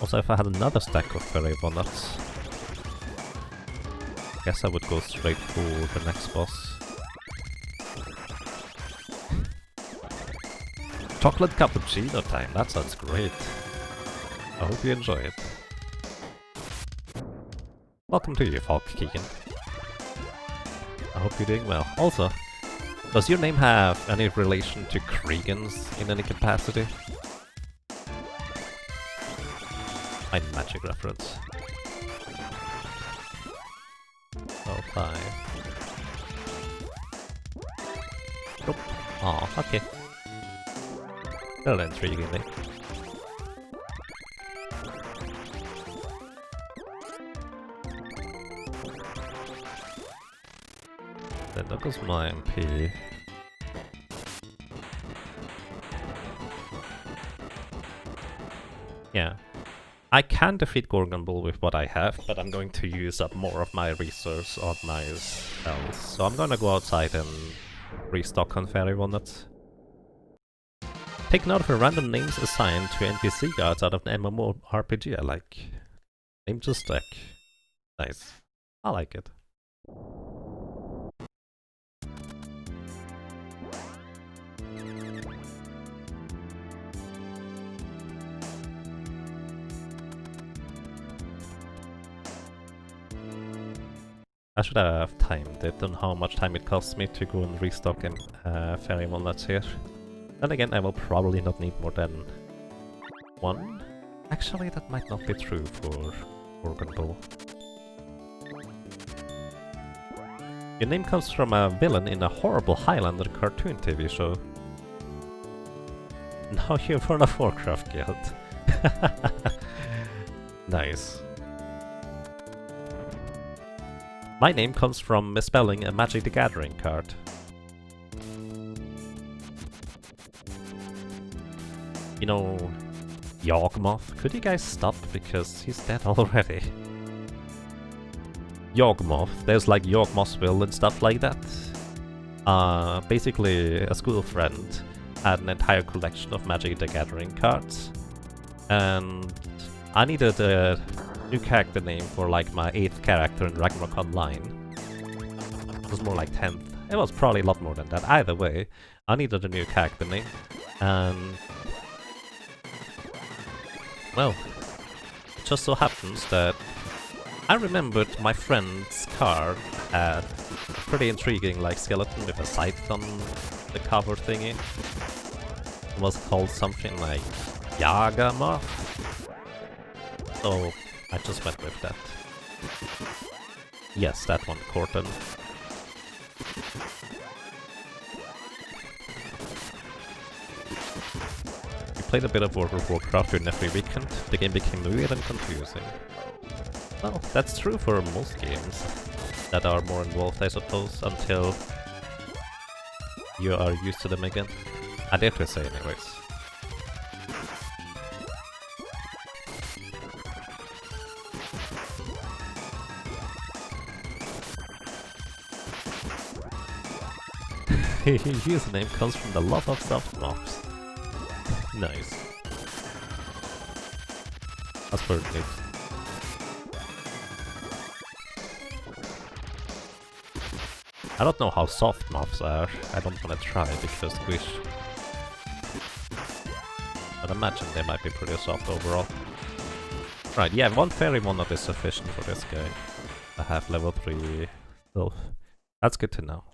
Also, if I had another stack of Fairy Walnuts, I guess I would go straight for the next boss. Chocolate cappuccino time, that sounds great. I hope you enjoy it. Welcome to you, Falk Keegan. I hope you're doing well. Also, does your name have any relation to Cregan's in any capacity? My magic reference. Oh, 5. Nope. Aw, okay. Still intriguing me. Then there goes my MP. Yeah. I can defeat Gorgon Bull with what I have, but I'm going to use up more of my resource on my spells. So I'm gonna go outside and restock on Fairy Walnuts. Take note of the random names assigned to NPC guards out of the MMORPG I like. Name to stack. Nice. I like it. I should have timed it on how much time it costs me to go and restock Fairy Walnuts here. Then again, I will probably not need more than 1. Actually, that might not be true for Gorgon Bull. Your name comes from a villain in a horrible Highlander cartoon TV show. Now you're for a Warcraft guild. Nice. My name comes from misspelling a Magic the Gathering card. You know, Yawgmoth? Could you guys stop? Because he's dead already. Yawgmoth, there's like Yawgmothville and stuff like that. Basically, a school friend had an entire collection of Magic the Gathering cards. And I needed a new character name for like my 8th character in Ragnarok Online. It was more like 10th. It was probably a lot more than that. Either way, I needed a new character name. And well, it just so happens that I remembered my friend's card had a pretty intriguing like skeleton with a scythe on the cover thingy. It was called something like Yawgmoth. So I just went with that. Yes, that one, Corton. We played a bit of World of Warcraft during every weekend. The game became weird and confusing. Well, that's true for most games that are more involved, I suppose, until you are used to them again. I dare to say anyways. His username comes from the love of soft mobs. Nice. That's pretty neat. I don't know how soft mobs are. I don't want to try because squish. But imagine they might be pretty soft overall. Right, yeah, 1 Fairy Walnut is sufficient for this guy. I have level 3 health. That's good to know.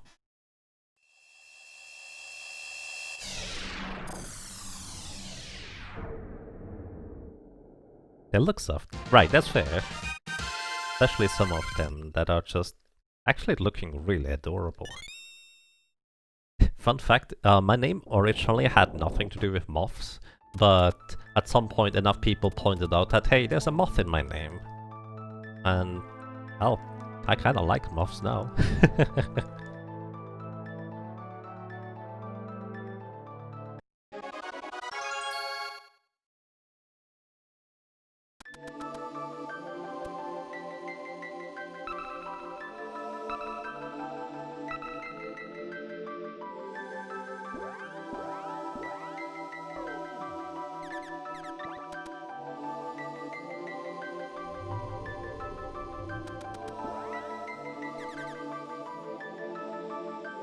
They look soft. Right, that's fair. Especially some of them that are just actually looking really adorable. Fun fact, my name originally had nothing to do with moths, but at some point enough people pointed out that, hey, there's a moth in my name. And, well, I kinda like moths now.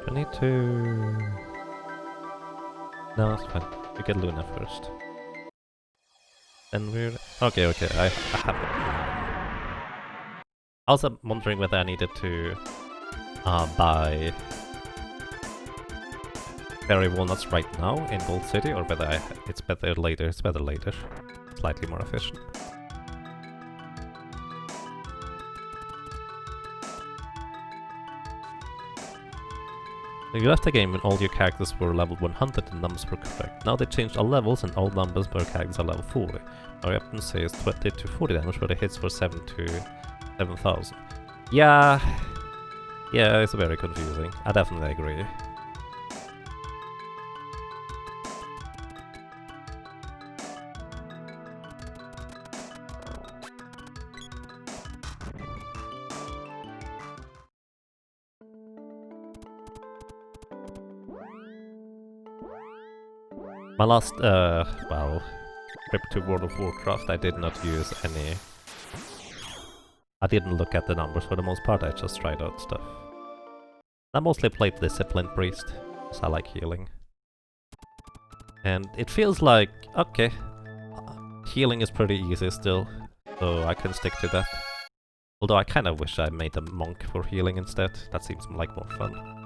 22... No, it's fine. We get Luna first. Then we're... Okay, I have it. I was wondering whether I needed to buy berry walnuts right now in Gold City, or whether it's better later. It's better later. Slightly more efficient. You left the game when all your characters were level 100 and numbers were correct. Now they changed all levels and all numbers per characters are level 40. Our weapon says 20 to 40 damage, but the hits were 7 to 7,000. Yeah, it's very confusing. I definitely agree. My last, trip to World of Warcraft, I did not use any... I didn't look at the numbers for the most part, I just tried out stuff. I mostly played Discipline Priest, because I like healing. And it feels like, okay, healing is pretty easy still, so I can stick to that. Although I kinda wish I made a monk for healing instead, that seems like more fun.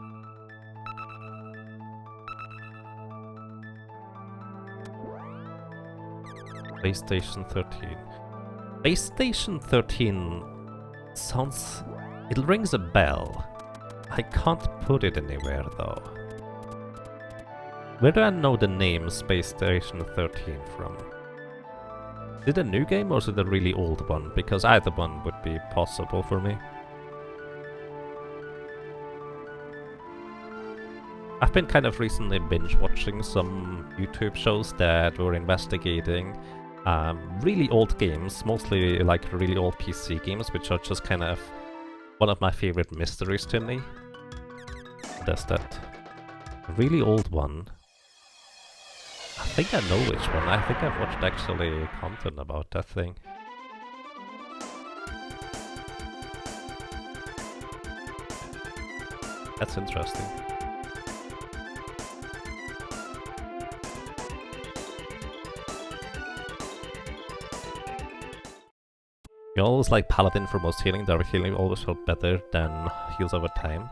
Base Station 13. Base Station 13 sounds... it rings a bell. I can't put it anywhere though. Where do I know the name Space Station 13 from? Is it a new game or is it a really old one? Because either one would be possible for me. I've been kind of recently binge watching some YouTube shows that were investigating really old games, mostly like really old PC games, which are just kind of one of my favorite mysteries to me. There's that really old one. I think I know which one. I think I've watched actually content about that thing. That's interesting. You always like Paladin for most healing. Direct healing always felt better than heals over time.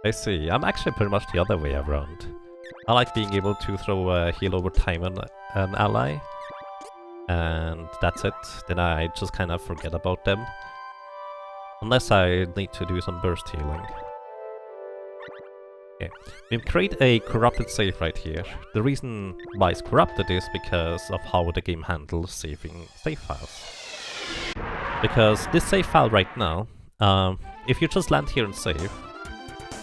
I see. I'm actually pretty much the other way around. I like being able to throw a heal over time on an ally. And that's it. Then I just kind of forget about them. Unless I need to do some burst healing. Okay. We create a corrupted save right here. The reason why it's corrupted is because of how the game handles saving save files. Because this save file right now, if you just land here and save,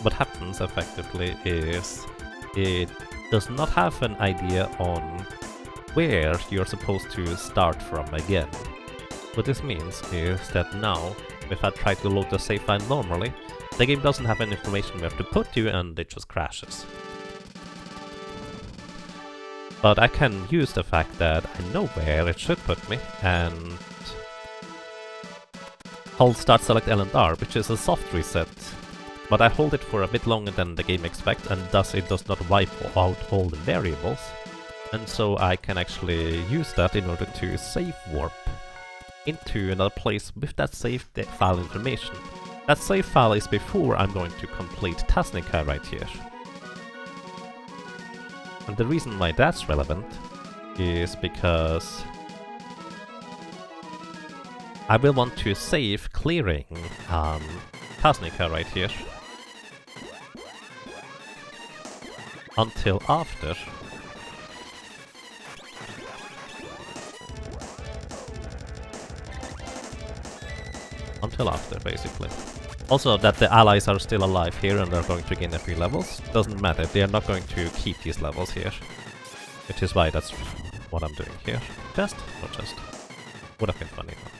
what happens effectively is it does not have an idea on where you're supposed to start from again. What this means is that now, if I try to load the save file normally, the game doesn't have any information where to put you and it just crashes. But I can use the fact that I know where it should put me and hold start select L and R, which is a soft reset, but I hold it for a bit longer than the game expects, and thus it does not wipe out all the variables, and so I can actually use that in order to save warp into another place with that save file information. That save file is before I'm going to complete Tasnica right here. And the reason why that's relevant is because I will want to save clearing Tasnica right here until after. Until after, basically. Also, that the allies are still alive here and they're going to gain a few levels. Doesn't matter, they are not going to keep these levels here. Which is why that's what I'm doing here. Just? Not just. Would have been funny though.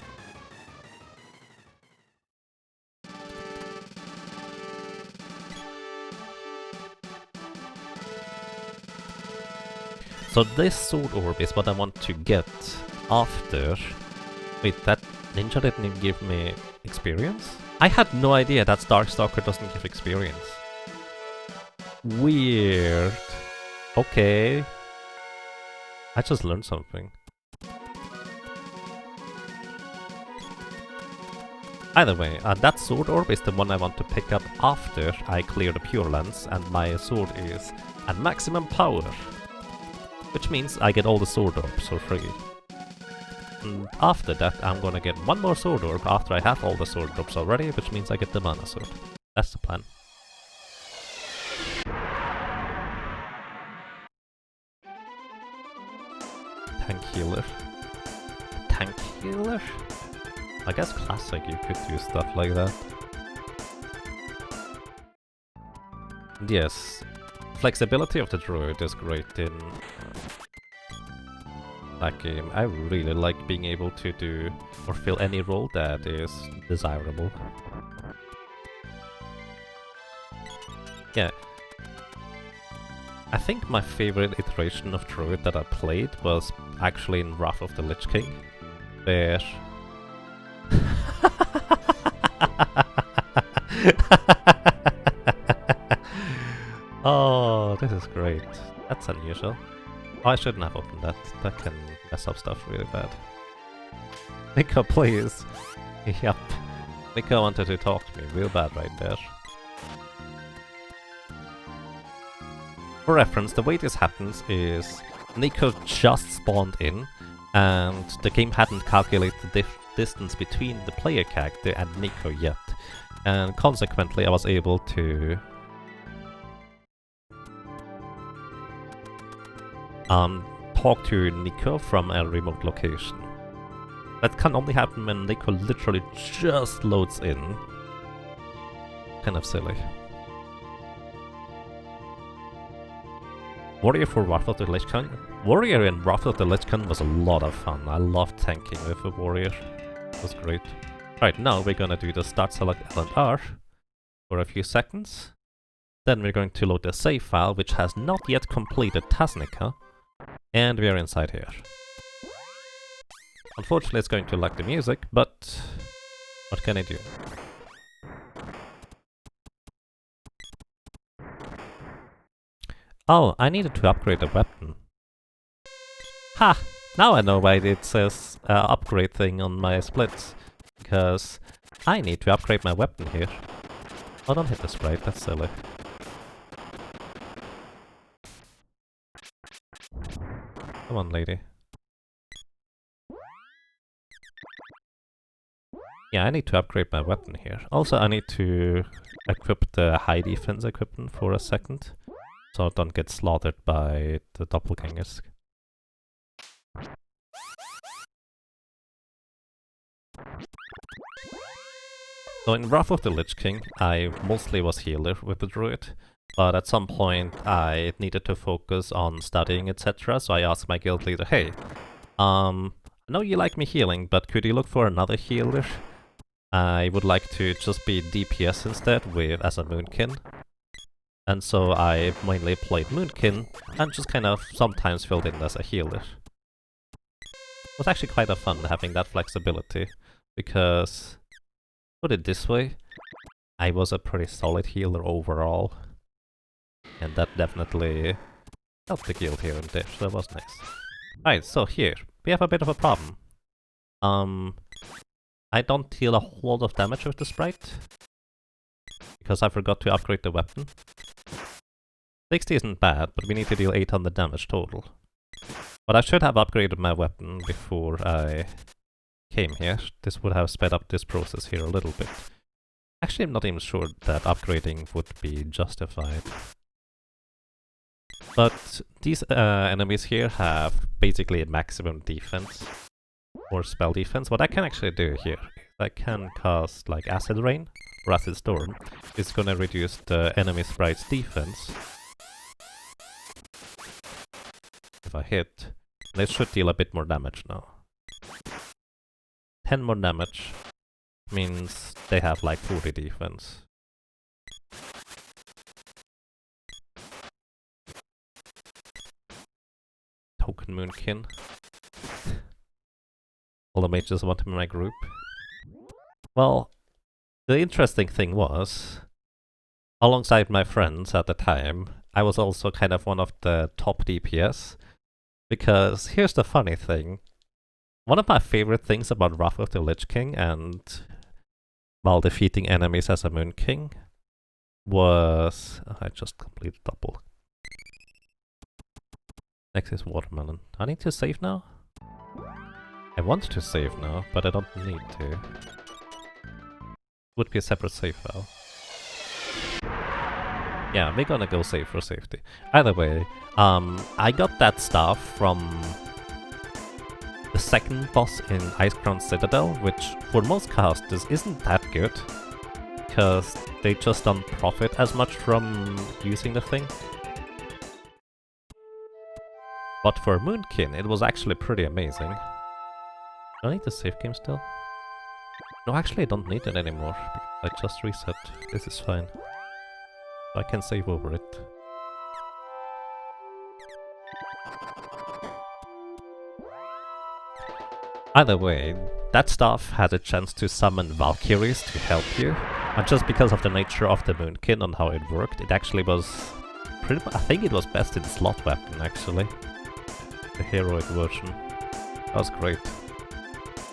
So this sword orb is what I want to get after... Wait, that ninja didn't even give me experience? I had no idea that Darkstalker doesn't give experience. Weird. Okay. I just learned something. Either way, that sword orb is the one I want to pick up after I clear the Pure Lens and my sword is at maximum power. Which means I get all the sword orbs for free. And after that I'm gonna get one more sword orb after I have all the sword orbs already, which means I get the mana sword. That's the plan. Tank healer. Tank healer? I guess classic you could do stuff like that. And yes, flexibility of the druid is great in that game. I really like being able to do or fill any role that is desirable. Yeah. I think my favorite iteration of druid that I played was actually in Wrath of the Lich King, where... Oh, this is great. That's unusual. Oh, I shouldn't have opened that. That can mess up stuff really bad. Nico, please. Yup. Nico wanted to talk to me real bad right there. For reference, the way this happens is Nico just spawned in and the game hadn't calculated the distance between the player character and Nico yet. And consequently I was able to talk to Nico from a remote location. That can only happen when Nico literally just loads in. Kind of silly. Warrior for Wrath of the Lich King. Warrior in Wrath of the Lich King was a lot of fun. I loved tanking with a warrior. It was great. Right, now we're gonna do the start select L and R for a few seconds. Then we're going to load the save file, which has not yet completed Tasnica. And we are inside here. Unfortunately it's going to lag the music, but what can I do? Oh, I needed to upgrade the weapon. Ha! Now I know why it says upgrade thing on my splits. Because I need to upgrade my weapon here. Oh, don't hit the sprite, that's silly. Come on, lady. Yeah, I need to upgrade my weapon here. Also, I need to equip the high defense equipment for a second. So I don't get slaughtered by the doppelgangers. So in Wrath of the Lich King, I mostly was healer with the druid. But at some point I needed to focus on studying, etc. So I asked my guild leader, hey, I know you like me healing, but could you look for another healer? I would like to just be DPS instead as a Moonkin. And so I mainly played Moonkin and just kind of sometimes filled in as a healer. It was actually quite a fun having that flexibility, because, put it this way, I was a pretty solid healer overall. And that definitely helped the guild here and there, so that was nice. Right, so here, we have a bit of a problem. I don't deal a whole lot of damage with the sprite, because I forgot to upgrade the weapon. 60 isn't bad, but we need to deal 800 damage total. But I should have upgraded my weapon before I came here, this would have sped up this process here a little bit. Actually, I'm not even sure that upgrading would be justified. But these enemies here have basically a maximum defense, or spell defense. What I can actually do here is I can cast like Acid Rain, or Acid Storm. It's gonna reduce the enemy sprite's defense. If I hit, they should deal a bit more damage now. 10 more damage means they have like 40 defense. Token Moonkin. All the mages want him in my group. Well, the interesting thing was, alongside my friends at the time, I was also kind of one of the top DPS. Because here's the funny thing. One of my favorite things about Wrath of the Lich King and while defeating enemies as a Moon King was... I just completed double. Next is Watermelon. Do I need to save now? I want to save now, but I don't need to. Would be a separate save file. Yeah, we're gonna go save for safety. Either way, I got that staff from the second boss in Icecrown Citadel, which for most casters isn't that good, because they just don't profit as much from using the thing. But for Moonkin, it was actually pretty amazing. Do I need the save game still? No, actually I don't need it anymore. I just reset. This is fine. I can save over it. Either way, that staff had a chance to summon Valkyries to help you. And just because of the nature of the Moonkin and how it worked, it actually was pretty much, I think it was best in slot weapon actually. The heroic version. That was great.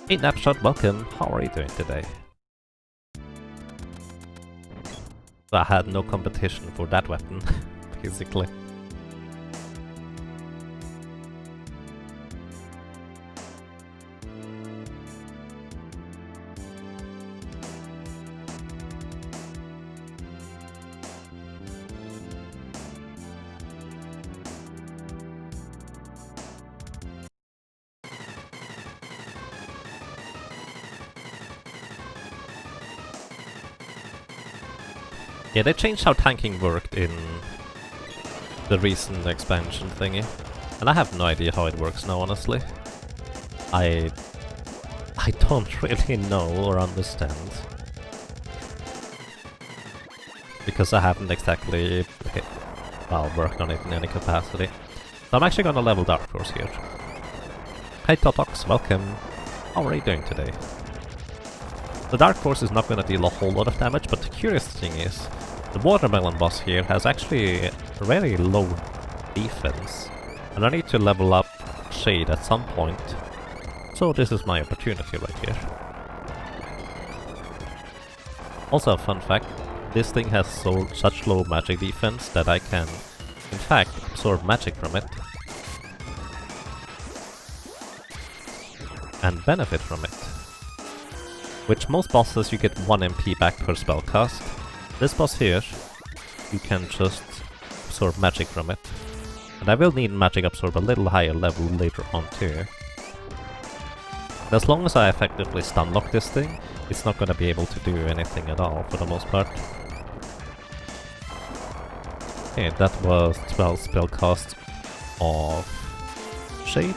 Hey Napshot, welcome. How are you doing today? I had no competition for that weapon, basically. Yeah, they changed how tanking worked in the recent expansion thingy. And I have no idea how it works now, honestly. I don't really know or understand. Because I haven't exactly worked on it in any capacity. So I'm actually gonna level Dark Horse here. Hey Totox, welcome. How are you doing today? The Dark Horse is not gonna deal a whole lot of damage, but the curious thing is, the Watermelon boss here has actually a very low defense, and I need to level up Shade at some point, so this is my opportunity right here. Also a fun fact, this thing has such low magic defense that I can, in fact, absorb magic from it, and benefit from it. Which most bosses you get 1 MP back per spell cast. This boss here, you can just absorb magic from it. And I will need magic absorb a little higher level later on too. And as long as I effectively stunlock this thing, it's not gonna be able to do anything at all for the most part. Okay, that was 12 spell casts of Shade.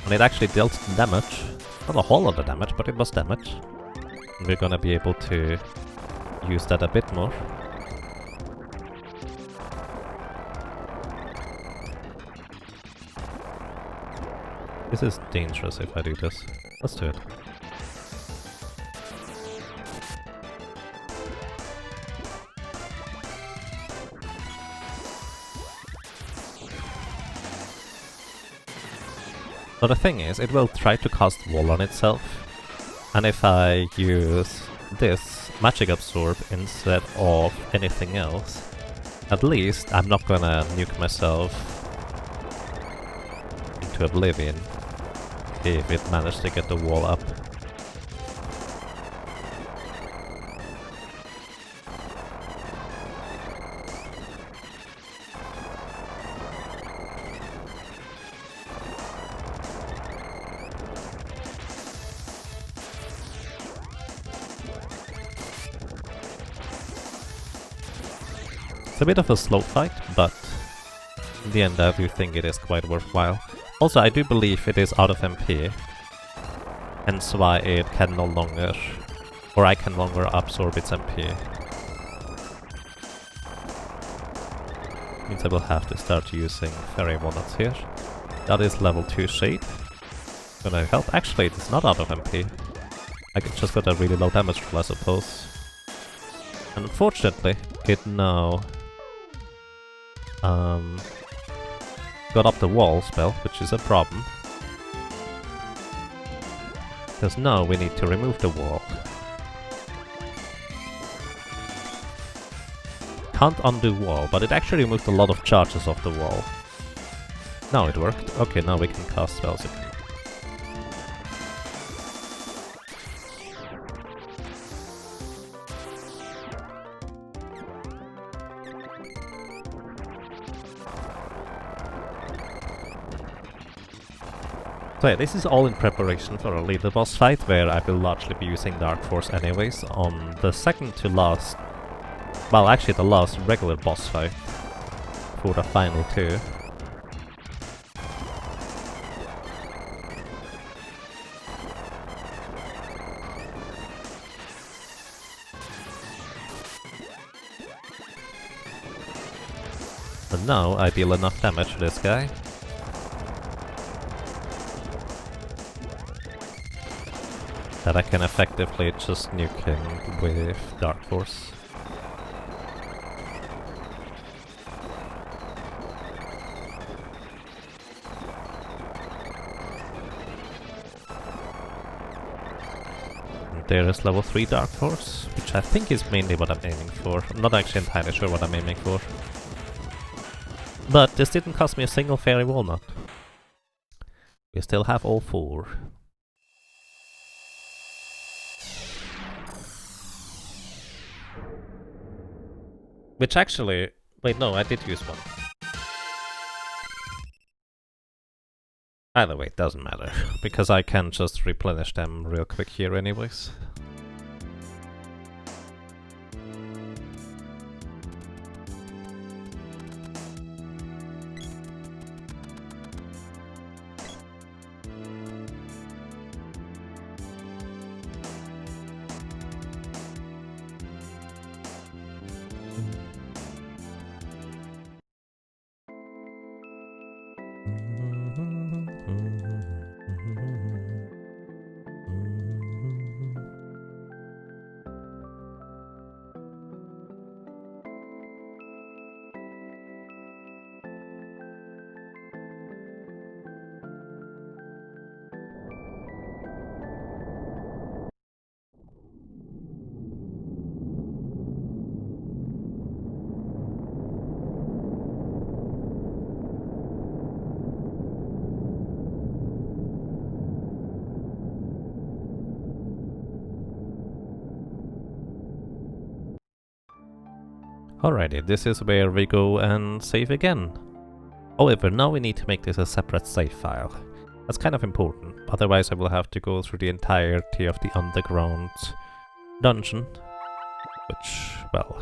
And it actually dealt damage. Not a whole lot of damage, but it was damage. And we're gonna be able to use that a bit more. This is dangerous if I do this. Let's do it. So the thing is, it will try to cast Wall on itself, and if I use this Magic Absorb instead of anything else, at least I'm not gonna nuke myself into oblivion if it managed to get the wall up. It's a bit of a slow fight, but in the end I do think it is quite worthwhile. Also, I do believe it is out of MP, hence why it can no longer, or I can no longer absorb its MP. Means I will have to start using fairy walnuts here. That is level 2 shade. Gonna help. Actually, it's not out of MP. I just got a really low damage roll, I suppose. And unfortunately, it now got up the wall spell, which is a problem. Because now we need to remove the wall. Can't undo wall, but it actually removed a lot of charges off the wall. Now it worked. Okay, now we can cast spells again. So yeah, this is all in preparation for a later boss fight, where I will largely be using Dark Force anyways, on the second to last, well actually the last regular boss fight for the final two. And now I deal enough damage to this guy. That I can effectively just nuke him with Dark Force. And there is level 3 Dark Force, which I think is mainly what I'm aiming for. I'm not actually entirely sure what I'm aiming for. But this didn't cost me a single fairy walnut. We still have all 4. Which actually... wait, no, I did use one. Either way, it doesn't matter, because I can just replenish them real quick here anyways. Alrighty, this is where we go and save again. However, now we need to make this a separate save file. That's kind of important, otherwise I will have to go through the entirety of the underground dungeon, which, well,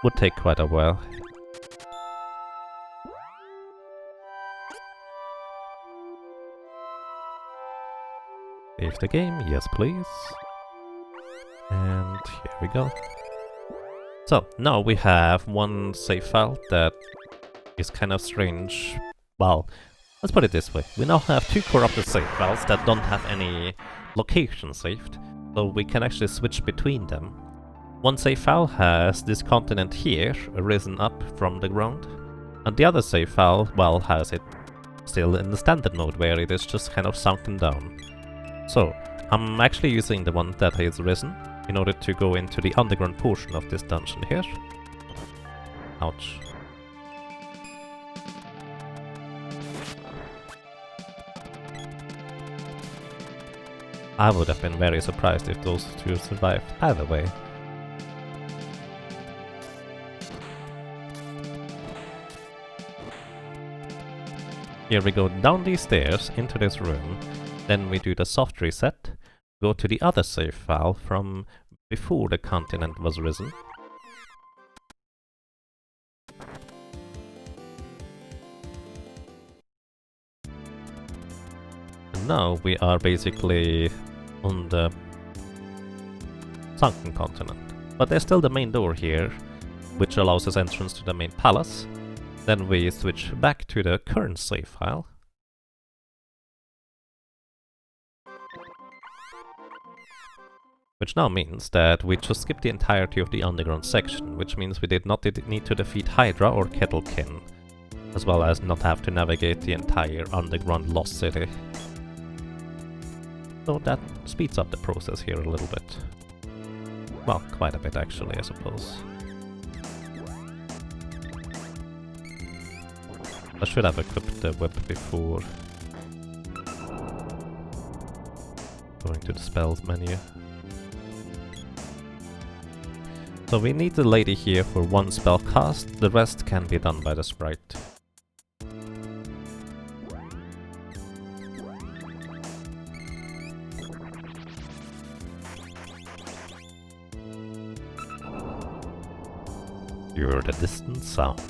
would take quite a while. Save the game, yes please. And here we go. So, now we have one save file that is kind of strange. Well, let's put it this way. We now have 2 corrupted save files that don't have any location saved, so we can actually switch between them. One save file has this continent here, risen up from the ground, and the other save file, well, has it still in the standard mode, where it is just kind of sunken down. So, I'm actually using the one that is risen, in order to go into the underground portion of this dungeon here. Ouch. I would have been very surprised if those two survived either way. Here we go down these stairs into this room, then we do the soft reset, go to the other save file from before the continent was risen. And now we are basically on the sunken continent. But there's still the main door here, which allows us entrance to the main palace. Then we switch back to the current save file. Which now means that we just skipped the entirety of the underground section, which means we did not need to defeat Hydra or Kettlekin, as well as not have to navigate the entire underground lost city. So that speeds up the process here a little bit. Well, quite a bit actually, I suppose. I should have equipped the whip before going to the spells menu. So we need the lady here for one spell cast, the rest can be done by the sprite. You're the distant sound.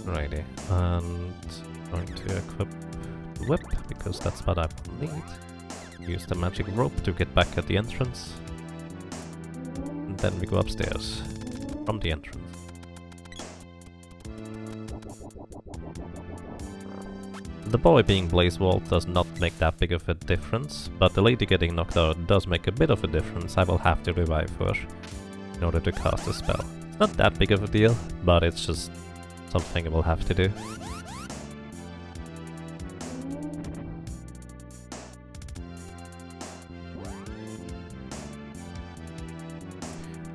Righty, and I'm going to equip the whip, because that's what I will need. Use the magic rope to get back at the entrance. And then we go upstairs from the entrance. The boy being Blaze Vault does not make that big of a difference, but the lady getting knocked out does make a bit of a difference. I will have to revive her in order to cast a spell. It's not that big of a deal, but it's just something I will have to do.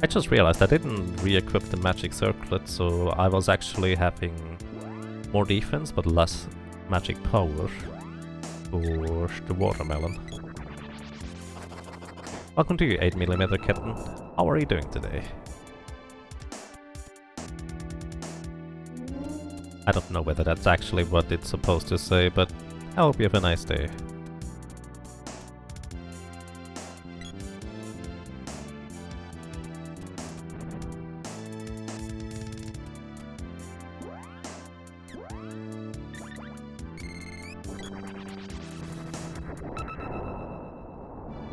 I just realized I didn't re-equip the magic circlet, so I was actually having more defense but less magic power for the watermelon. Welcome to you, 8mm Captain. How are you doing today? I don't know whether that's actually what it's supposed to say, but I hope you have a nice day.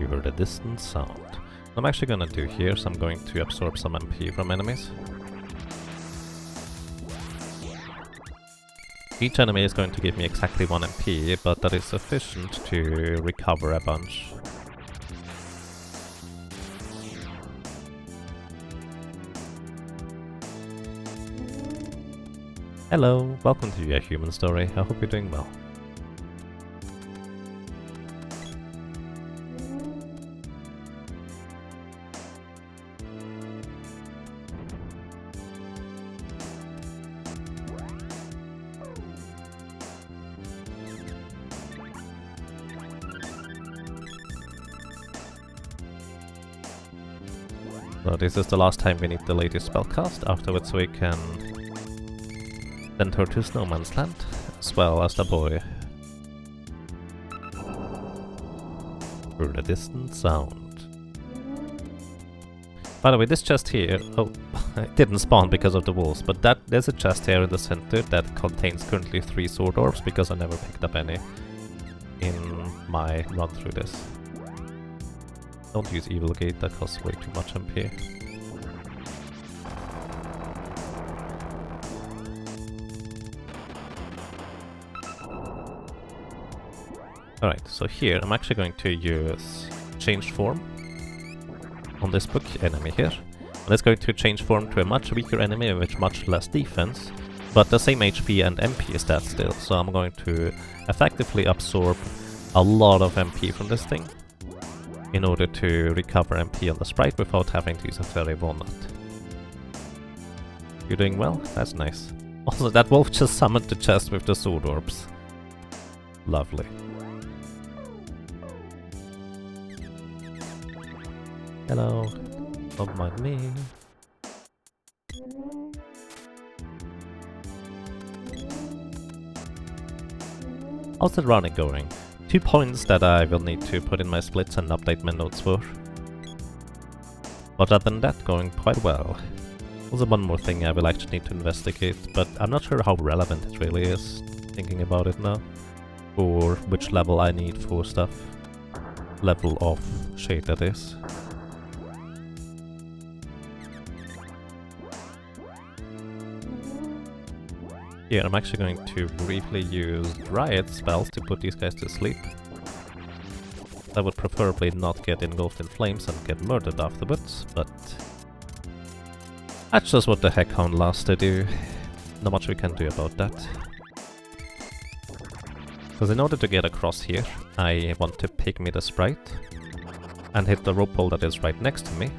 You heard a distant sound. What I'm actually gonna do here is I'm going to absorb some MP from enemies. Each enemy is going to give me exactly 1 MP, but that is sufficient to recover a bunch. Hello, welcome to your human story. I hope you're doing well. So this is the last time we need the latest spellcast, afterwards we can send her to Snowman's Land, as well as the boy. Through the distant sound. By the way, this chest here, oh, it didn't spawn because of the wolves, but there's a chest here in the center that contains currently 3 sword orbs, because I never picked up any in my run through this. Don't use Evil Gate, that costs way too much MP. Alright, so here I'm actually going to use Change Form on this book enemy here. And it's going to change form to a much weaker enemy with much less defense, but the same HP and MP stats still, so I'm going to effectively absorb a lot of MP from this thing in order to recover MP on the sprite without having to use a fairy walnut. You're doing well? That's nice. Also, that wolf just summoned the chest with the sword orbs. Lovely. Hello. Don't mind me. How's the running going? 2 points that I will need to put in my splits and update my notes for. Other than that, going quite well. Also one more thing I will actually need to investigate, but I'm not sure how relevant it really is, thinking about it now. Or which level I need for stuff. Level of shade, that is. Here, I'm actually going to briefly use Riot spells to put these guys to sleep. I would preferably not get engulfed in flames and get murdered afterwards, but that's just what the Heckhound loves to do. Not much we can do about that. Because in order to get across here, I want to pick me the Sprite and hit the rope pole that is right next to me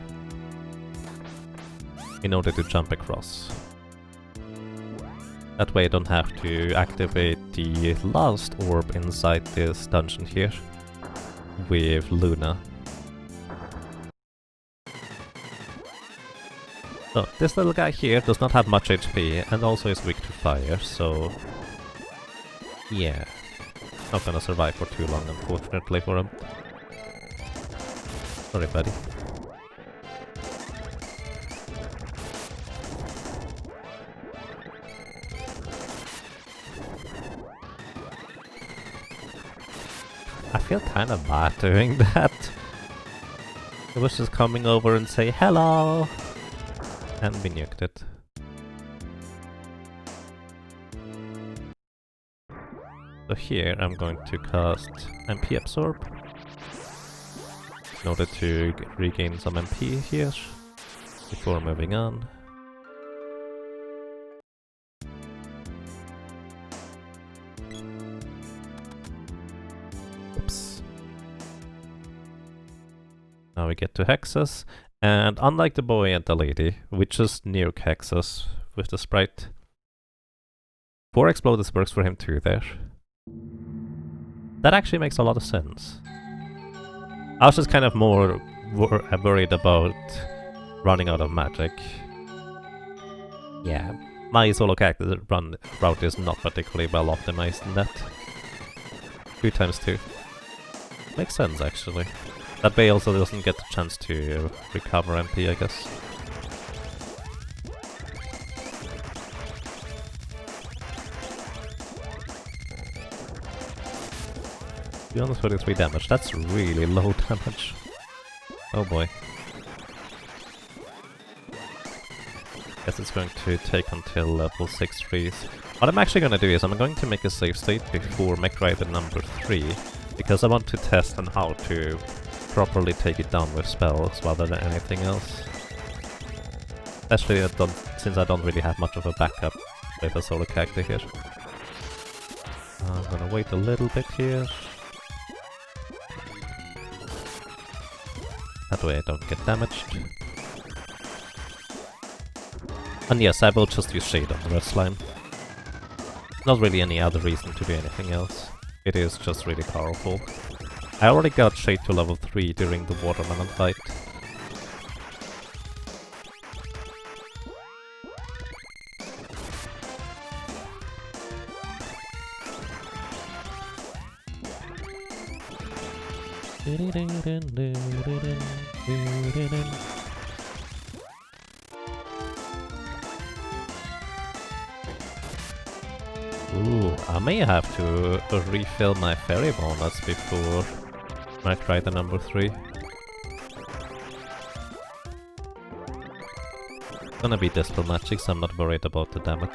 in order to jump across. That way I don't have to activate the last orb inside this dungeon here with Luna. So, this little guy here does not have much HP and also is weak to fire, so yeah, not gonna survive for too long, unfortunately for him. Sorry, buddy. I feel kind of bad doing that. I was just coming over and say hello, and be nuked it. So here I'm going to cast MP Absorb in order to regain some MP here before moving on. Oops. Now we get to Hexes, and unlike the boy and the lady, we just nuke Hexes with the Sprite. 4 Exploders works for him too there. That actually makes a lot of sense. I was just kind of more worried about running out of magic. Yeah, my solo character route is not particularly well optimized in that. 2 times 2. Makes sense, actually. That way also doesn't get the chance to recover MP, I guess. To be honest, 33 damage. That's really low damage. Oh boy. Guess it's going to take until level 6 freeze. What I'm actually going to do is I'm going to make a save state before Mech Rider number 3, because I want to test on how to properly take it down with spells rather than anything else. Especially since I don't really have much of a backup with a solo character here. I'm gonna wait a little bit here. That way I don't get damaged. And yes, I will just use Shade on the red slime. Not really any other reason to do anything else. It is just really powerful. I already got Shade to level 3 during the watermelon fight. Ooh, I may have to refill my fairy walnuts before Mech Rider number 3. It's gonna be Dispel Magic, so I'm not worried about the damage.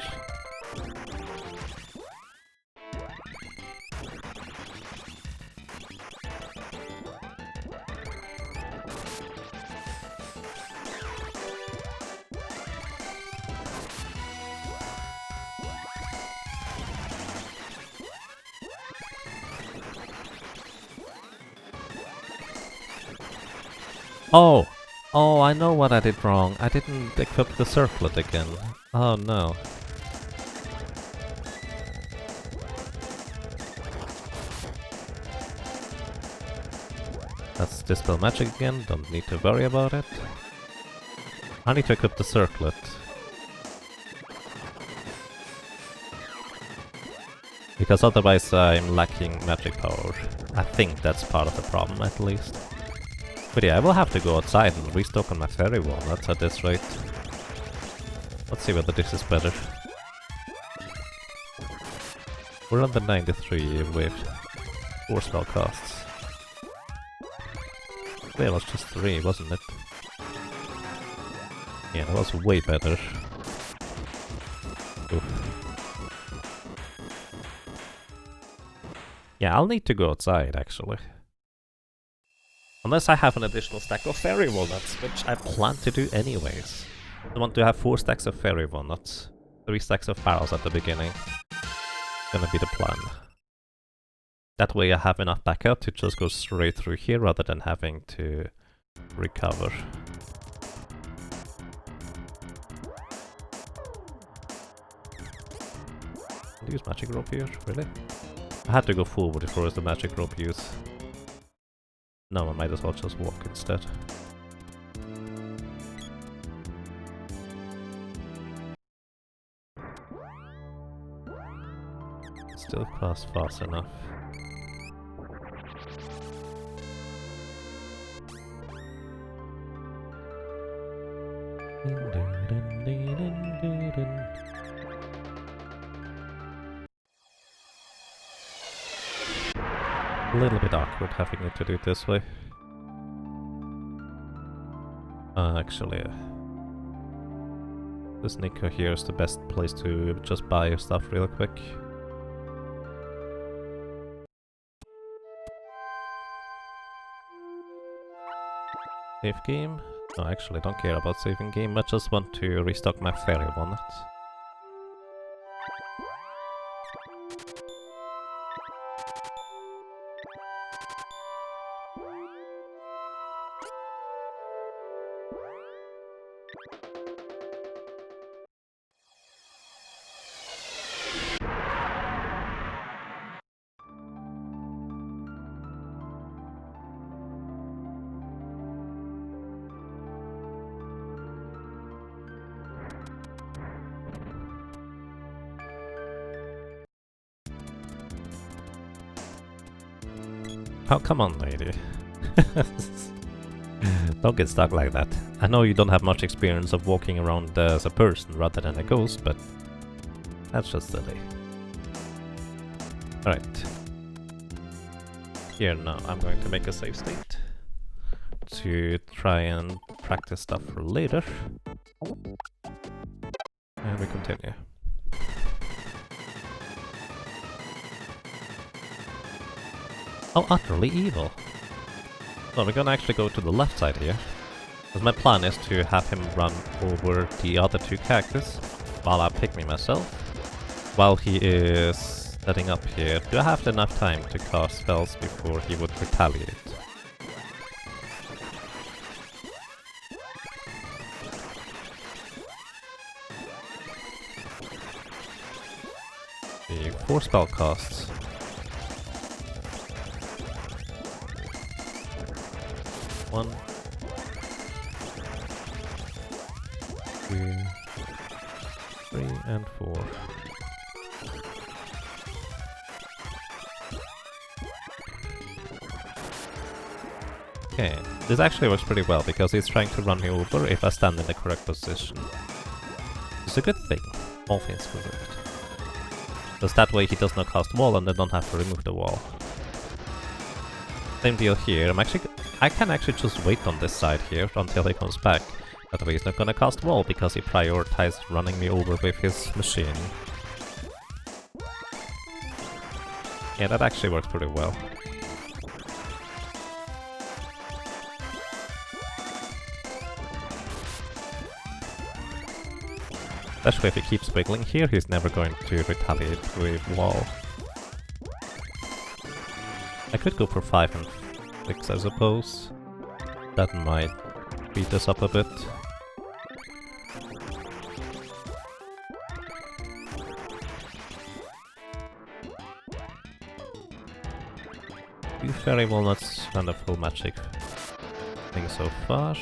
Oh! Oh, I know what I did wrong. I didn't equip the circlet again. Oh no. Let's dispel magic again, don't need to worry about it. I need to equip the circlet. Because otherwise I'm lacking magic power. I think that's part of the problem at least. But yeah, I will have to go outside and restock on my fairy walnuts at this rate. Let's see whether this is better. We're on the 93 with 4 spell casts. There was just 3, wasn't it? Yeah, that was way better. Oof. Yeah, I'll need to go outside, actually. Unless I have an additional stack of fairy walnuts, which I plan to do anyways. I want to have 4 stacks of fairy walnuts, 3 stacks of barrels at the beginning. Gonna be the plan. That way I have enough backup to just go straight through here rather than having to recover. Use magic rope here, really? I had to go forward before the magic rope use. No, I might as well just walk instead. Still fast enough. A little bit awkward having it to do it this way. Actually, this Nico here is the best place to just buy stuff real quick. Save game? No, actually, don't care about saving game. I just want to restock my fairy walnuts. Oh, come on, lady. Don't get stuck like that. I know you don't have much experience of walking around as a person rather than a ghost, but that's just silly. Alright. Here now, I'm going to make a save state to try and practice stuff for later. And we continue. Oh, utterly evil. So we're gonna actually go to the left side here. Because my plan is to have him run over the other 2 cactus while I pick me myself. While he is setting up here, do I have enough time to cast spells before he would retaliate? The 4 spell casts. 1, 2, 3, and 4. Okay, this actually works pretty well because he's trying to run me over if I stand in the correct position. It's a good thing, all things considered. Because that way he does not cast wall and I don't have to remove the wall. Same deal here, I can actually just wait on this side here until he comes back. That way he's not gonna cast wall because he prioritized running me over with his machine. Yeah, that actually works pretty well. Especially if he keeps wiggling here, he's never going to retaliate with wall. I could go for 5 and 6, I suppose. That might beat us up a bit. fairy walnuts and a full magic thing so far.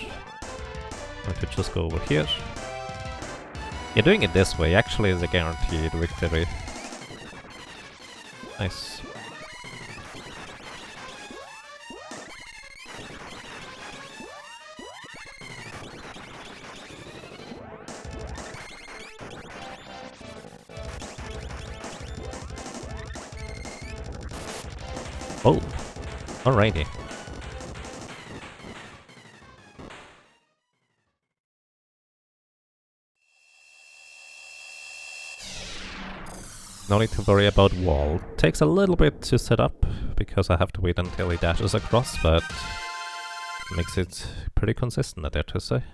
I could just go over here. Yeah, doing it this way actually is a guaranteed victory. Nice. Oh, alrighty. No need to worry about wall. Takes a little bit to set up, because I have to wait until he dashes across, but makes it pretty consistent, I dare to say.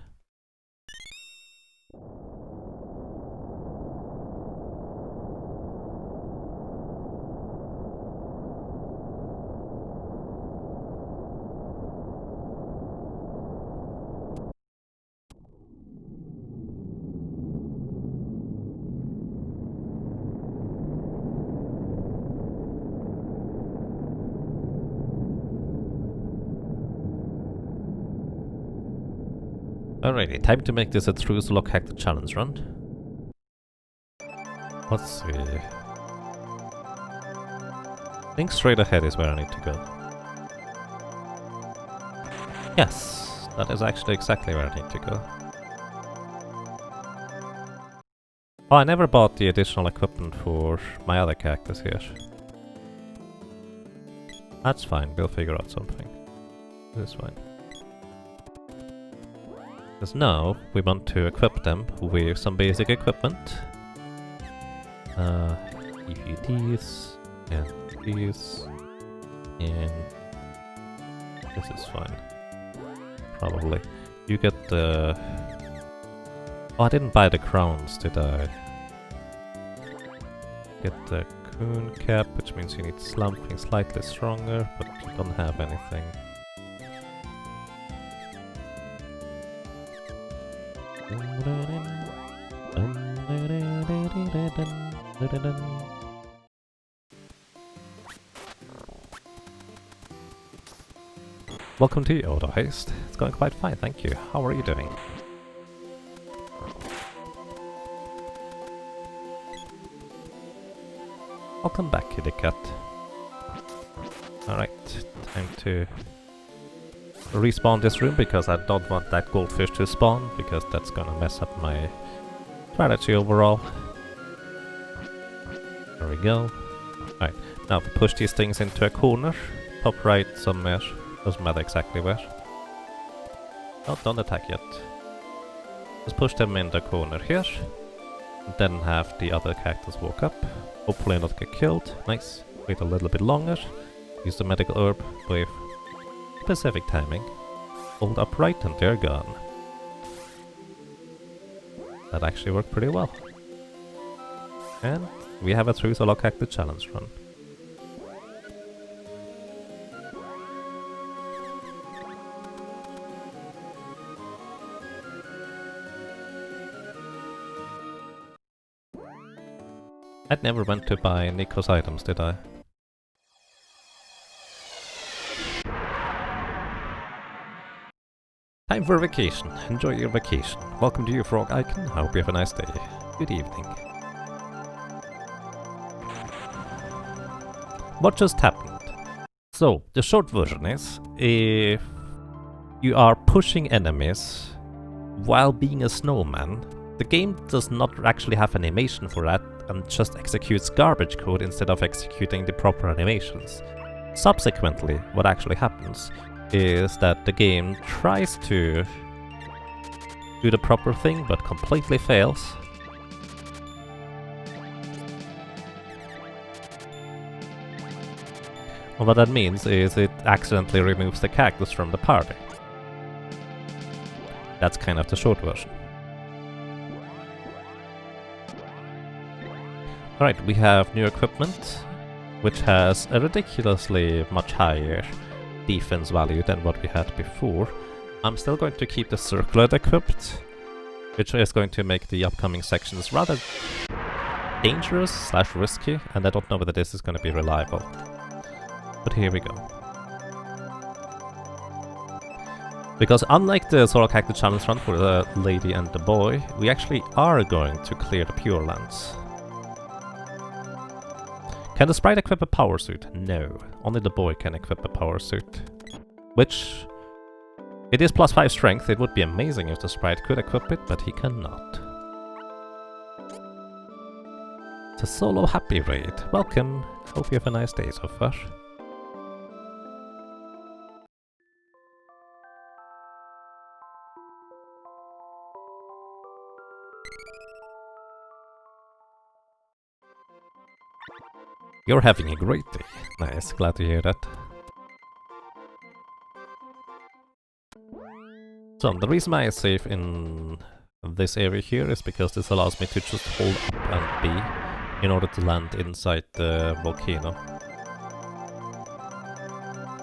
Alrighty, time to make this a true Lock Hack challenge run. Let's see. I think straight ahead is where I need to go. Yes, that is actually exactly where I need to go. Oh, I never bought the additional equipment for my other cactus here. That's fine, we'll figure out something. This is fine. Because now we want to equip them with some basic equipment. Give you these, and these, and this is fine. Probably. You get the... Oh, I didn't buy the crowns, did I? Get the coon cap, which means you need something slightly stronger, but you don't have anything. Welcome to Auto Haste. It's going quite fine, thank you. How are you doing? Welcome back, kitty cat. Alright, time to respawn this room because I don't want that goldfish to spawn, because that's gonna mess up my strategy overall. There we go. Alright, now if we push these things into a corner, top right somewhere, doesn't matter exactly where. Oh, don't attack yet. Just push them in the corner here, and then have the other cactus walk up. Hopefully not get killed. Nice. Wait a little bit longer. Use the medical herb with specific timing. Hold up right and they're gone. That actually worked pretty well. And we have a true Lock Hack challenge run. I never went to buy Nico's items, did I? Time for vacation. Enjoy your vacation. Welcome to you, Frog Icon. I hope you have a nice day. Good evening. What just happened? So, the short version is, if you are pushing enemies while being a snowman, the game does not actually have animation for that and just executes garbage code instead of executing the proper animations. Subsequently, what actually happens is that the game tries to do the proper thing but completely fails. And what that means is it accidentally removes the cactus from the party. That's kind of the short version. Alright, we have new equipment, which has a ridiculously much higher defense value than what we had before. I'm still going to keep the circlet equipped, which is going to make the upcoming sections rather dangerous / risky, and I don't know whether this is going to be reliable. But here we go. Because unlike the Solo Cactus Challenge run for the lady and the boy, we actually are going to clear the Pure Lands. Can the Sprite equip a power suit? No. Only the boy can equip a power suit. Which... it is +5 strength. It would be amazing if the Sprite could equip it, but he cannot. It's a solo happy raid. Welcome. Hope you have a nice day so far. You're having a great day. Nice, glad to hear that. So, the reason I save in this area here is because this allows me to just hold up and B in order to land inside the volcano.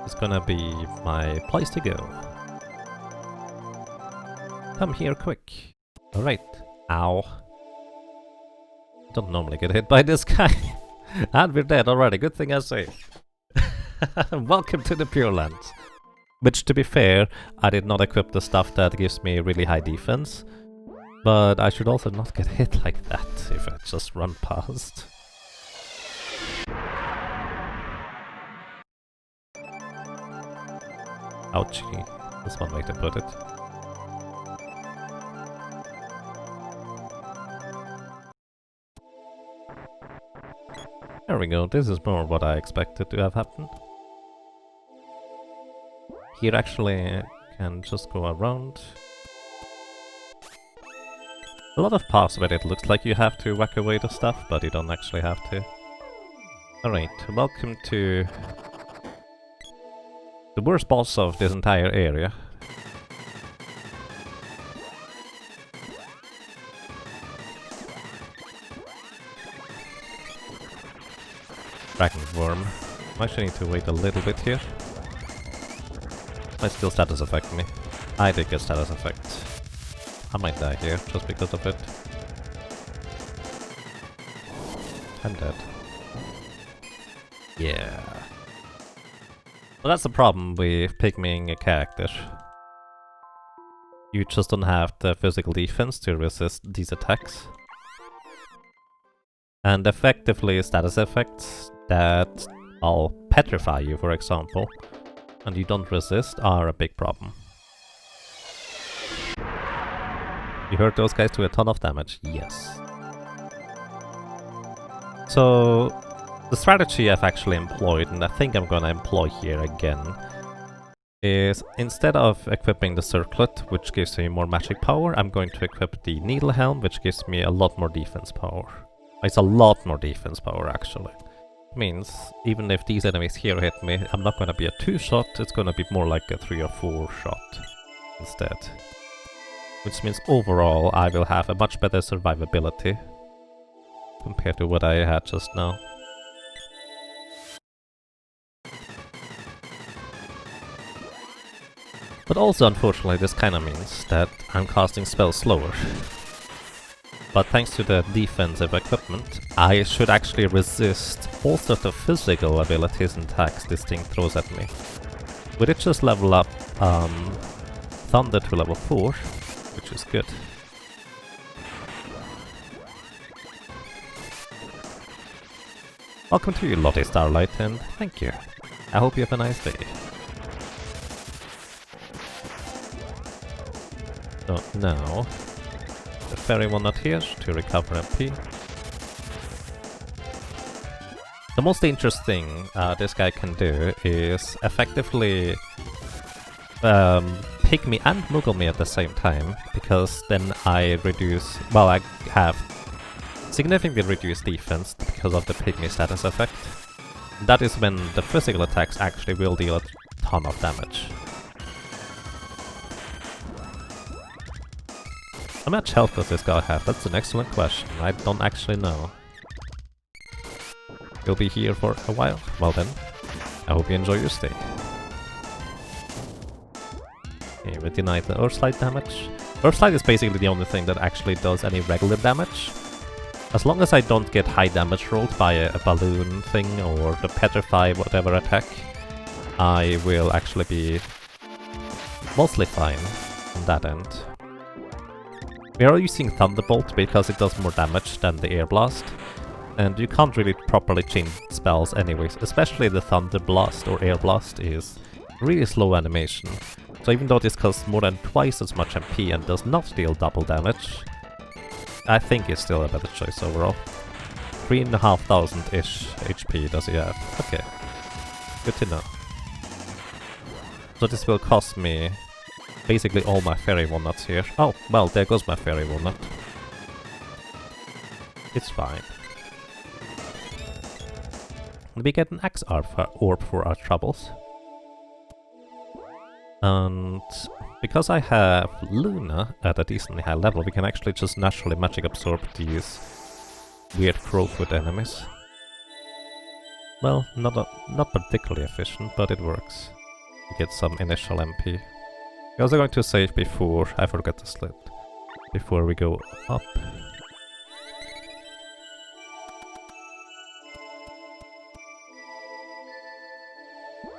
It's gonna be my place to go. Come here quick. Alright. Ow. Don't normally get hit by this guy. And we're dead already, good thing I saved. Welcome to the Pure Lands. Which, to be fair, I did not equip the stuff that gives me really high defense. But I should also not get hit like that if I just run past. Ouchie, that's one way to put it. There we go, this is more what I expected to have happened. Here actually can just go around. A lot of paths where it looks like you have to whack away the stuff, but you don't actually have to. Alright, welcome to the worst boss of this entire area. Dragon Worm. I actually need to wait a little bit here. Might still status affect me. I did get status effect. I might die here just because of it. I'm dead. Yeah. Well, that's the problem with pygmying a character. You just don't have the physical defense to resist these attacks. And effectively status effects that will petrify you, for example, and you don't resist are a big problem. You hurt those guys to a ton of damage? Yes. So, the strategy I've actually employed, and I think I'm gonna employ here again, is instead of equipping the circlet, which gives me more magic power, I'm going to equip the needle helm, which gives me a lot more defense power. It's a lot more defense power, actually. Means, even if these enemies here hit me, I'm not gonna be a 2-shot, it's gonna be more like a 3 or 4-shot instead. Which means overall I will have a much better survivability compared to what I had just now. But also, unfortunately, this kinda means that I'm casting spells slower. But thanks to the defensive equipment, I should actually resist all sorts of physical abilities and attacks this thing throws at me. Would it just level up Thunder to level 4, which is good. Welcome to you, Lottie Starlight, and thank you. I hope you have a nice day. So now, the fairy one not here to recover MP. The most dangerous thing this guy can do is effectively pick me and Moogle me at the same time, because then I reduce, well, I have significantly reduced defense because of the pygmy status effect. That is when the physical attacks actually will deal a ton of damage. How much health does this guy have? That's an excellent question. I don't actually know. You'll be here for a while? Well then, I hope you enjoy your stay. Okay, we denied the Earthslide damage. Earthslide is basically the only thing that actually does any regular damage. As long as I don't get high damage rolled by a balloon thing or the petrify whatever attack, I will actually be mostly fine on that end. We are using Thunderbolt because it does more damage than the Air Blast, and you can't really properly chain spells anyways, especially the Thunder Blast or Air Blast is really slow animation. So even though this costs more than twice as much MP and does not deal double damage, I think it's still a better choice overall. 3,500-ish HP does he have. Okay, good to know. So this will cost me basically all my fairy walnuts here. Oh, well, there goes my fairy walnut. It's fine. We get an Axe orb for our troubles. And because I have Luna at a decently high level, we can actually just naturally magic absorb these weird crowfoot enemies. Well, not particularly efficient, but it works. We get some initial MP. I was going to save before I forgot to slip. Before we go up.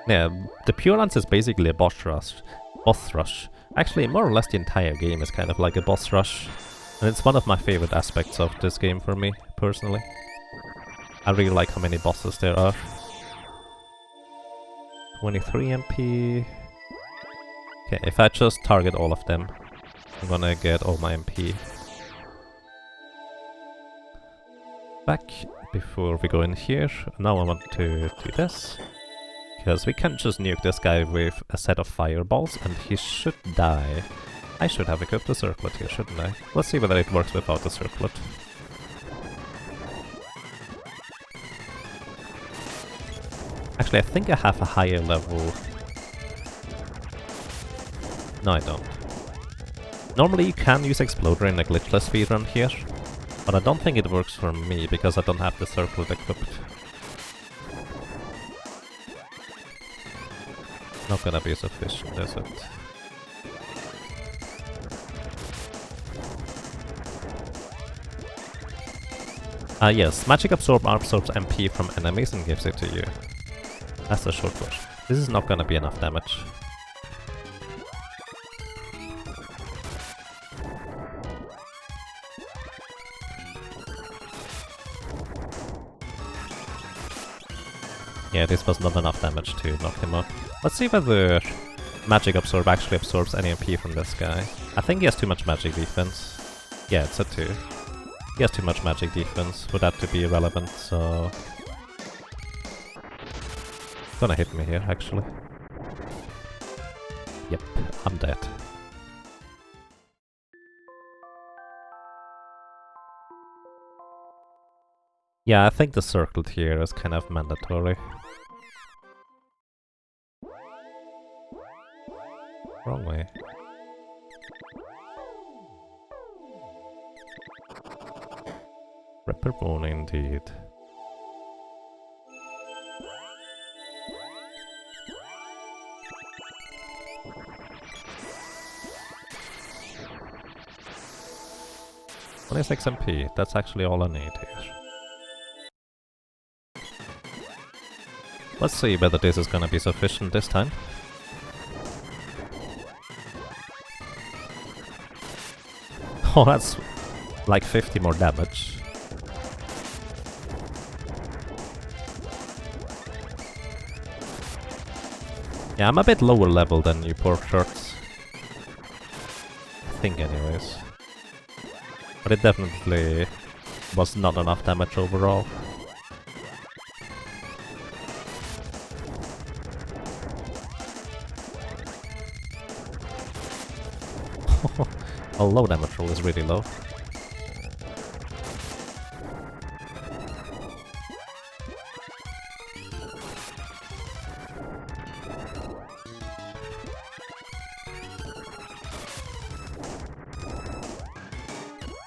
Yeah, the Pure Lance is basically a boss rush. Actually, more or less the entire game is kind of like a boss rush. And it's one of my favorite aspects of this game for me, personally. I really like how many bosses there are. 23 MP. Okay, if I just target all of them, I'm gonna get all my MP. Back before we go in here. Now I want to do this. Because we can just nuke this guy with a set of fireballs and he should die. I should have equipped the circlet here, shouldn't I? Let's see whether it works without the circlet. Actually, I think I have a higher level. No, I don't. Normally you can use Exploder in a glitchless speedrun here, but I don't think it works for me because I don't have the circlet equipped. Not gonna be sufficient, is it? Yes, Magic Absorb absorbs MP from enemies and gives it to you. That's the short version. This is not gonna be enough damage. Yeah, this was not enough damage to knock him off. Let's see whether Magic Absorb actually absorbs any MP from this guy. I think he has too much magic defense. Yeah, it's a 2. He has too much magic defense for that to be irrelevant, so... It's gonna hit me here, actually. Yep, I'm dead. Yeah, I think the circlet here is kind of mandatory. Wrong way. Ripperbone indeed. Only 6 MP, that's actually all I need here. Let's see whether this is gonna be sufficient this time. Oh, that's like 50 more damage. Yeah, I'm a bit lower level than you pork shorts. I think anyways. But it definitely was not enough damage overall. Oh, low damage roll is really low.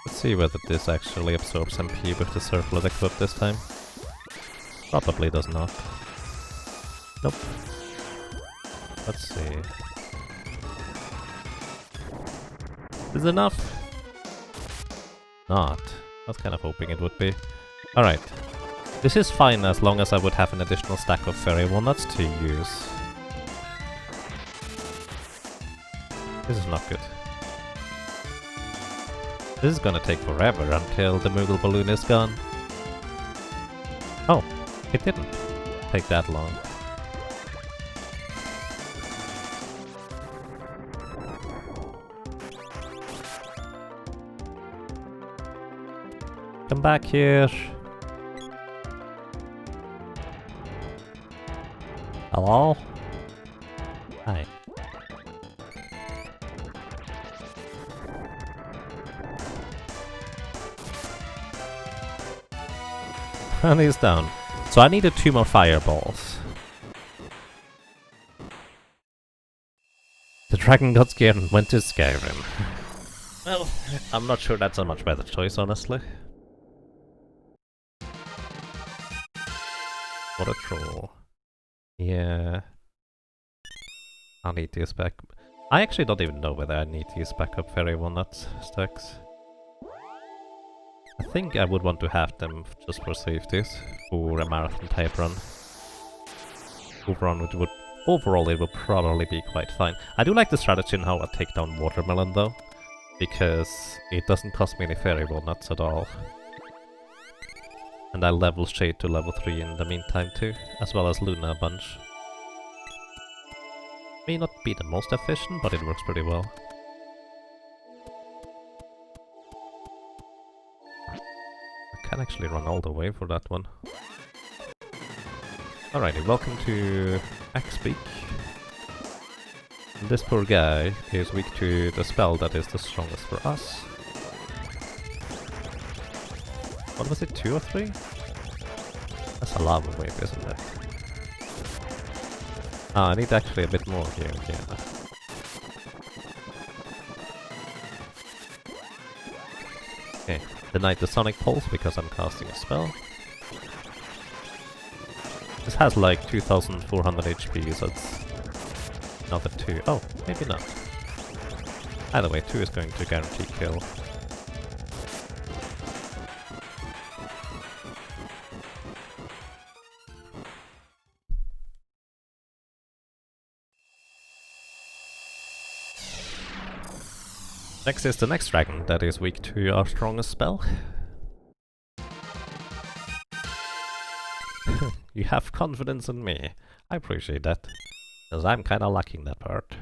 Let's see whether this actually absorbs MP with the circlet equipped this time. Probably does not. Nope. Let's see. Is it enough? Not. I was kind of hoping it would be. Alright. This is fine as long as I would have an additional stack of fairy walnuts to use. This is not good. This is gonna take forever until the Moogle balloon is gone. Oh, it didn't take that long. Come back here. Hello? Hi. And he's down. So I needed 2 more fireballs. The dragon got scared and went to Skyrim. Well, I'm not sure that's a much better choice, honestly. What a troll. Yeah. I need to use back. I actually don't even know whether I need to use backup fairy walnut stacks. I think I would want to have them just for safeties, for a marathon type run. Overall it would probably be quite fine. I do like the strategy in how I take down watermelon though, because it doesn't cost me any fairy walnuts at all. And I level Shade to level 3 in the meantime too, as well as Luna a bunch. May not be the most efficient, but it works pretty well. I can actually run all the way for that one. Alrighty, welcome to Axpeak. This poor guy is weak to the spell that is the strongest for us. What was it, 2 or 3? That's a lava wave, isn't it? Ah, I need actually a bit more here, yeah. Okay, denied the Sonic Pulse because I'm casting a spell. This has like 2400 HP, so it's not a 2. Oh, maybe not. Either way, 2 is going to guarantee kill. Next is the next dragon that is weak to our strongest spell. You have confidence in me. I appreciate that, because I'm kinda lacking that part.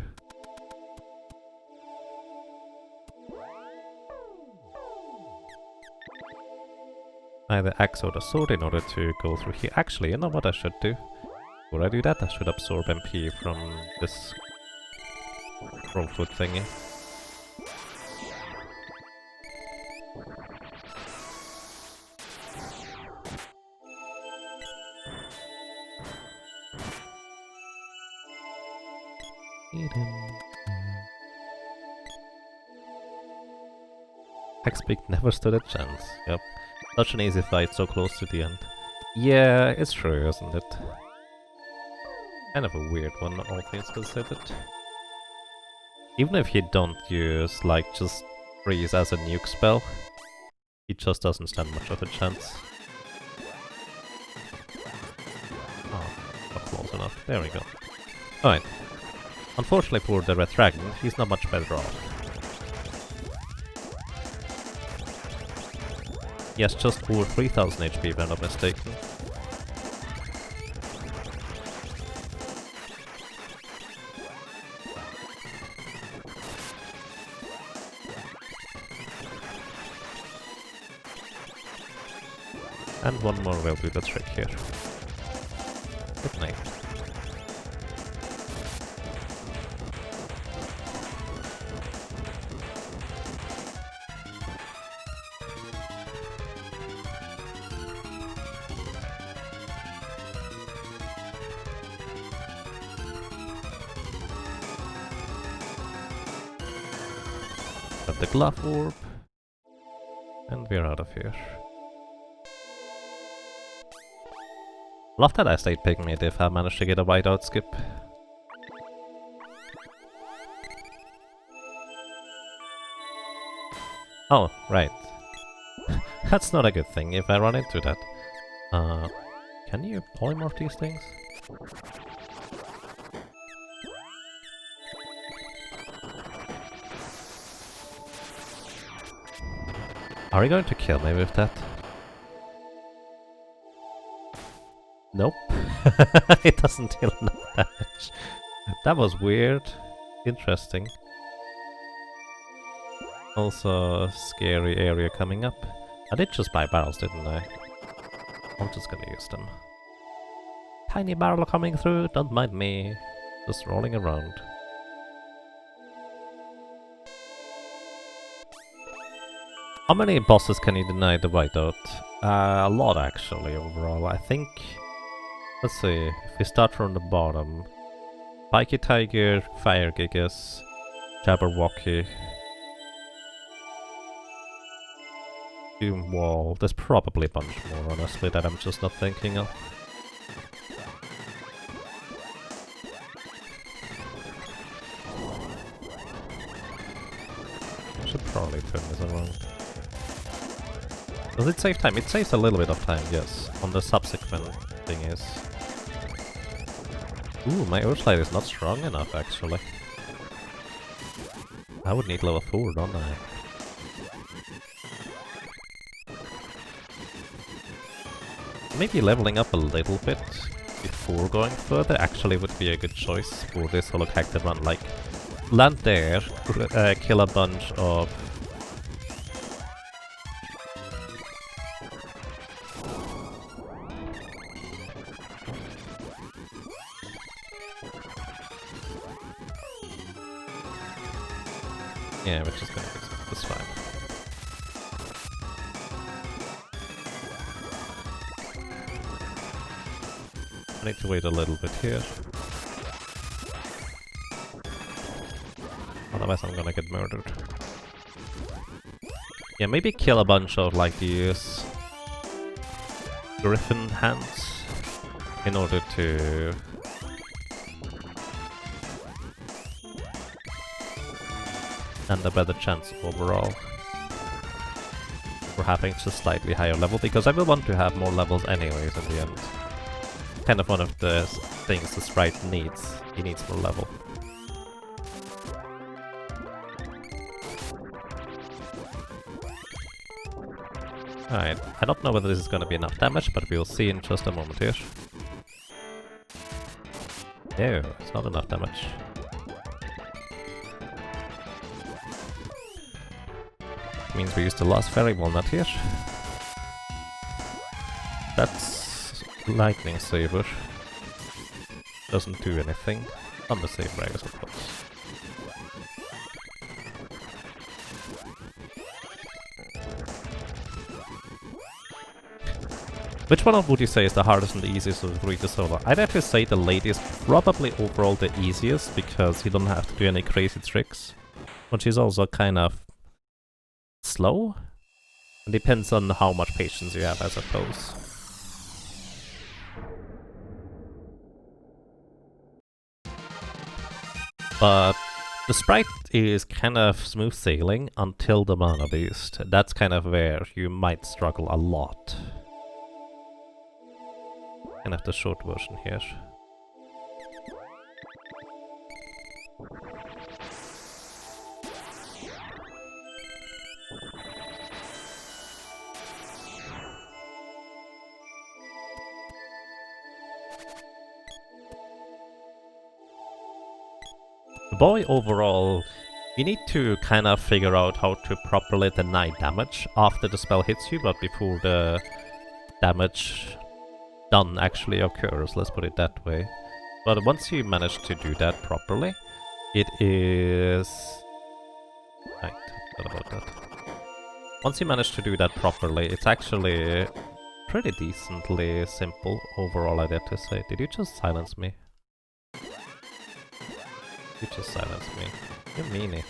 Either axe or the sword in order to go through here. Actually, you know what I should do? Before I do that, I should absorb MP from this Rollfoot thingy. Axpeak never stood a chance. Yep. Such an easy fight so close to the end. Yeah, it's true, isn't it? Kind of a weird one, all things considered. Even if you don't use, like, just freeze as a nuke spell, he just doesn't stand much of a chance. Oh, not close enough. There we go. Alright. Unfortunately for the Red Dragon, he's not much better off. He has just over 3000 HP if I'm not mistaken. And one more will do the trick here. Good night. Got the glove orb. And we're out of here. Love that I stayed pygmy if I managed to get a whiteout skip. Oh, right. That's not a good thing if I run into that. Can you polymorph these things? Are you going to kill me with that? Nope. It doesn't deal enough damage. That was weird. Interesting. Also, scary area coming up. I did just buy barrels, didn't I? I'm just gonna use them. Tiny barrel coming through, don't mind me. Just rolling around. How many bosses can you deny the whiteout? A lot actually, overall. I think... Let's see, if we start from the bottom. Pikey Tiger, Fire Gigas, Jabberwocky, Doom Wall. There's probably a bunch more, honestly, that I'm just not thinking of. I should probably turn this around. Does it save time? It saves a little bit of time, yes, on the subsequent thing is. Ooh, my Earthlight is not strong enough, actually. I would need level 4, don't I? Maybe leveling up a little bit before going further actually would be a good choice for this holocacted run. Like, land there, kill a bunch of... Yeah, we're just gonna fix it. That's fine. I need to wait a little bit here. Otherwise I'm gonna get murdered. Yeah, maybe kill a bunch of like these griffin hands in order to and a better chance overall for having just slightly higher level, because I will want to have more levels anyways in the end. Kind of one of the things the Sprite needs. He needs more level. Alright, I don't know whether this is gonna be enough damage, but we'll see in just a moment here. No, it's not enough damage. Means we use the last fairy walnut here. That's lightning saber. Doesn't do anything. On the saber, I guess, of course. Which one would you say is the hardest and the easiest of the three to solo? I'd have to say the lady is probably overall the easiest, because you don't have to do any crazy tricks. But she's also kind of slow. It depends on how much patience you have, I suppose. But the Sprite is kind of smooth sailing until the Mana Beast. That's kind of where you might struggle a lot. Kind of the short version here. The boy overall, you need to kind of figure out how to properly deny damage after the spell hits you, but before the damage done actually occurs, let's put it that way. But once you manage to do that properly, it is... Right, what about that? Once you manage to do that properly, it's actually pretty decently simple overall, I'd have to say. Did you just silence me? You just silenced me. You meanie.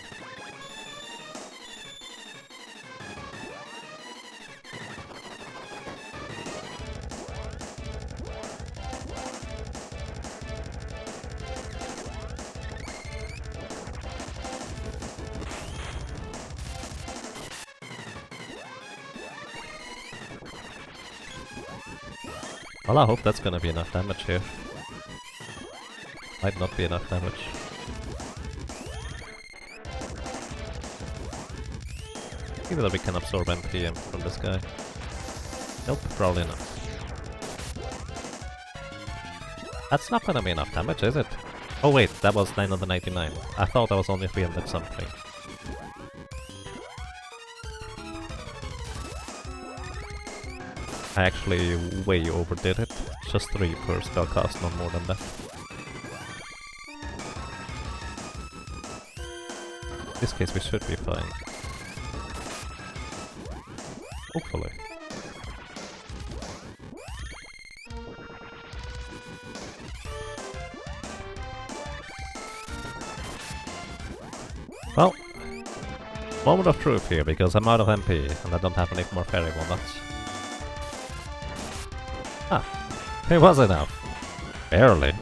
Well, I hope that's gonna be enough damage here. Might not be enough damage. see whether we can absorb MP from this guy. Nope, probably not. That's not gonna be enough damage, is it? Oh wait, that was 999. I thought that was only 300 something. I actually way overdid it. Just 3 per spell cast, not more than that. In this case we should be fine. Hopefully. Well, moment of truth here, because I'm out of MP and I don't have any more fairy walnuts. Ah, it was enough. Barely.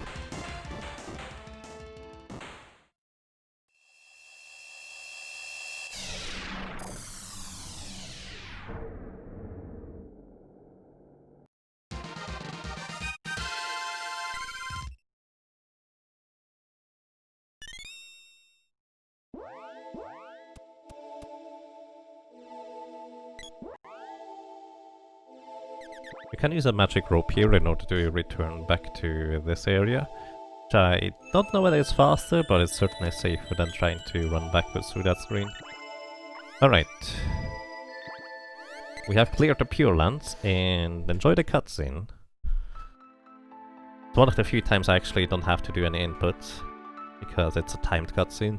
We can use a magic rope here in order to return back to this area. Which I don't know whether it's faster, but it's certainly safer than trying to run backwards through that screen. Alright. We have cleared the Pure Lands and enjoy the cutscene. It's one of the few times I actually don't have to do any inputs, because it's a timed cutscene.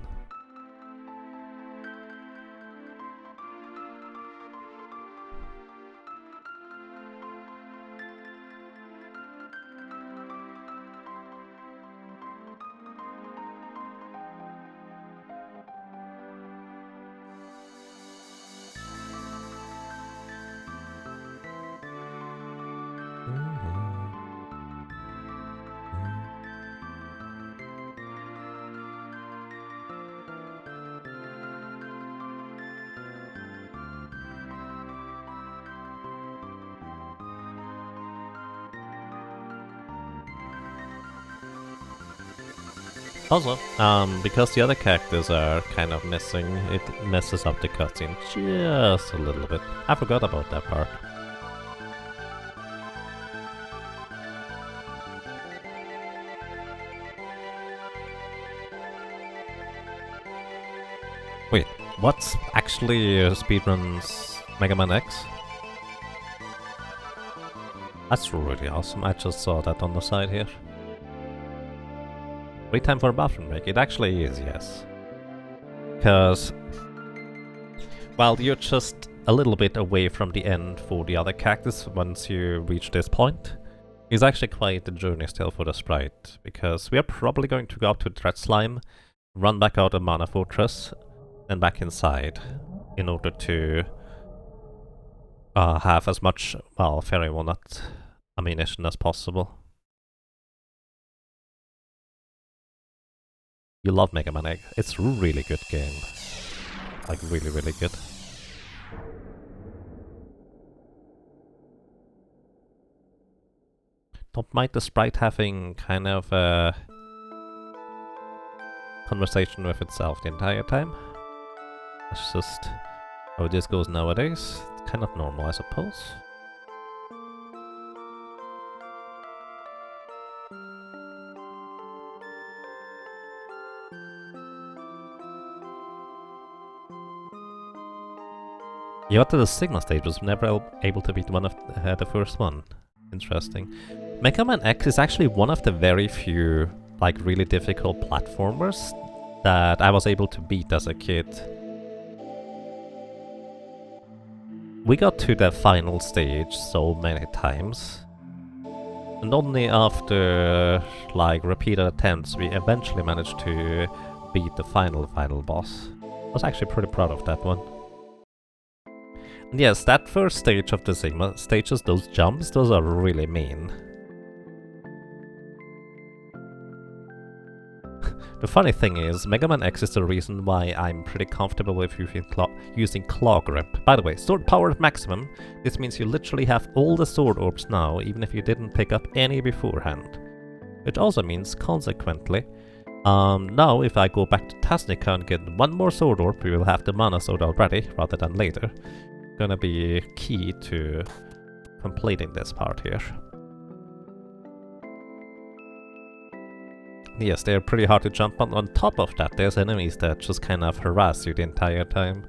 Also, because the other characters are kind of missing, it messes up the cutscene just a little bit. I forgot about that part. Wait, what's actually speedruns Mega Man X? That's really awesome, I just saw that on the side here. Wait time for a bathroom break. It actually is, yes. Because while you're just a little bit away from the end for the other characters once you reach this point, it's actually quite a journey still for the Sprite. Because we are probably going to go up to Dread Slime, run back out of Mana Fortress, and back inside in order to have as much, well, Fairy Walnut ammunition as possible. You love Mega Man Egg. It's a really good game. Like, really, really good. Don't mind the Sprite having kind of a conversation with itself the entire time. It's just how this goes nowadays. It's kind of normal, I suppose. You got to the Sigma stage, was never able to beat one of the first one. Interesting. Mega Man X is actually one of the very few, like, really difficult platformers that I was able to beat as a kid. We got to the final stage so many times, and only after, like, repeated attempts we eventually managed to beat the final boss. I was actually pretty proud of that one. Yes, that first stage of the Sigma stages, those jumps, those are really mean. The funny thing is, Mega Man X is the reason why I'm pretty comfortable with using Claw Grip. By the way, sword power at maximum. This means you literally have all the sword orbs now, even if you didn't pick up any beforehand. Which also means, consequently, Now if I go back to Tasnica and get one more sword orb, we will have the mana sword already, rather than later. Gonna be key to completing this part here. Yes, they're pretty hard to jump on. On top of that, there's enemies that just kind of harass you the entire time.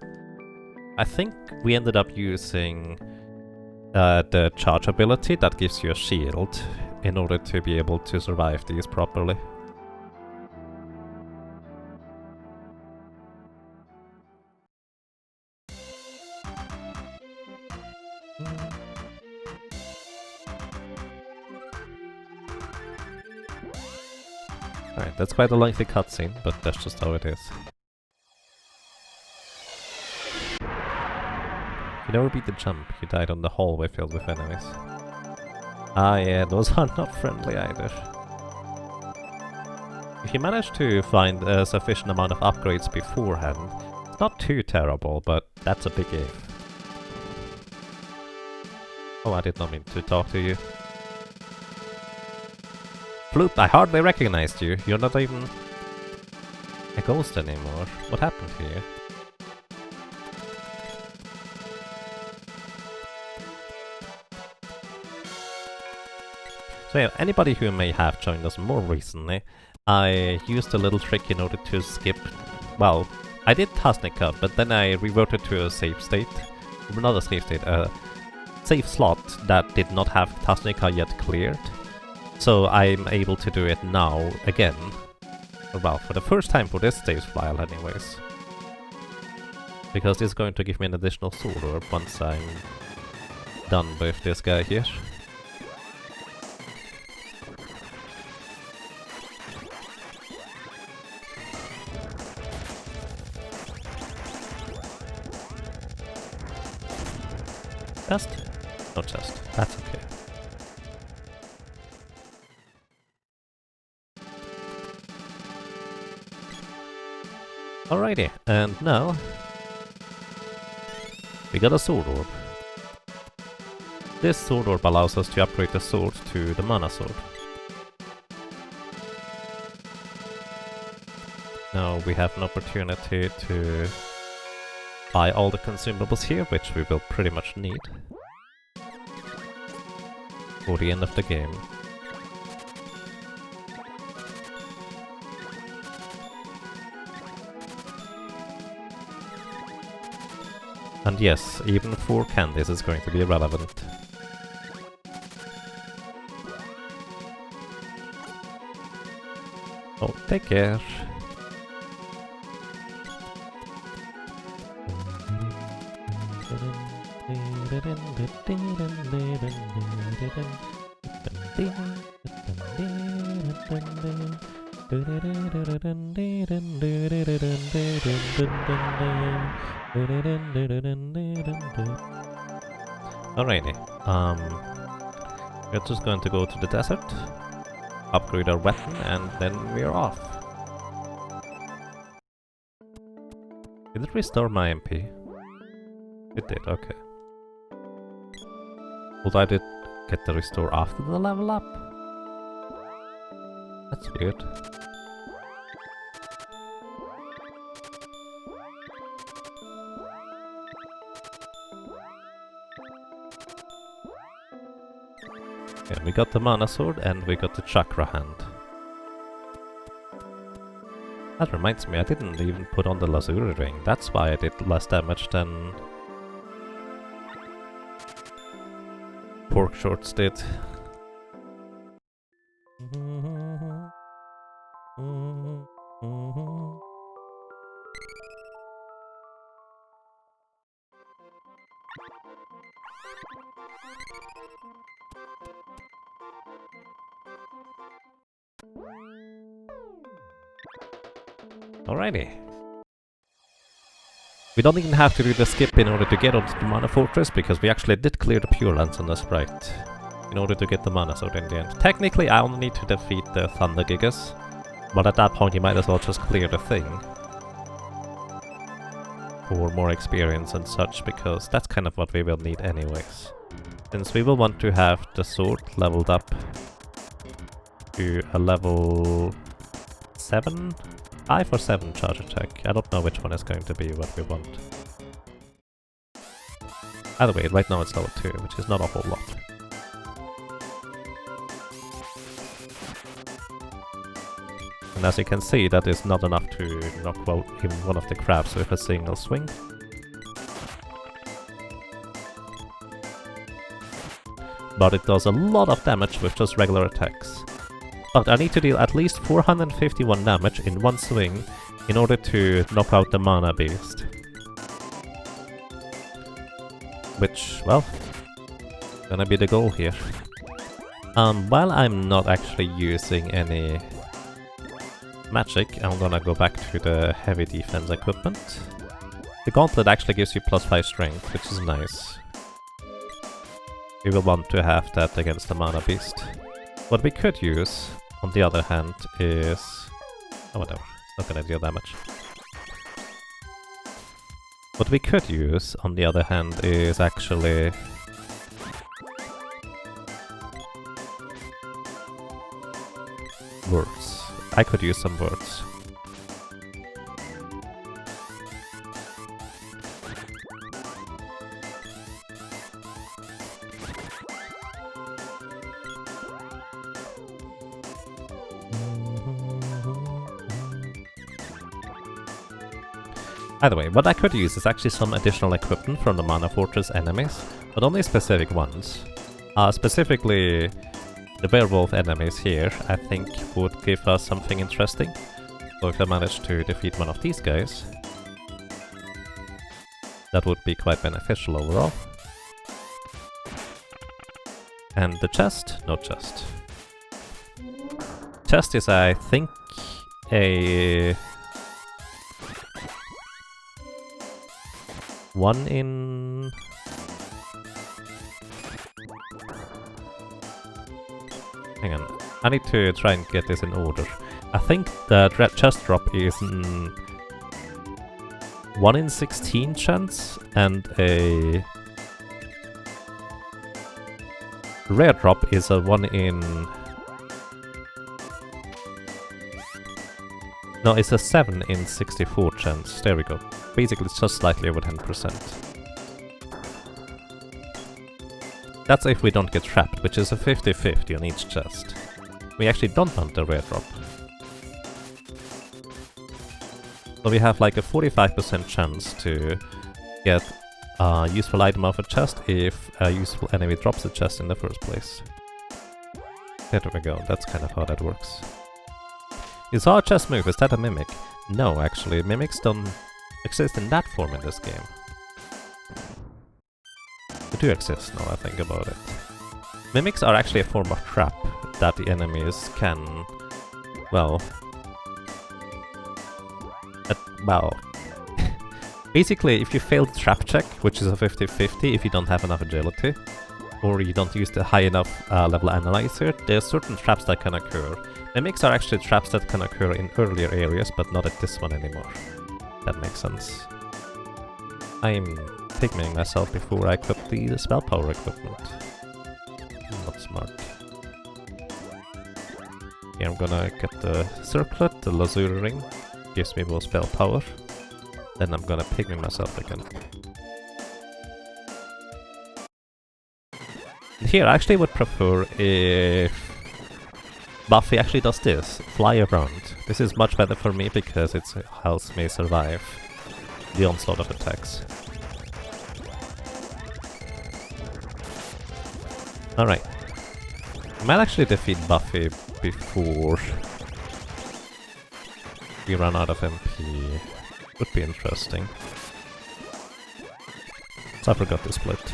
I think we ended up using the charge ability that gives you a shield in order to be able to survive these properly. Alright, that's quite a lengthy cutscene, but that's just how it is. You never beat the jump, you died on the hallway filled with enemies. Ah yeah, those are not friendly either. If you manage to find a sufficient amount of upgrades beforehand, it's not too terrible, but that's a big if. Oh, I did not mean to talk to you. Floop, I hardly recognized you. You're not even a ghost anymore. What happened to you? So yeah, anybody who may have joined us more recently, I used a little trick in order to skip... Well, I did Tasnica, but then I reverted to a save state. Not a save state, a save slot that did not have Tasnica yet cleared. So I'm able to do it now again. Well, for the first time for this stage file anyways. Because it's going to give me an additional sword orb once I'm done with this guy here. Chest? No chest. That's okay. Alrighty, and now we got a sword orb. This sword orb allows us to upgrade the sword to the mana sword. Now we have an opportunity to buy all the consumables here, which we will pretty much need for the end of the game. And yes, even 4 candies is going to be relevant. Oh, take care. Alrighty, we're just going to go to the desert, upgrade our weapon, and then we're off. Did it restore my MP? It did, okay. Would I did get the restore after the level up? That's weird. Yeah, we got the mana sword and we got the chakra hand. That reminds me, I didn't even put on the Lazuri ring. That's why I did less damage than Pork Shorts did. Alrighty. We don't even have to do the skip in order to get onto the Mana Fortress, because we actually did clear the Pure Lands on the Sprite in order to get the Mana Sword in the end. Technically, I only need to defeat the Thunder Gigas, but at that point you might as well just clear the thing for more experience and such, because that's kind of what we will need anyways. Since we will want to have the sword leveled up to a level 7? 5 or 7 charge attack. I don't know which one is going to be what we want. Either way, right now it's level 2, which is not a whole lot. And as you can see, that is not enough to knock out even one of the crabs with a single swing. But it does a lot of damage with just regular attacks. But I need to deal at least 451 damage in one swing in order to knock out the mana beast. Which, well, gonna be the goal here. While I'm not actually using any magic, I'm gonna go back to the heavy defense equipment. The gauntlet actually gives you +5 strength, which is nice. We will want to have that against the mana beast. What we could use, on the other hand, is... oh, whatever, it's not gonna deal damage. What we could use, on the other hand, is actually... words. I could use some words. By the way, what I could use is actually some additional equipment from the Mana Fortress enemies, but only specific ones. Specifically, the werewolf enemies here, I think, would give us something interesting. So if I manage to defeat one of these guys, that would be quite beneficial overall. And the chest? No chest. Chest is, I think, a... 1 in... hang on, I need to try and get this in order. I think that red chest drop is 1 in 16 chance, and a rare drop is a 1 in... no, it's a 7 in 64 chance. There we go. Basically, it's just slightly over 10%. That's if we don't get trapped, which is a 50-50 on each chest. We actually don't want the rare drop. So we have like a 45% chance to get a useful item off a chest if a useful enemy drops the chest in the first place. There we go, that's kind of how that works. Is our chest move, is that a mimic? No, actually, mimics don't exist in that form in this game. They do exist now I think about it. Mimics are actually a form of trap that the enemies can, well... well... basically, if you fail the trap check, which is a 50-50 if you don't have enough agility, or you don't use the high enough level analyzer, there are certain traps that can occur. Mimics are actually traps that can occur in earlier areas, but not at this one anymore. That makes sense. I'm pigmening myself before I equip the spell power equipment. Not smart. Here I'm gonna get the circlet, the lazuli ring, gives me more spell power. Then I'm gonna pigment myself again. Here I actually would prefer if Buffy actually does this, fly around. This is much better for me because it helps me survive the onslaught of attacks. Alright. I might actually defeat Buffy before we run out of MP. Would be interesting. So I forgot to split.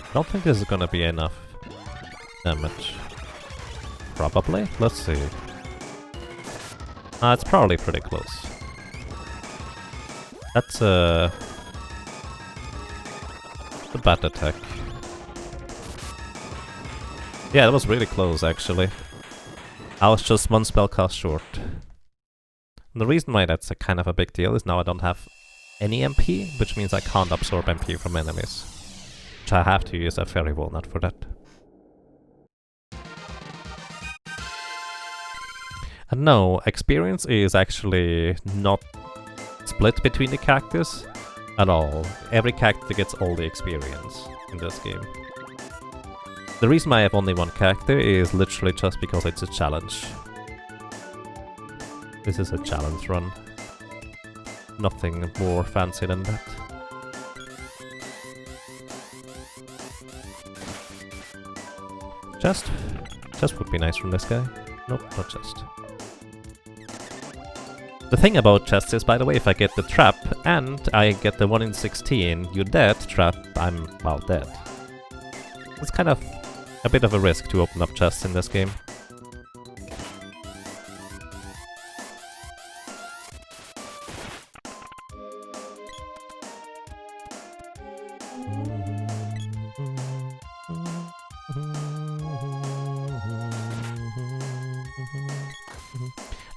I don't think this is gonna be enough damage. Probably? Let's see. It's probably pretty close. That's a bad attack. Yeah, that was really close actually. I was just one spell cast short. And the reason why that's a kind of a big deal is now I don't have any MP, which means I can't absorb MP from enemies. Which I have to use a fairy walnut for that. And no, experience is actually not split between the characters at all. Every character gets all the experience in this game. The reason why I have only one character is literally just because it's a challenge. This is a challenge run. Nothing more fancy than that. Chest? Chest would be nice from this guy. Nope, not chest. The thing about chests is, by the way, if I get the trap and I get the 1 in 16, you're dead, trap, I'm, well, dead. It's kind of a bit of a risk to open up chests in this game.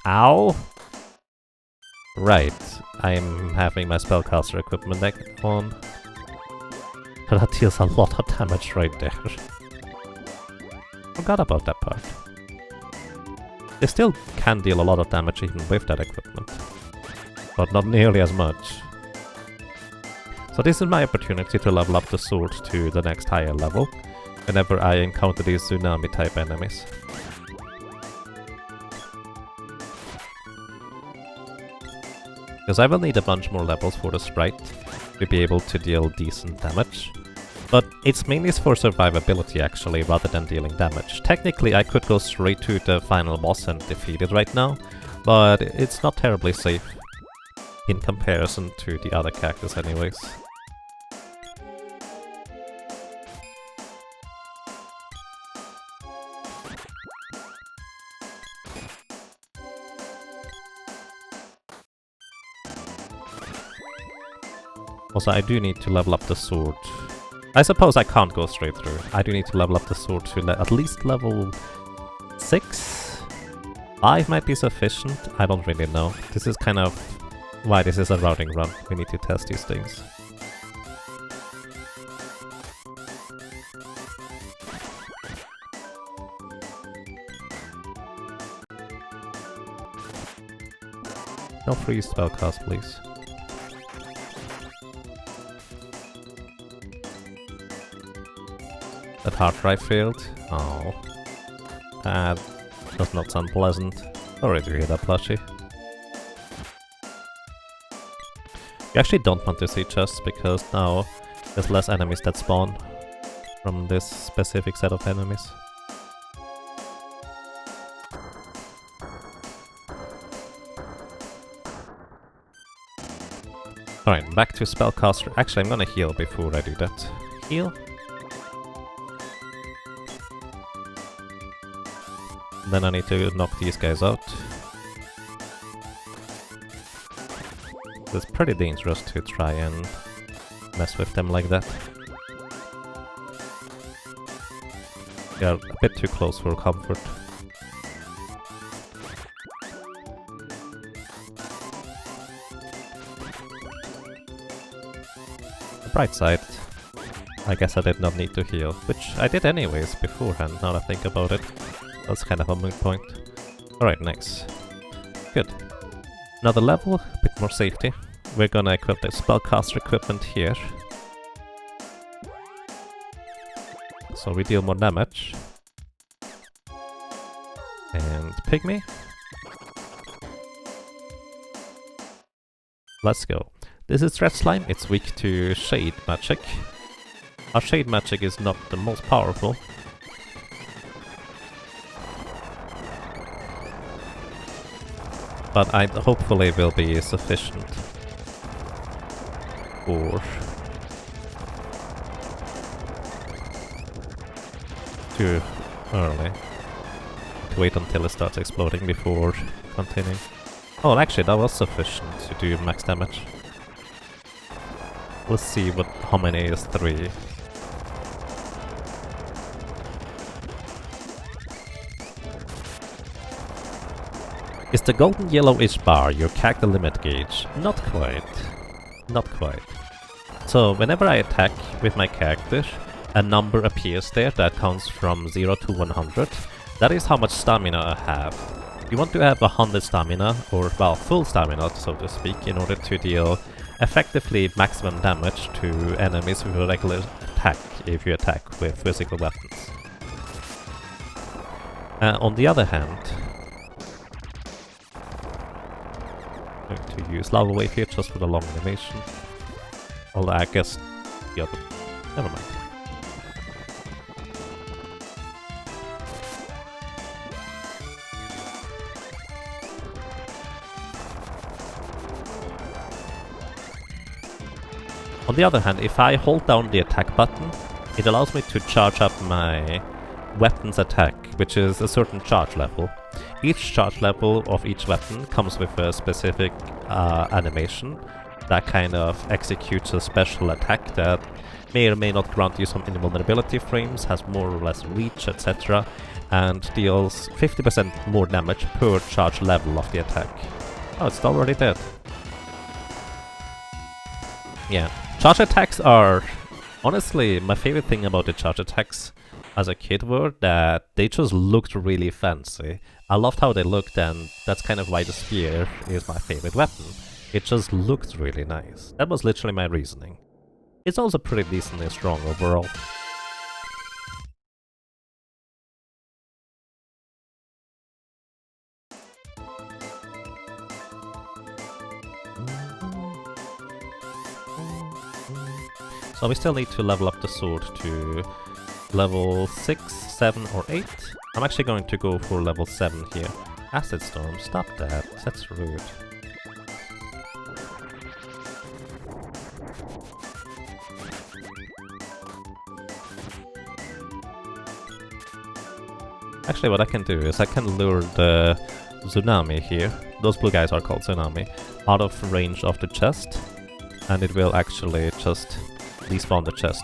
Ow! Right, I'm having my spellcaster equipment deck on. That deals a lot of damage right there. Forgot about that part. They still can deal a lot of damage even with that equipment, but not nearly as much. So this is my opportunity to level up the sword to the next higher level, whenever I encounter these tsunami type enemies. Because I will need a bunch more levels for the Sprite to be able to deal decent damage. But it's mainly for survivability actually, rather than dealing damage. Technically I could go straight to the final boss and defeat it right now, but it's not terribly safe in comparison to the other characters anyways. Also, I do need to level up the sword. I suppose I can't go straight through. I do need to level up the sword to at least level 6? 5 might be sufficient, I don't really know. This is kind of why this is a routing run. We need to test these things. No free spellcast, please. That hard drive failed. Oh. That does not sound pleasant. Sorry to hear that, plushie. You actually don't want to see chests because now there's less enemies that spawn from this specific set of enemies. Alright, back to spellcaster. Actually, I'm gonna heal before I do that. Heal. Then I need to knock these guys out. It's pretty dangerous to try and mess with them like that. They are a bit too close for comfort. The bright side, I guess I did not need to heal, which I did anyways beforehand, now that I think about it. That's kind of a moot point. Alright, nice. Good. Another level, a bit more safety. We're gonna equip the spellcaster equipment here. So we deal more damage. And pygmy. Let's go. This is Red Slime, it's weak to shade magic. Our shade magic is not the most powerful. But I hopefully will be sufficient for too early to wait until it starts exploding before continuing. Oh, actually that was sufficient to do max damage. Let's see how many is 3. Is the golden yellowish bar your character limit gauge? Not quite. Not quite. So whenever I attack with my character, a number appears there that counts from 0 to 100. That is how much stamina I have. You want to have 100 stamina, or well, full stamina so to speak, in order to deal effectively maximum damage to enemies with a regular attack if you attack with physical weapons. On the other hand, I'm going to use Lava Wave here just for the long animation. Although I guess the other... never mind. On the other hand, if I hold down the attack button, it allows me to charge up my weapon's attack, which is a certain charge level. Each charge level of each weapon comes with a specific animation that kind of executes a special attack that may or may not grant you some invulnerability frames, has more or less reach, etc., and deals 50% more damage per charge level of the attack. Oh, it's already dead. Yeah, charge attacks are honestly my favorite thing about the charge attacks as a kid were that they just looked really fancy. I loved how they looked, and that's kind of why the spear is my favorite weapon. It just looked really nice. That was literally my reasoning. It's also pretty decently strong overall. So we still need to level up the sword to level 6, 7 or 8. I'm actually going to go for level 7 here. Acid Storm, stop that, that's rude. Actually what I can do is I can lure the Tsunami here, those blue guys are called Tsunami, out of range of the chest, and it will actually just despawn the chest.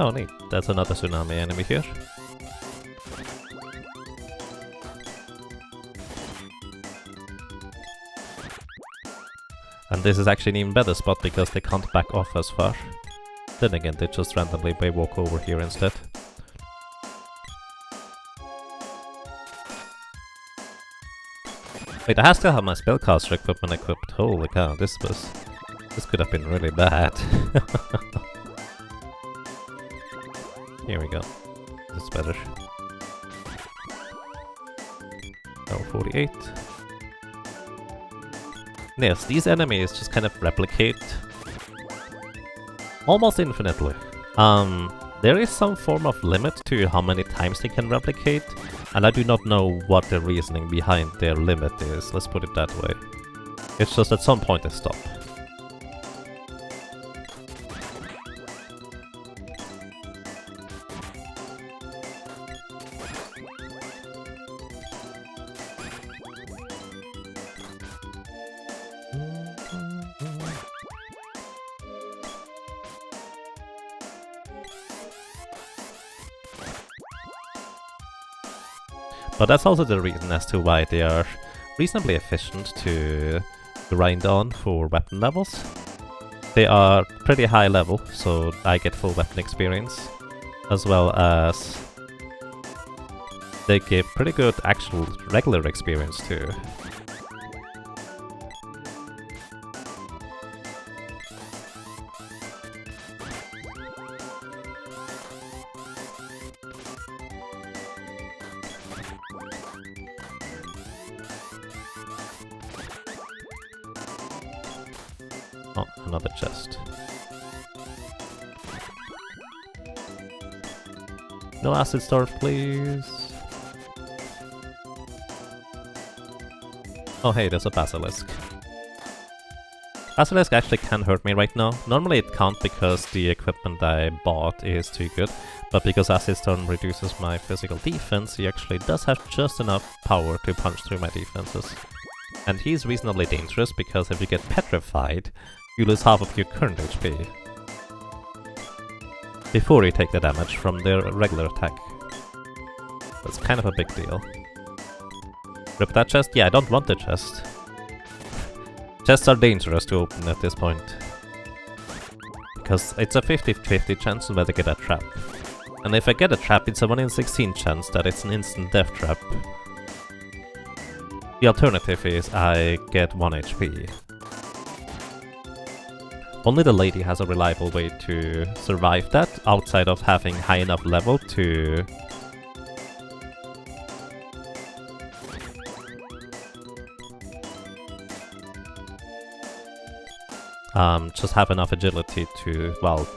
Oh neat, that's another Tsunami enemy here. And this is actually an even better spot because they can't back off as far. Then again, they just randomly may walk over here instead. Wait, I still have my spellcaster equipment equipped. Holy cow, this could have been really bad. Here we go. That's better. Oh, 48. Yes, these enemies just kind of replicate almost infinitely. There is some form of limit to how many times they can replicate, and I do not know what the reasoning behind their limit is, let's put it that way. It's just at some point they stop. But that's also the reason as to why they are reasonably efficient to grind on for weapon levels. They are pretty high level, so I get full weapon experience, as well as they give pretty good actual regular experience too. Oh, another chest. No acid storm, please. Oh hey, there's a basilisk. Basilisk actually can hurt me right now. Normally it can't because the equipment I bought is too good, but because Acid Storm reduces my physical defense, he actually does have just enough power to punch through my defenses. And he's reasonably dangerous because if you get petrified, you lose half of your current HP before you take the damage from their regular attack. That's kind of a big deal. Rip that chest? Yeah, I don't want the chest. Chests are dangerous to open at this point. Because it's a 50-50 chance whether I get a trap. And if I get a trap, it's a 1 in 16 chance that it's an instant death trap. The alternative is I get 1 HP. Only the lady has a reliable way to survive that, outside of having high enough level to... just have enough agility to, well,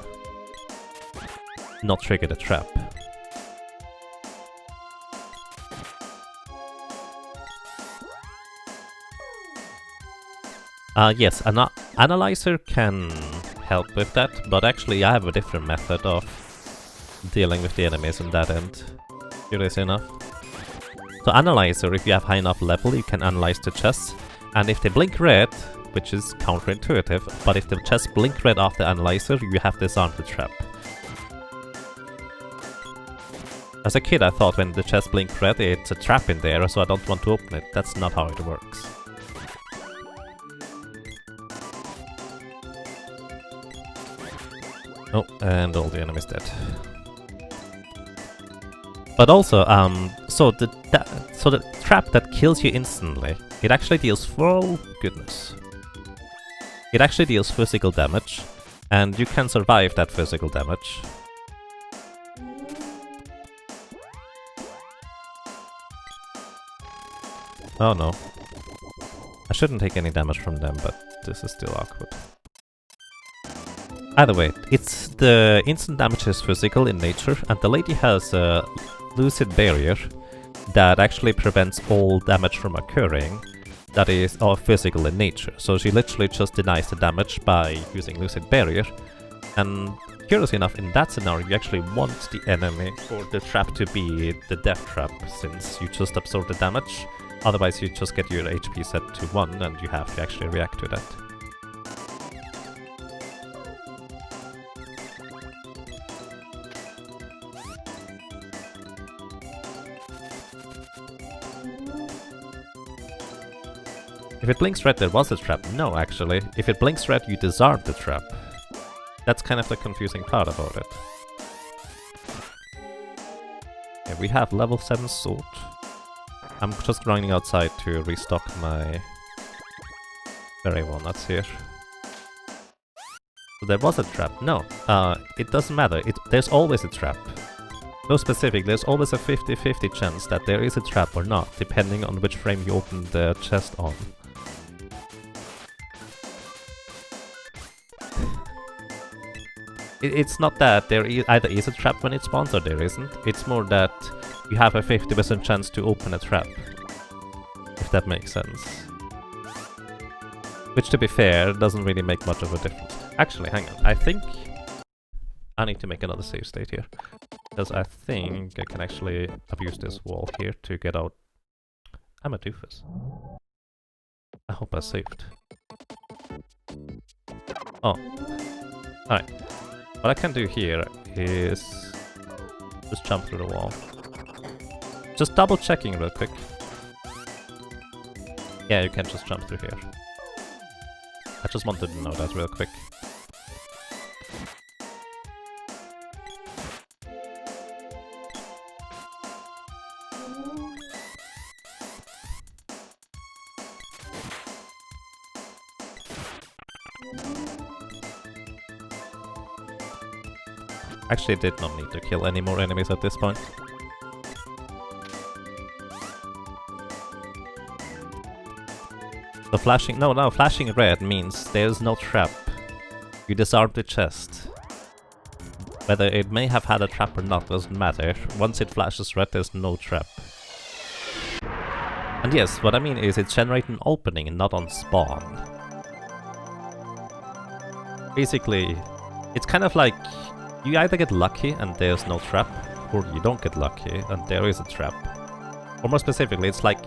not trigger the trap. Yes, an analyzer can help with that, but actually I have a different method of dealing with the enemies in that end. Curious enough. So analyzer, if you have high enough level, you can analyze the chests, and if they blink red, which is counterintuitive, but if the chests blink red after analyzer, you have disarmed the trap. As a kid I thought when the chests blink red, it's a trap in there, so I don't want to open it. That's not how it works. Oh, and all the enemies dead. But also, so the trap that kills you instantly, it actually deals oh goodness. It actually deals physical damage, and you can survive that physical damage. Oh no. I shouldn't take any damage from them, but this is still awkward. Either way, it's the instant damage is physical in nature, and the lady has a lucid barrier that actually prevents all damage from occurring that is physical in nature. So she literally just denies the damage by using lucid barrier. And curious enough, in that scenario you actually want the enemy or the trap to be the death trap, since you just absorb the damage. Otherwise you just get your HP set to 1 and you have to actually react to that. If it blinks red, there was a trap. No, actually. If it blinks red, you disarm the trap. That's kind of the confusing part about it. Yeah, we have level 7 sword. I'm just running outside to restock my berry walnuts here. So there was a trap. No, it doesn't matter. There's always a trap. No specific, there's always a 50-50 chance that there is a trap or not, depending on which frame you open the chest on. It's not that there either is a trap when it spawns or there isn't. It's more that you have a 50% chance to open a trap. If that makes sense. Which, to be fair, doesn't really make much of a difference. Actually, hang on. I think I need to make another save state here. Because I think I can actually abuse this wall here to get out. I'm a doofus. I hope I saved. Oh. Alright. What I can do here is just jump through the wall. Just double checking real quick. Yeah, you can just jump through here. I just wanted to know that real quick. Actually, did not need to kill any more enemies at this point. The flashing... No, flashing red means there's no trap You disarm the chest. Whether it may have had a trap or not doesn't matter. Once it flashes red, there's no trap. And yes, what I mean is it's generating an opening and not on spawn. Basically, it's kind of like you either get lucky and there's no trap, or you don't get lucky and there is a trap. Or more specifically, it's like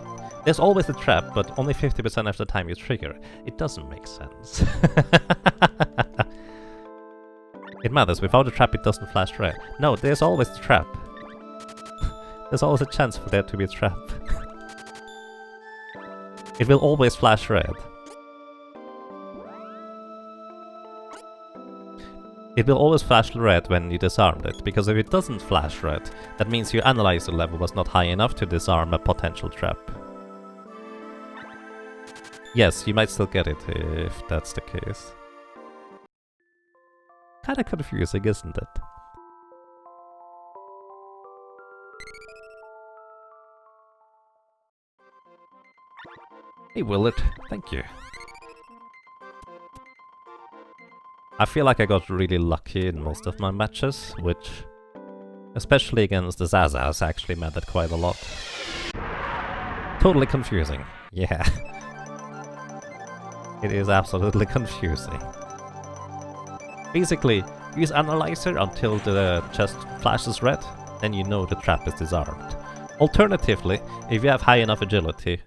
there's always a trap, but only 50% of the time you trigger. It doesn't make sense. It matters. Without a trap, it doesn't flash red. No, there's always a trap. There's always a chance for there to be a trap. It will always flash red. It will always flash red when you disarmed it, because if it doesn't flash red, that means your analyzer level was not high enough to disarm a potential trap. Yes, you might still get it if that's the case. Kinda confusing, isn't it? Hey Willard, thank you. I feel like I got really lucky in most of my matches, which, especially against the Zazas, actually mattered quite a lot. Totally confusing, yeah. It is absolutely confusing. Basically, use Analyzer until the chest flashes red, then you know the trap is disarmed. Alternatively, if you have high enough agility,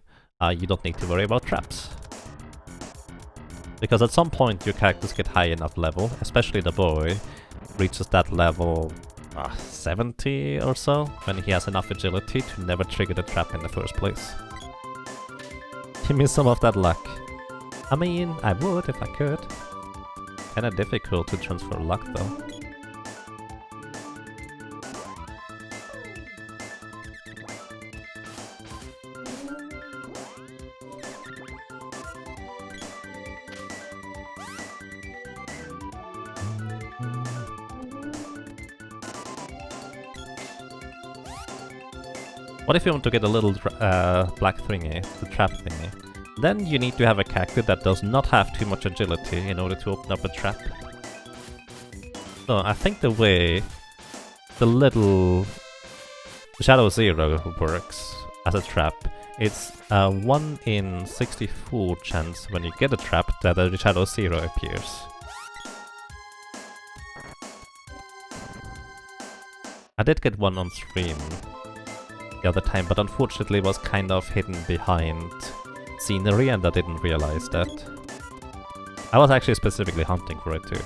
you don't need to worry about traps. Because at some point your characters get high enough level, especially the boy, reaches that level 70 or so, when he has enough agility to never trigger the trap in the first place. Give me some of that luck. I mean, I would if I could. Kinda difficult to transfer luck though. What if you want to get a little black thingy, the trap thingy? Then you need to have a character that does not have too much agility in order to open up a trap. So I think the way the little Shadow Zero works as a trap, it's a 1 in 64 chance when you get a trap that a Shadow Zero appears. I did get one on stream the other time, but unfortunately was kind of hidden behind scenery and I didn't realize that. I was actually specifically hunting for it too.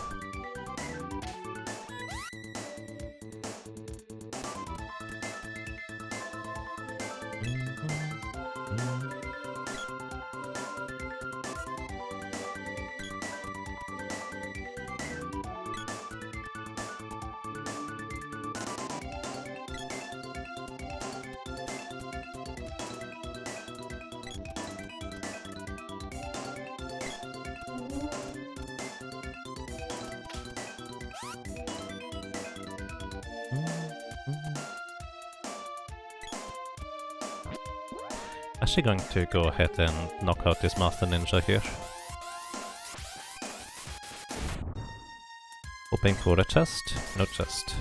Actually going to go ahead and knock out this Master Ninja here. Hoping for a chest, no chest.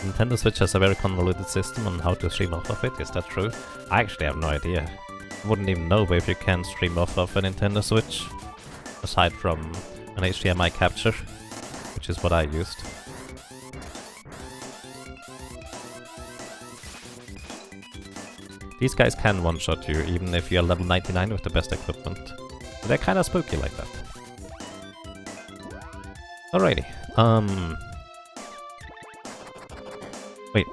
Nintendo Switch has a very convoluted system on how to stream off of it, is that true? I actually have no idea. I wouldn't even know if you can stream off of a Nintendo Switch, aside from an HDMI capture, which is what I used. These guys can one-shot you, even if you're level 99 with the best equipment. They're kinda spooky like that. Alrighty, wait,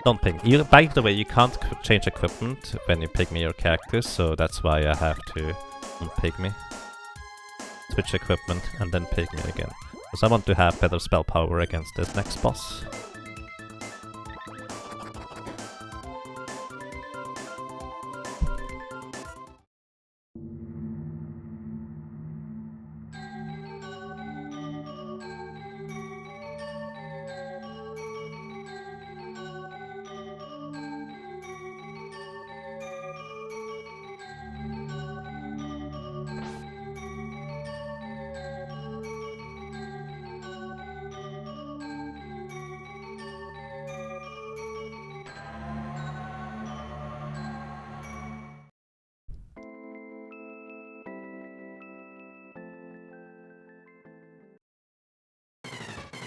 don't ping. By the way, you can't change equipment when you pick me your characters, so that's why I have to unpick me. Switch equipment and then pick me again. Because I want to have better spell power against this next boss.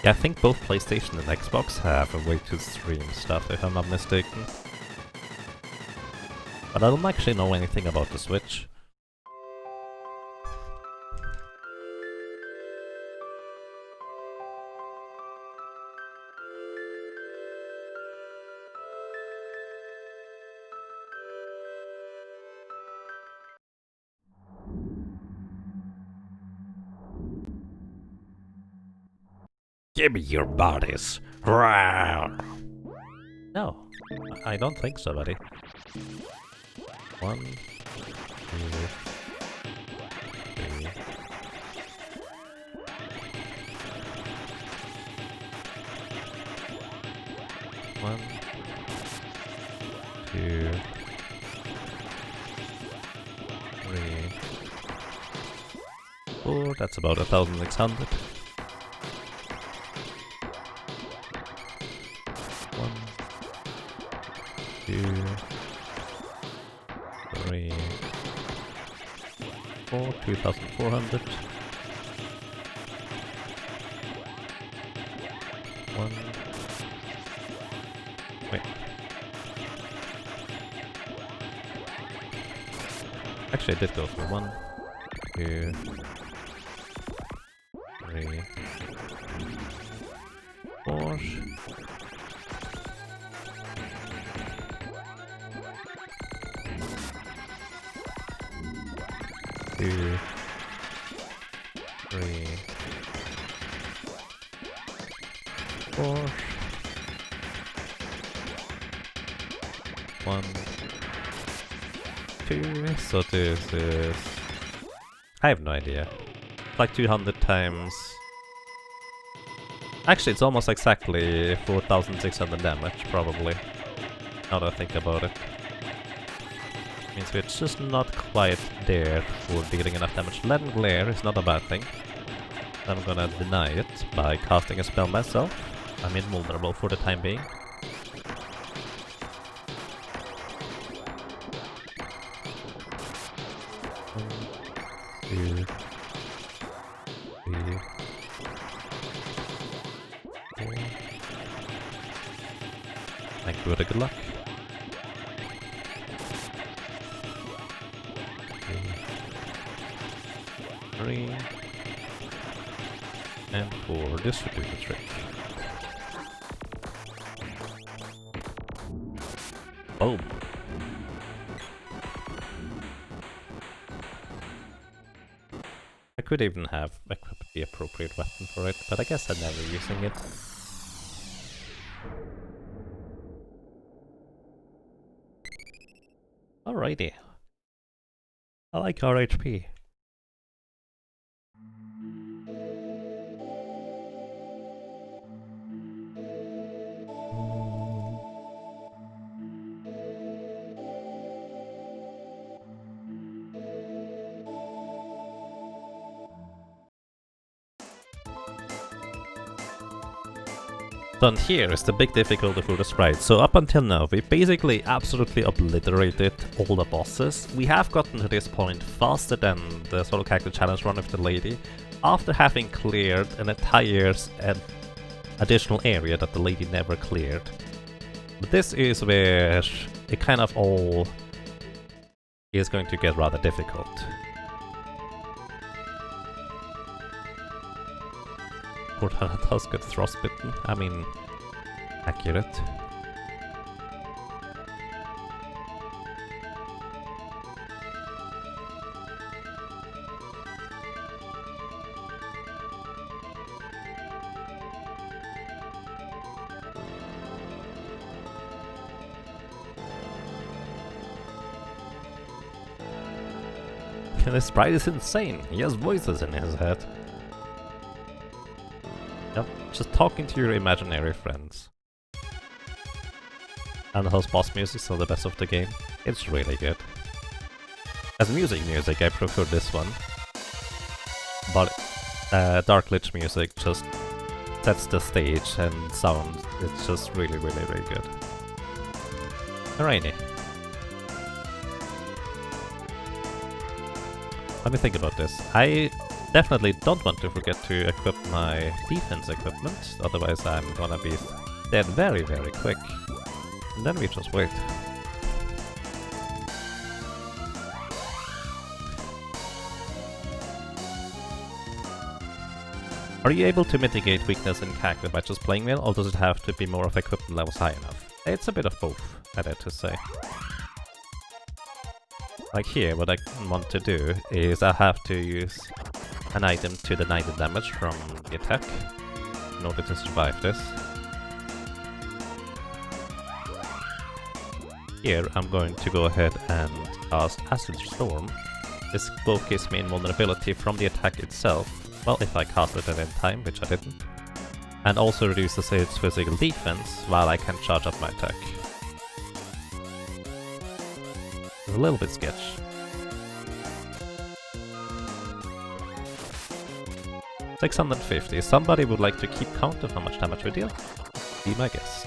Yeah, I think both PlayStation and Xbox have a way to stream stuff, if I'm not mistaken. But I don't actually know anything about the Switch. Give me your bodies! Rawr. No, I don't think so, buddy. 1, 2, 3. 1, 2, 3, 4. That's about 1,600. 1, 2, 3, 4, 2,400. 1. Wait. Actually, I did go for 1, 2, 3, 4. Two, 3, 4. 1, 2. So this is... I have no idea. Like 200 times... Actually, it's almost exactly 4,600 damage, probably. Now that I think about it. Means we're just not quite there for dealing enough damage. Lead and Glare is not a bad thing. I'm gonna deny it by casting a spell myself. I'm invulnerable for the time being. Two, 3, 4. Thank you for the good luck. 3 and 4. This should do the trick. Boom. I could even have equipped the appropriate weapon for it, but I guess I'm never using it. Alrighty. I like our HP. And here is the big difficulty for the Sprite. So up until now, we basically absolutely obliterated all the bosses. We have gotten to this point faster than the solo character challenge run with the lady, after having cleared an entire additional area that the lady never cleared. But this is where it kind of all is going to get rather difficult. Cortana does get frostbitten. I mean, accurate. This Sprite is insane. He has voices in his head. Yep, just talking to your imaginary friends. And the host boss music is still the best of the game. It's really good. As music, I prefer this one. But Dark Lich music just sets the stage and sound. It's just really good. Alrighty. Let me think about this. I definitely don't want to forget to equip my defense equipment, otherwise I'm gonna be dead very, very quick. And then we just wait. Are you able to mitigate weakness in character by just playing well, or does it have to be more of equipment levels high enough? It's a bit of both, I'd have to say. Like here, what I want to do is I have to use an item to deny the damage from the attack in order to survive this. Here I'm going to go ahead and cast Acid Storm. This both gives me invulnerability from the attack itself, well, if I cast it at any time, which I didn't, and also reduces its physical defense while I can charge up my attack. It's a little bit sketch. $650. Somebody would like to keep count of how much damage we deal? Be my guest.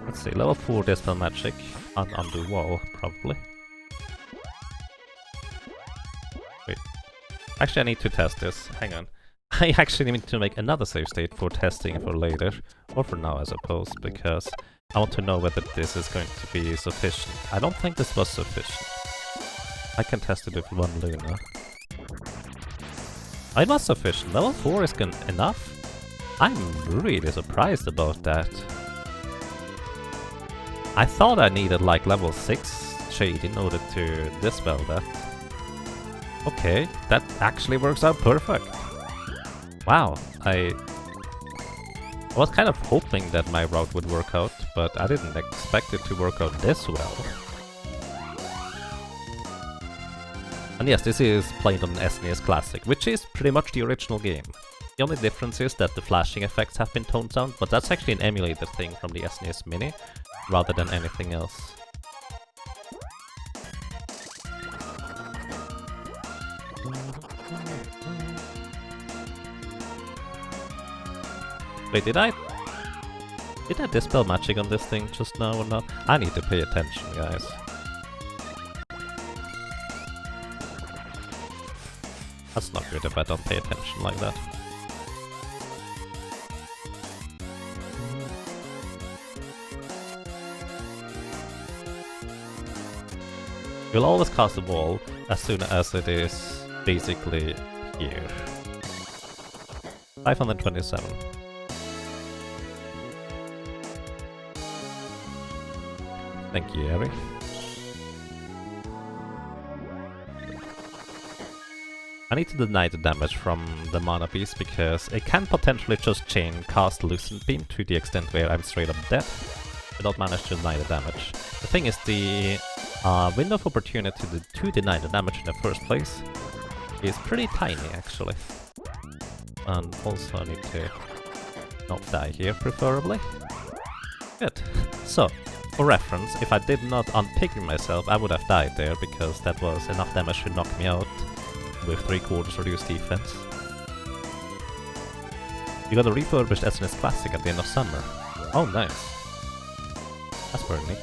Let's see, level 4 Dispel Magic on the wall, probably. Wait. Actually, I need to test this. Hang on. I actually need to make another save state for testing for later, or for now I suppose, because I want to know whether this is going to be sufficient. I don't think this was sufficient. I can test it with one Luna. It was sufficient. Level 4 is enough? I'm really surprised about that. I thought I needed like level 6 Shade in order to dispel that. Okay, that actually works out perfect. Wow, I was kind of hoping that my route would work out, but I didn't expect it to work out this well. And yes, this is played on SNES Classic, which is pretty much the original game. The only difference is that the flashing effects have been toned down, but that's actually an emulated thing from the SNES Mini, rather than anything else. Wait, did I dispel magic on this thing just now or not? I need to pay attention, guys. That's not good if I don't pay attention like that. You'll always cast a wall as soon as it is basically here. 527. Thank you, Eric. I need to deny the damage from the mana piece because it can potentially just chain cast Lucent Beam to the extent where I'm straight up dead. I don't manage to deny the damage. The thing is, the window of opportunity to deny the damage in the first place is pretty tiny, actually. And also I need to not die here, preferably. Good. So, for reference, if I did not unpick myself, I would have died there, because that was enough damage to knock me out with 3/4 reduced defense. You got a refurbished SNES Classic at the end of summer. Oh, nice. That's very neat.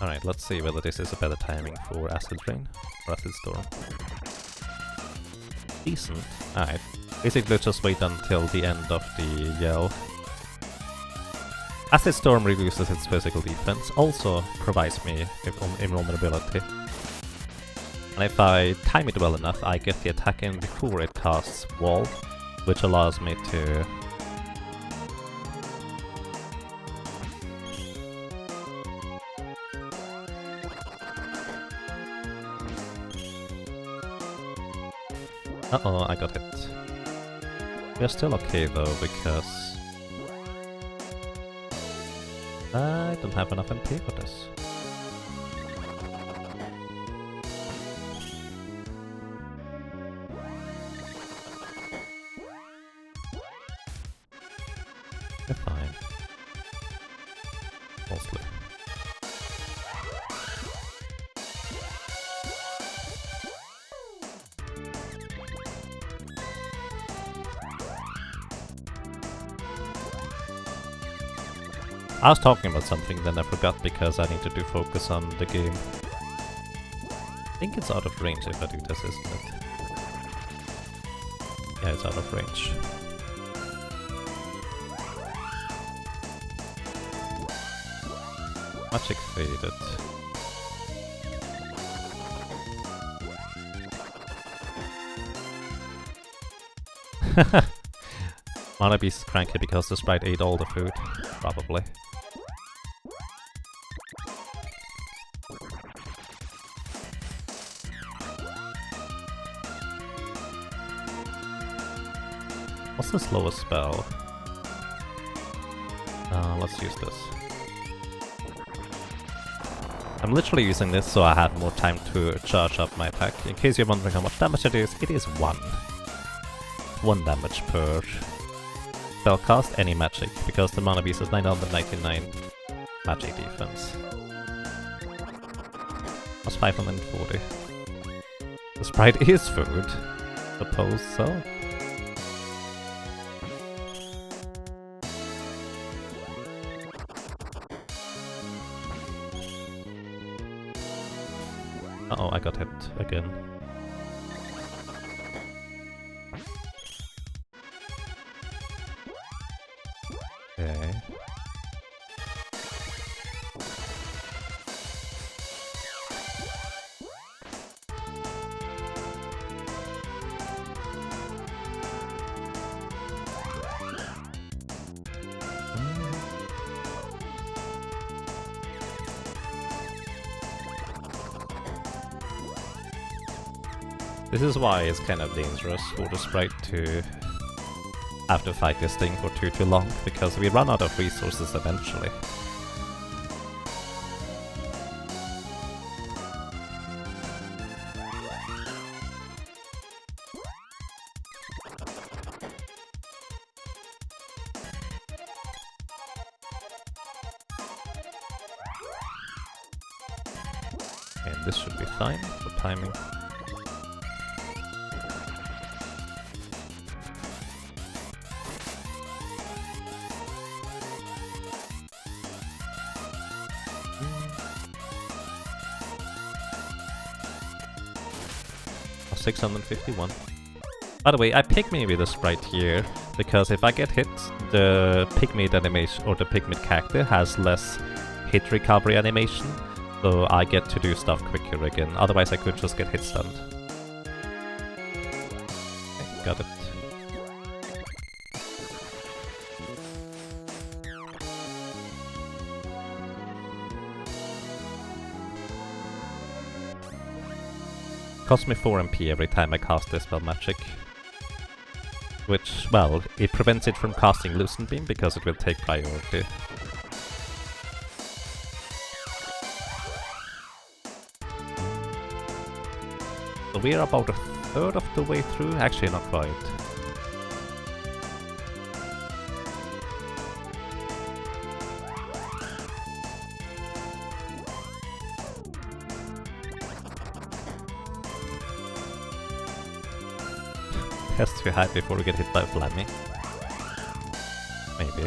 Alright, let's see whether this is a better timing for Acid Rain or Acid Storm. Decent. Alright. Basically just wait until the end of the yell. Acid Storm reduces its physical defense, also provides me with invulnerability. And if I time it well enough, I get the attack in before it casts Wall, which allows me to... Uh-oh, I got hit. We're still okay though, because I don't have enough MP for this. We're fine. Mostly. I was talking about something, then I forgot because I need to do focus on the game. I think it's out of range if I do this, isn't it? Yeah, it's out of range. Magic faded. Wannabe's cranky because the sprite ate all the food, probably. What's the slowest spell? Let's use this. I'm literally using this so I have more time to charge up my attack. In case you're wondering how much damage it is 1. 1 damage per spell cast, any magic, because the mana beast is 999 magic defense. That's 540. The sprite is food. Suppose so. Uh-oh, I got hit again. Okay. This is why it's kind of dangerous for the sprite to have to fight this thing for too long, because we run out of resources eventually. And this should be fine for timing. Oh, 651. By the way, I pygmy with the sprite here, because if I get hit, the pygmy animation, or the pygmy character, has less hit recovery animation, so I get to do stuff quicker again. Otherwise I could just get hit stunned. Okay, got it. Costs me 4 MP every time I cast this spell magic. Which, well, it prevents it from casting Loosen Beam because it will take priority. So we're about a third of the way through, actually not quite. Has to hide before we get hit by a Flammy. Maybe.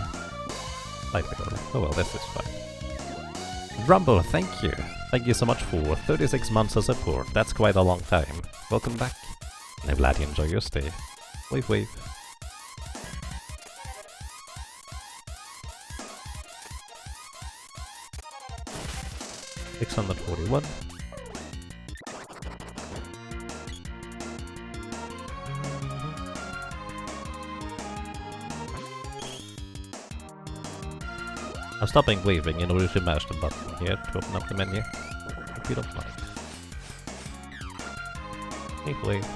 Slightly early. Oh well, this is fine. Rumble, thank you! Thank you so much for 36 months of support. That's quite a long time. Welcome back. And I'm glad you enjoy your stay. Wave wave. $641. I'm stopping waving in order to mash the button here to open up the menu, if you don't mind. Wave wave.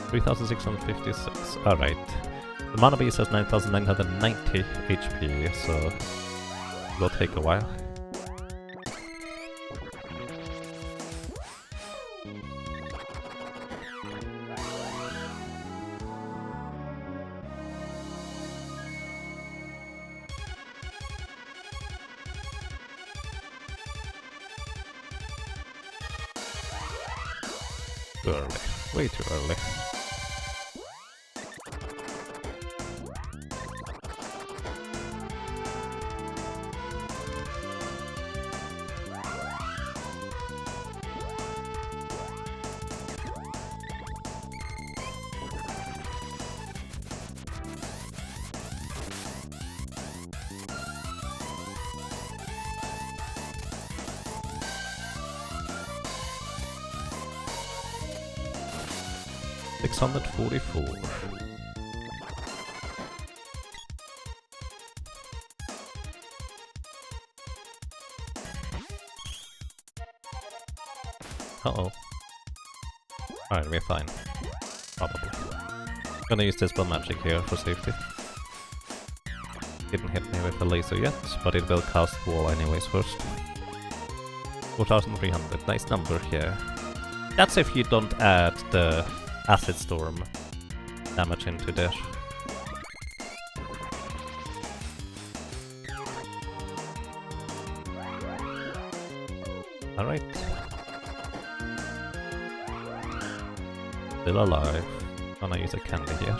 $3,656. Alright. The mana base has 9,990 HP, so it will take a while. Early. Way too early. $644. Uh-oh. Alright, we're fine. Probably. Gonna use Dispel Magic here for safety. Didn't hit me with a laser yet, but it will cast Wall anyways first. 4,300, nice number here. That's if you don't add the Acid Storm damage into there. Alright. Still alive. Gonna use a candy here.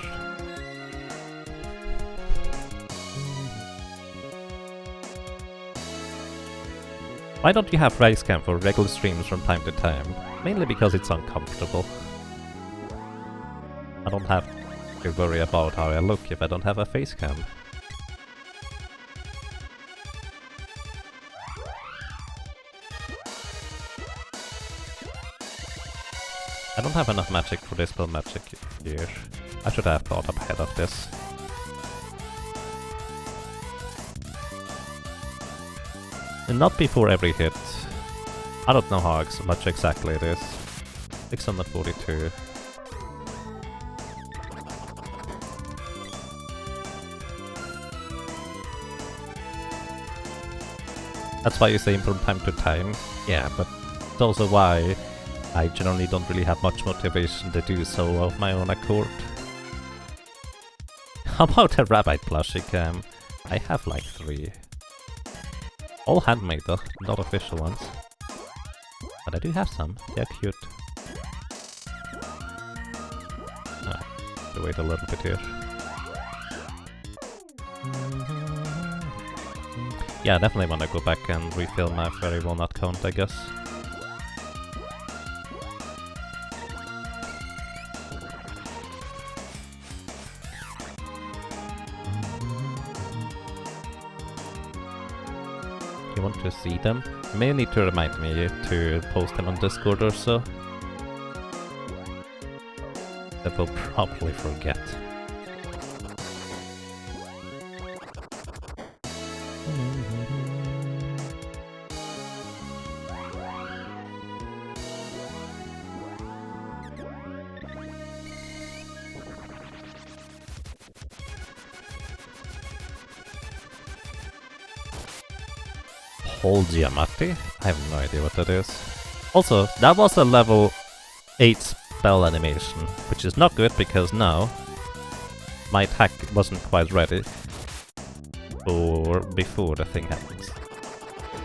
Why don't you have face cam for regular streams from time to time? Mainly because it's uncomfortable. I don't have to worry about how I look if I don't have a face cam. I don't have enough magic for Dispel Magic here. I should have thought ahead of this. And not before every hit. I don't know how much exactly it is. 642. That's why you say from time to time. Yeah, but it's also why I generally don't really have much motivation to do so of my own accord. How about a rabbit plushie cam? I have like 3. All handmade though, not official ones. But I do have some, they're cute. Wait a little bit here. Yeah, I definitely want to go back and refill my fairy walnut count, I guess. You want to see them? You may need to remind me to post them on Discord or so. I will probably forget. Hold Giamatti? I have no idea what that is. Also, that was a level 8 spell animation, which is not good because now my attack wasn't quite ready or before the thing happens.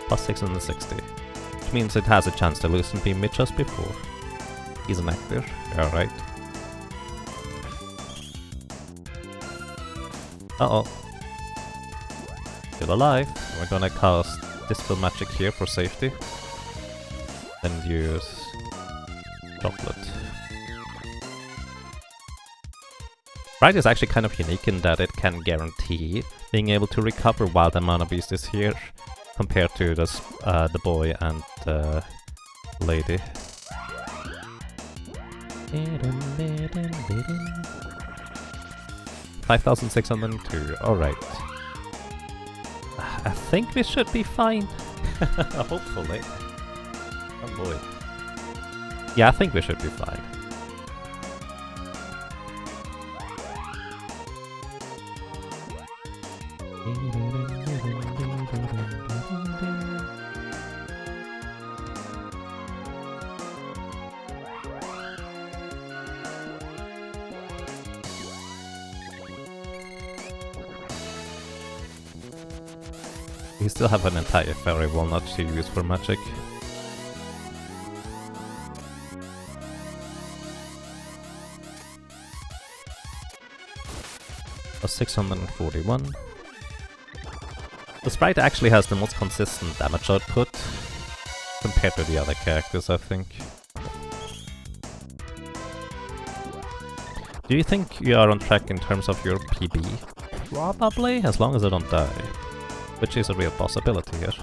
Plus 660, which means it has a chance to loosen beam me just before. He's an actor, alright. Uh-oh. Still alive. We're gonna cast Dispel Magic here for safety. Then use Chocolate. Sprite is actually kind of unique in that it can guarantee being able to recover while the Mana Beast is here, compared to the boy and the lady. 5,602, alright. I think we should be fine. Hopefully. Oh boy. Yeah, I think we should be fine. We still have an entire fairy walnut to use for magic. A 641. The Sprite actually has the most consistent damage output compared to the other characters, I think. Do you think you are on track in terms of your PB? Probably, as long as I don't die. Which is a real possibility here.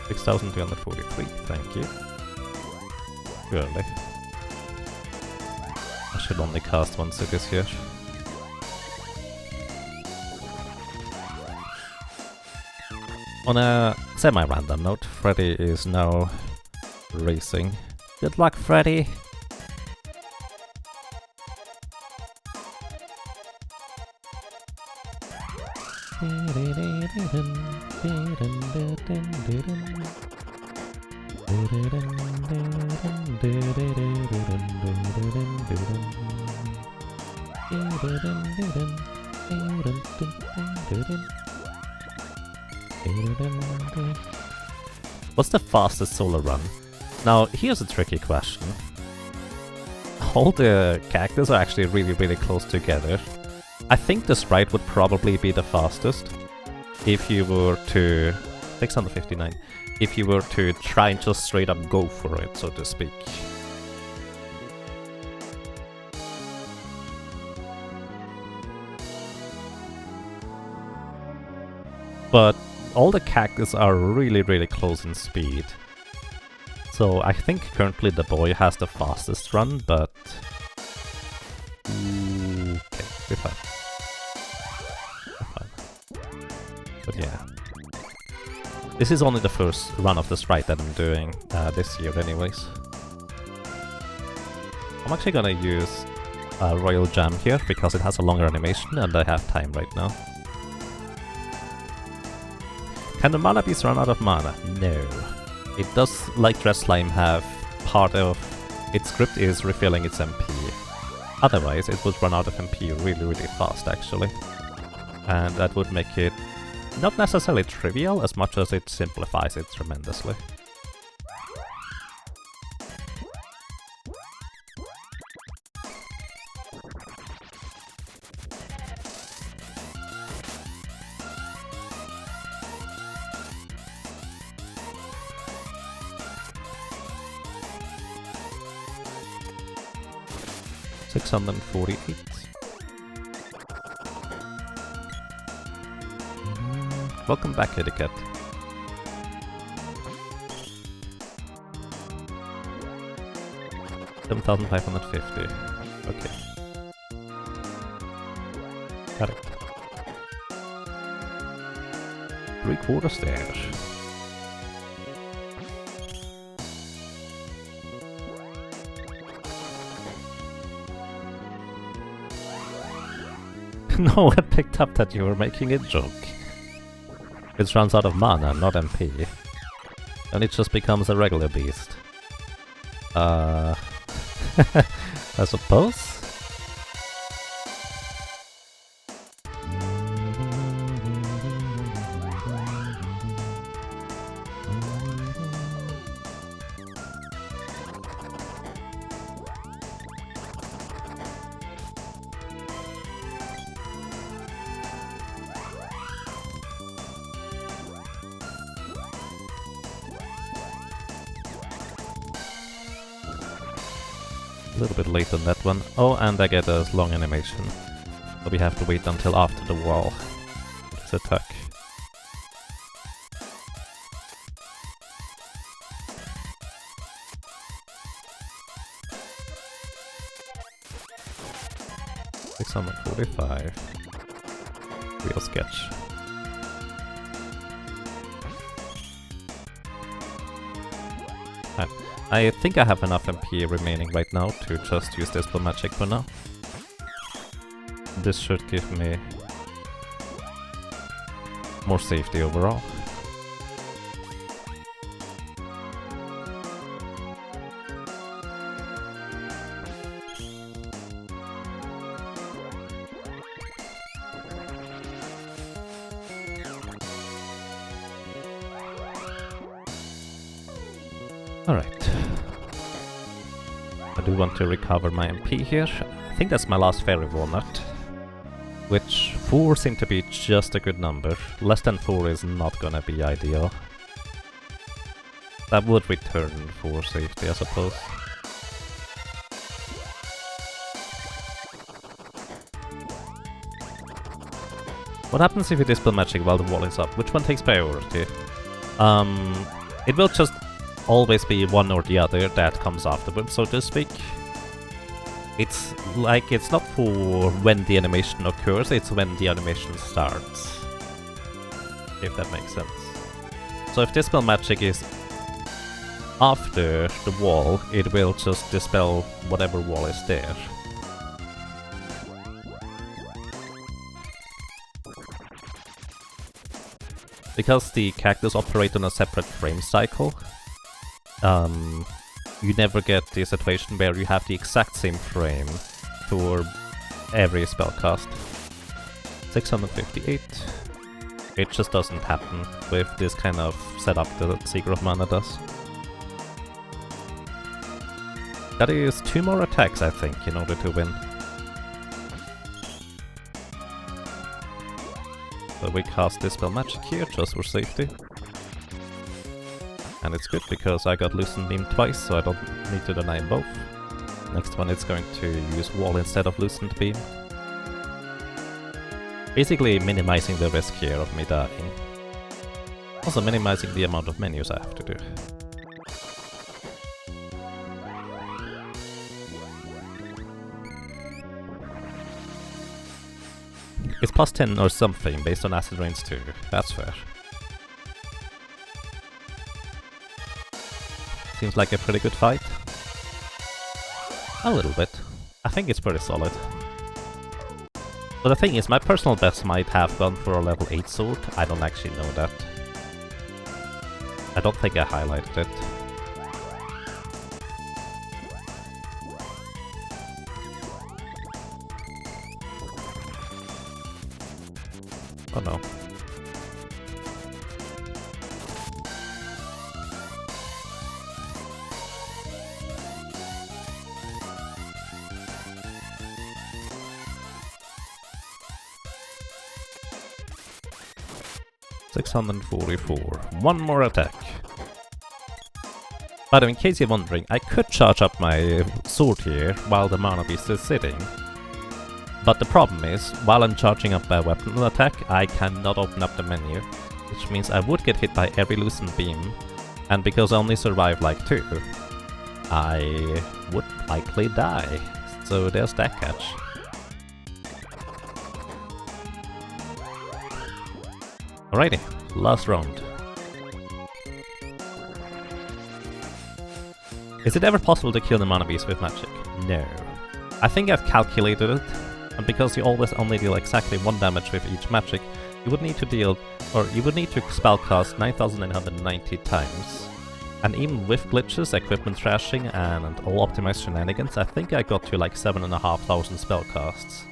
$6,243, thank you. Early. I should only cast one cities here. On a semi-random note, Freddy is now racing. Good luck, Freddy! What's the fastest solo run? Now, here's a tricky question. All the characters are actually really close together. I think the Sprite would probably be the fastest if you were to... 659. If you were to try and just straight up go for it, so to speak. But all the characters are really close in speed. So I think currently the boy has the fastest run, but... okay, we're fine. But yeah. This is only the first run of the Sprite that I'm doing this year anyways. I'm actually gonna use Royal Jam here because it has a longer animation and I have time right now. Can the mana beast run out of mana? No. It does, like Red Slime, have part of its script is refilling its MP. Otherwise it would run out of MP really fast actually. And that would make it not necessarily trivial as much as it simplifies it tremendously. $648. Welcome back, Etiquette. $7,550. Okay. Got it. 3/4 stairs. No, I picked up that you were making a joke. It runs out of mana, not MP. And it just becomes a regular beast. I suppose? A little bit late on that one. Oh, and I get a long animation. So we have to wait until after the wall. Let's attack. $645. Real sketch. I think I have enough MP remaining right now to just use Dispel Magic for now. This should give me more safety overall. Alright. do want to recover my MP here. I think that's my last fairy walnut. Which 4 seem to be just a good number. Less than 4 is not gonna be ideal. That would return for safety, I suppose. What happens if you dispel magic while the wall is up? Which one takes priority? It will just always be one or the other that comes afterwards, so to speak. It's like, it's not for when the animation occurs, it's when the animation starts. If that makes sense. So if dispel magic is after the wall, it will just dispel whatever wall is there. Because the characters operate on a separate frame cycle, you never get the situation where you have the exact same frame for every spellcast. 658. It just doesn't happen with this kind of setup that Seeker of Mana does. That is 2 more attacks, I think, in order to win. So we cast Dispel Magic here, just for safety. And it's good because I got Loosened Beam twice, so I don't need to deny both. Next one it's going to use Wall instead of Loosened Beam. Basically minimizing the risk here of me dying. Also minimizing the amount of menus I have to do. It's plus 10 or something based on Acid Rains too, that's fair. Seems like a pretty good fight. A little bit. I think it's pretty solid. But the thing is, my personal best might have gone for a level 8 sword. I don't actually know that. I don't think I highlighted it. Oh no. $644. One more attack. But in case you're wondering, I could charge up my sword here while the Mana Beast is sitting. But the problem is, while I'm charging up my weapon attack, I cannot open up the menu, which means I would get hit by every Loosened Beam, and because I only survive like 2, I would likely die. So there's that catch. Alrighty, last round. Is it ever possible to kill the Mana Beast with magic? No. I think I've calculated it, and because you always only deal exactly 1 damage with each magic, you would need to spellcast 9,990 times. And even with glitches, equipment trashing, and all optimized shenanigans, I think I got to like 7,500 spellcasts.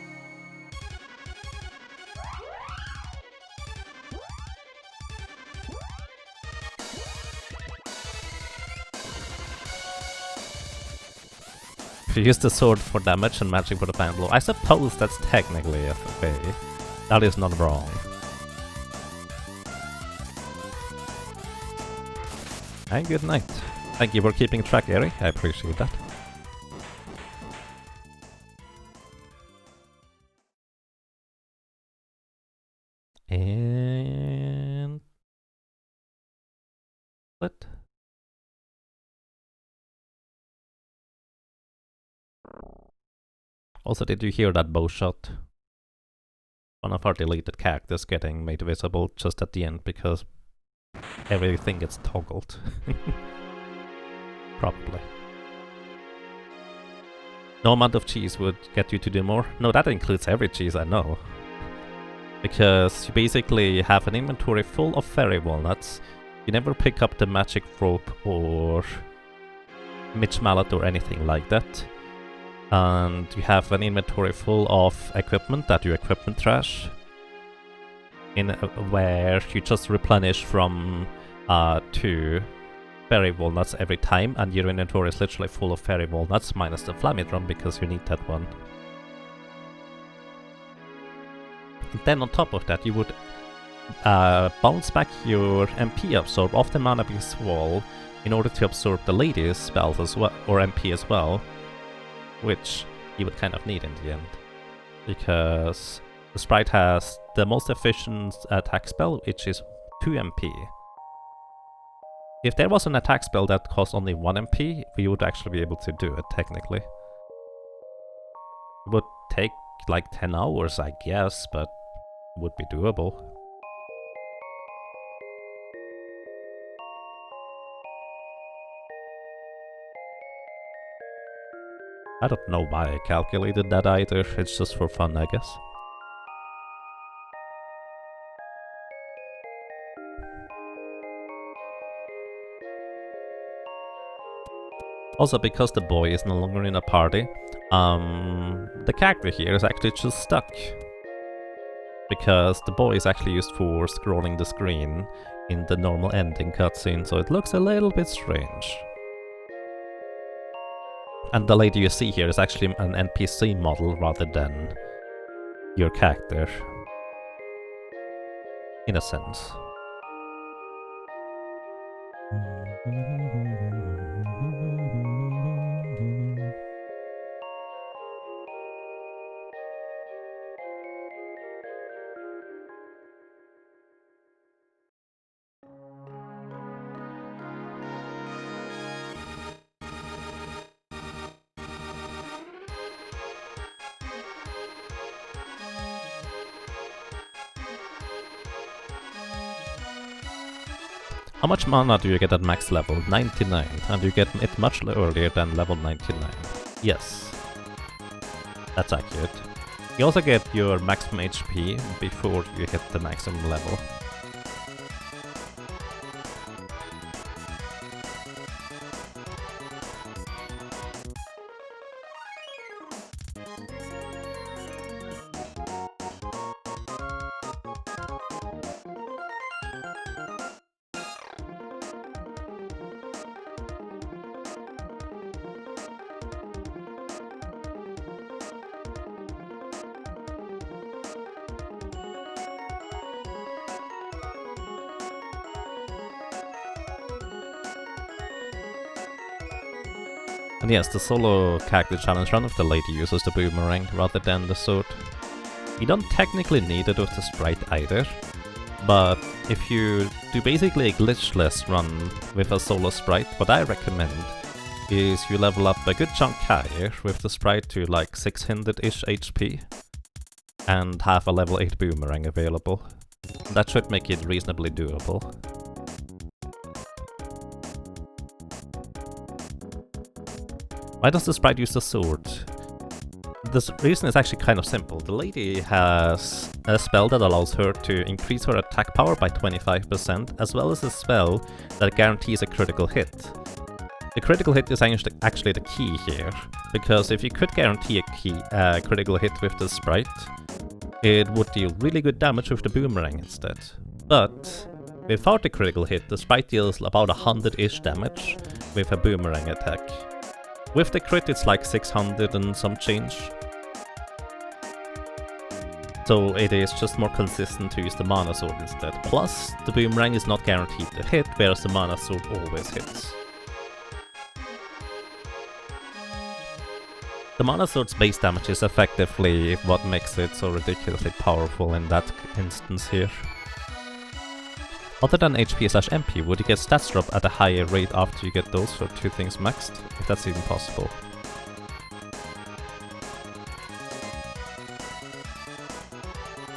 If you use the sword for damage and magic for the final blow, I suppose that's technically a way. That is not wrong. And good night. Thank you for keeping track, Eri. I appreciate that. And... what? Also, did you hear that bow shot? One of our deleted characters getting made visible just at the end because everything gets toggled. Probably. No amount of cheese would get you to do more. No, that includes every cheese I know. Because you basically have an inventory full of fairy walnuts. You never pick up the magic rope or Mitch mallet or anything like that. And you have an inventory full of equipment that you equipment trash, where you just replenish from 2 fairy walnuts every time, and your inventory is literally full of fairy walnuts minus the flammy drum because you need that one. And then on top of that, you would bounce back your MP absorb off the mana beast wall in order to absorb the lady's spells as well, or MP as well, which you would kind of need in the end, because the Sprite has the most efficient attack spell, which is 2 MP. If there was an attack spell that cost only 1 MP, we would actually be able to do it, technically. It would take like 10 hours, I guess, but it would be doable. I don't know why I calculated that either, it's just for fun, I guess. Also, because the boy is no longer in a party, the character here is actually just stuck. Because the boy is actually used for scrolling the screen in the normal ending cutscene, so it looks a little bit strange. And the lady you see here is actually an NPC model rather than your character, in a sense. How much mana do you get at max level? 99, and you get it much earlier than level 99. Yes, that's accurate. You also get your maximum HP before you hit the maximum level. And yes, the solo character challenge run of the lady uses the boomerang rather than the sword. You don't technically need it with the Sprite either, but if you do basically a glitchless run with a solo Sprite, what I recommend is you level up a good chunk higher with the Sprite to like 600-ish HP and have a level 8 boomerang available. That should make it reasonably doable. Why does the Sprite use the sword? The reason is actually kind of simple. The lady has a spell that allows her to increase her attack power by 25%, as well as a spell that guarantees a critical hit. The critical hit is actually the key here, because if you could guarantee a critical hit with the Sprite, it would deal really good damage with the boomerang instead. But without the critical hit, the Sprite deals about 100-ish damage with a boomerang attack. With the crit, it's like 600 and some change. So it is just more consistent to use the mana sword instead. Plus, the boomerang is not guaranteed to hit, whereas the mana sword always hits. The mana sword's base damage is effectively what makes it so ridiculously powerful in that instance here. Other than HP/MP, would you get stats drop at a higher rate after you get those for 2 things maxed? If that's even possible.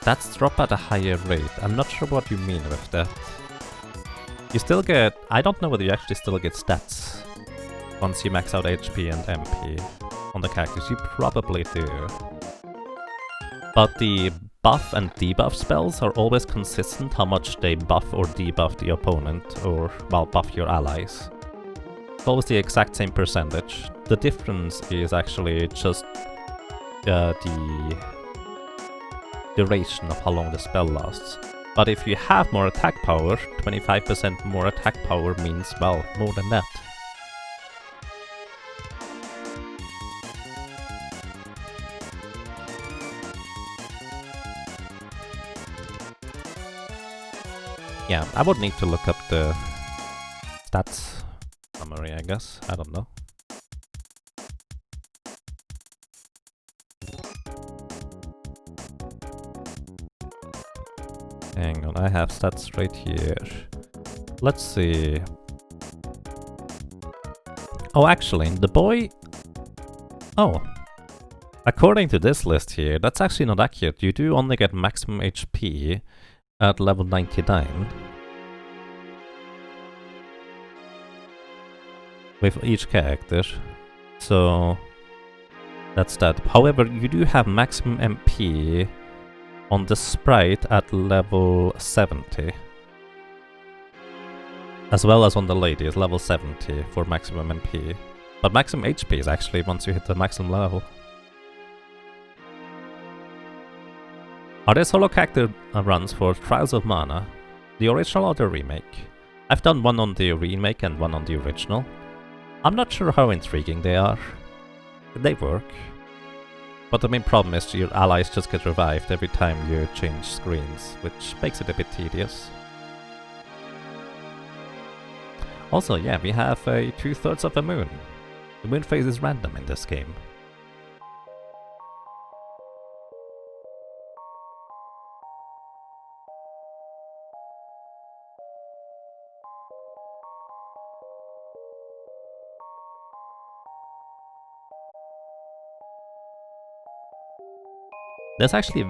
Stats drop at a higher rate. I'm not sure what you mean with that. You still get... I don't know whether you actually still get stats once you max out HP and MP on the characters. You probably do. But the buff and debuff spells are always consistent how much they buff or debuff the opponent, or, well, buff your allies. It's always the exact same percentage. The difference is actually just the duration of how long the spell lasts. But if you have more attack power, 25% more attack power means, well, more than that. Yeah, I would need to look up the stats summary, I guess. I don't know. Hang on, I have stats right here. Let's see. Oh, actually, the boy... Oh. According to this list here, that's actually not accurate. You do only get maximum HP at level 99. With each character. So... that's that. However, you do have maximum MP on the Sprite at level 70. As well as on the lady is level 70 for maximum MP. But maximum HP is actually once you hit the maximum level. Are there solo character runs for Trials of Mana? The original or the remake? I've done one on the remake and one on the original. I'm not sure how intriguing they are. They work. But the main problem is your allies just get revived every time you change screens, which makes it a bit tedious. Also, yeah, we have a 2/3 of a moon. The moon phase is random in this game. There's actually